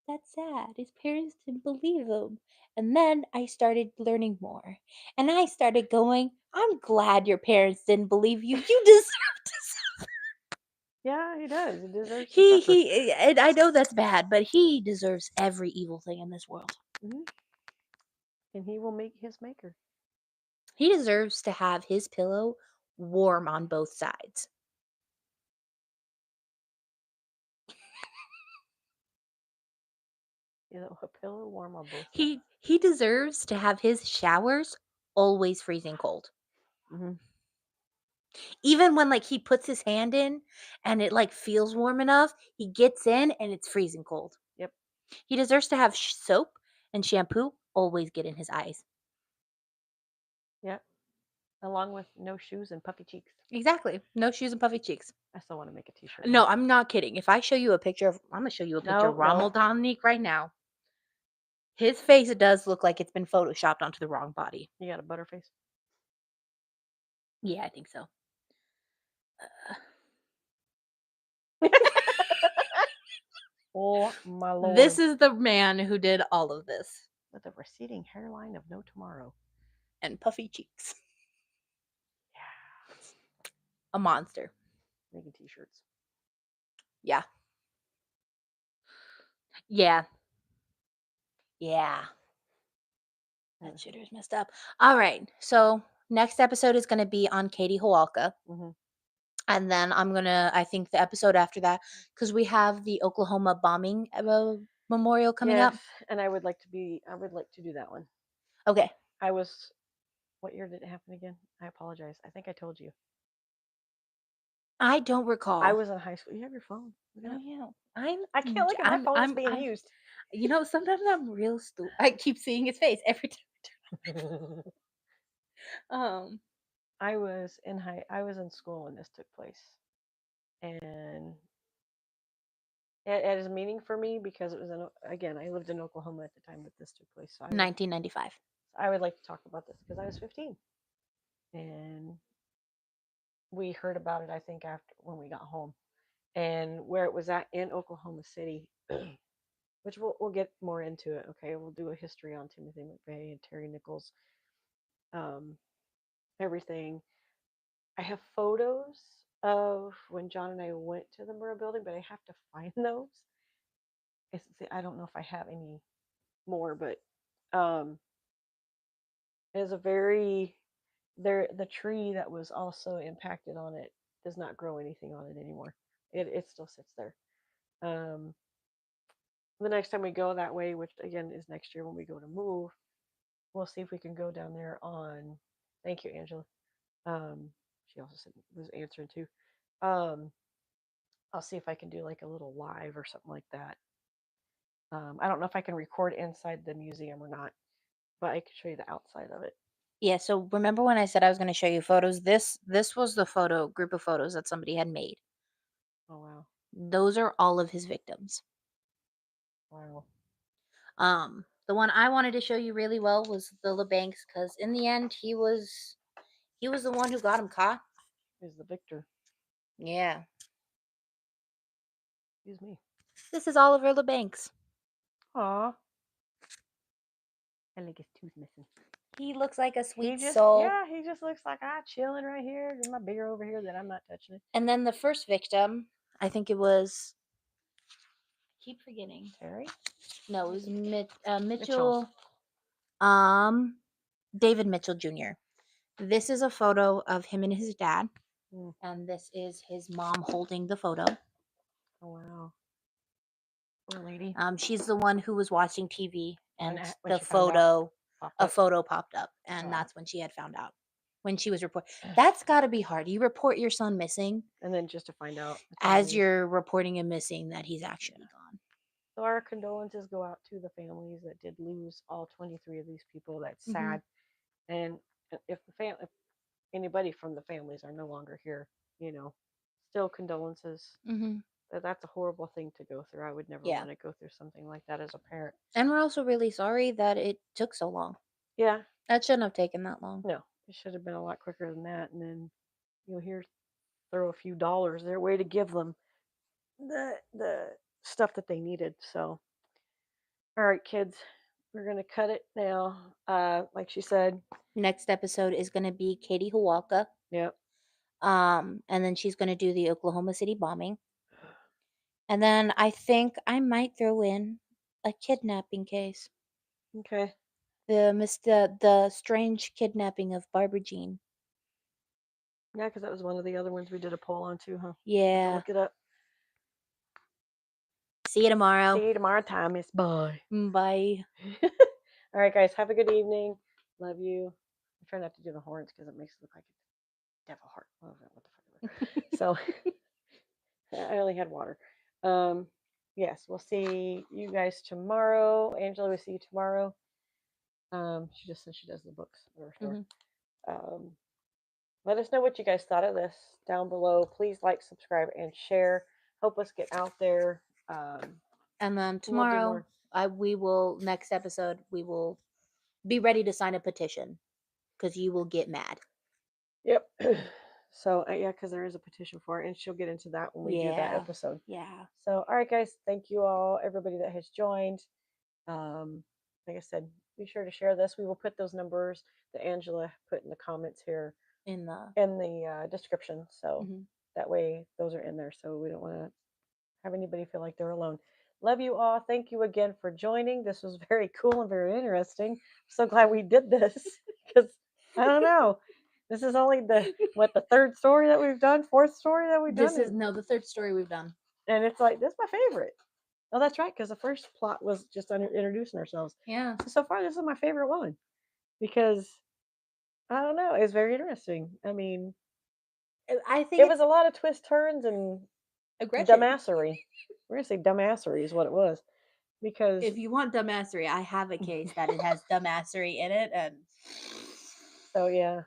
that's sad. His parents didn't believe him." And then I started learning more, and I started going, "I'm glad your parents didn't believe you. You deserve to suffer." Yeah, he does. He deserves to suffer. And I know that's bad, but he deserves every evil thing in this world. Mm-hmm. And he will make his maker. He deserves to have his pillow warm on both sides. You know, a pillow warm on both sides. He deserves to have his showers always freezing cold. Mm-hmm. Even when like he puts his hand in and it like feels warm enough, he gets in and it's freezing cold. Yep. He deserves to have soap and shampoo always get in his eyes. Yep. Along with no shoes and puffy cheeks. Exactly. No shoes and puffy cheeks. I still want to make a t-shirt. No, I'm not kidding. If I show you a picture of, I'm going to show you a picture of Ronald Dominique right now. His face does look like it's been photoshopped onto the wrong body. You got a butter face? Yeah, I think so. Oh my lord. This is the man who did all of this. With a receding hairline of no tomorrow. And puffy cheeks. Yeah. A monster. Making t-shirts. Yeah. Yeah. Yeah. That shooter's messed up. All right. So next episode is going to be on Katie Hawalka. Mm-hmm. And then I think the episode after that, because we have the Oklahoma bombing memorial coming up. And I would like to do that one. Okay. What year did it happen again? I apologize. I think I told you. I don't recall. I was in high school. You have your phone. Oh, yeah. I can't look at my phone. It's being used. You know, sometimes I'm real stupid. I keep seeing his face every time. I was in school when this took place, and it has meaning for me because it was I lived in Oklahoma at the time that this took place. So 1995. I would like to talk about this because I was 15, and we heard about it. I think after when we got home, and where it was at in Oklahoma City, which we'll get more into it. Okay, we'll do a history on Timothy McVeigh and Terry Nichols, everything. I have photos of when John and I went to the Murrah building, but I have to find those. I don't know if I have any more, but it's a very the tree that was also impacted on it does not grow anything on it anymore. It still sits there. The next time we go that way, which again is next year when we go to move, we'll see if we can go down there on. Thank you, Angela. She also was answering too. I'll see if I can do like a little live or something like that. I don't know if I can record inside the museum or not, but I could show you the outside of it. Yeah, so remember when I said I was going to show you photos? This was the group of photos that somebody had made. Oh wow. Those are all of his victims. Wow. The one I wanted to show you really well was the LeBancs, because in the end he was the one who got him caught. He's the victor. Yeah. Excuse me. This is Oliver LeBancs. Aw. I think his tooth missing. He looks like a sweet soul. Yeah, he just looks like chilling right here. There's my beer over here that I'm not touching it. And then the first victim, I think it was. I keep forgetting. Terry? No, it was Mitchell. David Mitchell Jr. This is a photo of him and his dad. And this is his mom holding the photo. Oh wow. Poor lady. She's the one who was watching TV, and When the she found out, a photo popped up, and Wow. that's when she had found out. When she was report, that's got to be hard. You report your son missing, and then just to find out as you're reporting him missing that he's actually gone. So our condolences go out to the families that did lose all 23 of these people. That's sad. And if if anybody from the families are no longer here, still condolences. That's a horrible thing to go through. I would never want to go through something like that as a parent. And we're also really sorry that it took so long. Yeah. That shouldn't have taken that long. No, it should have been a lot quicker than that. And then, here, throw a few dollars their way to give them the stuff that they needed. So, all right, kids, we're gonna cut it now. Like she said, next episode is gonna be Katie Hualka. Yep. And then she's gonna do the Oklahoma City bombing. And then I think I might throw in a kidnapping case. Okay. The strange kidnapping of Barbara Jean. Yeah, because that was one of the other ones we did a poll on too, huh? Yeah. Look it up. See you tomorrow. See you tomorrow time, Miss. Bye. Bye. All right, guys. Have a good evening. Love you. I try not to do the horns because it makes it look like a devil heart. What the fuck? So I only had water. Yes, we'll see you guys tomorrow. Angela, we'll see you tomorrow. She just said she does the books at her store. Let us know what you guys thought of this down below. Please like, subscribe, and share. Help us get out there. And then tomorrow, we will next episode we will be ready to sign a petition because you will get mad. Yep. So yeah, because there is a petition for it, and she'll get into that when we do that episode. Yeah. So all right, guys, thank you all, everybody that has joined. Like I said, be sure to share this. We will put those numbers that Angela put in the comments here in the description, so that way those are in there. So we don't want to have anybody feel like they're alone. Love you all. Thank you again for joining. This was very cool and very interesting. I'm so glad we did this because I don't know. This is only the third story that we've done, fourth story that we've done. This is the third story we've done, and it's like this is my favorite. Oh, that's right, because the first plot was just introducing ourselves. Yeah. So far, this is my favorite one because I don't know. It's very interesting. I mean, I think it was a lot of twists, turns, and dumbassery. We're gonna say dumbassery is what it was. Because if you want dumbassery, I have a case that it has dumbassery in it, and so yeah.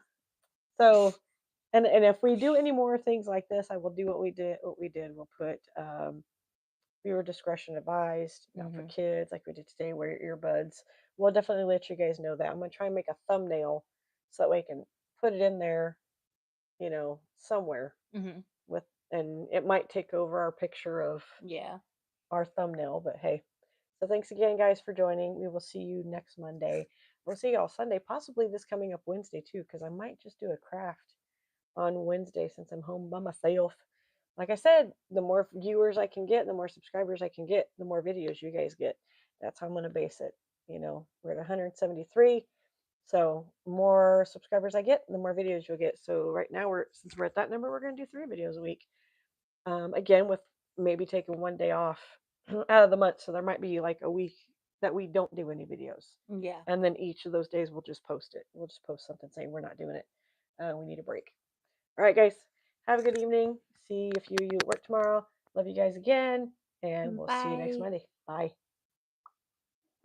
So, and if we do any more things like this, I will do what we did. We'll put viewer discretion advised, not for kids, like we did today. Wear your earbuds. We'll definitely let you guys know that. I'm gonna try and make a thumbnail so that way I can put it in there, somewhere with, and it might take over our picture of our thumbnail. But hey, so thanks again, guys, for joining. We will see you next Monday. We'll see y'all Sunday, possibly this coming up Wednesday too, because I might just do a craft on Wednesday since I'm home by myself. Like I said, the more viewers I can get, the more subscribers I can get, the more videos you guys get. That's how I'm going to base it. We're at 173. So more subscribers I get, the more videos you'll get. So right now, since we're at that number, we're going to do 3 videos a week. Again, with maybe taking one day off out of the month. So there might be like a week that we don't do any videos. Yeah. And then each of those days we'll just post it. We'll just post something saying we're not doing it. We need a break. All right, guys. Have a good evening. See a few of you at work tomorrow. Love you guys again. And we'll see you next Monday. Bye.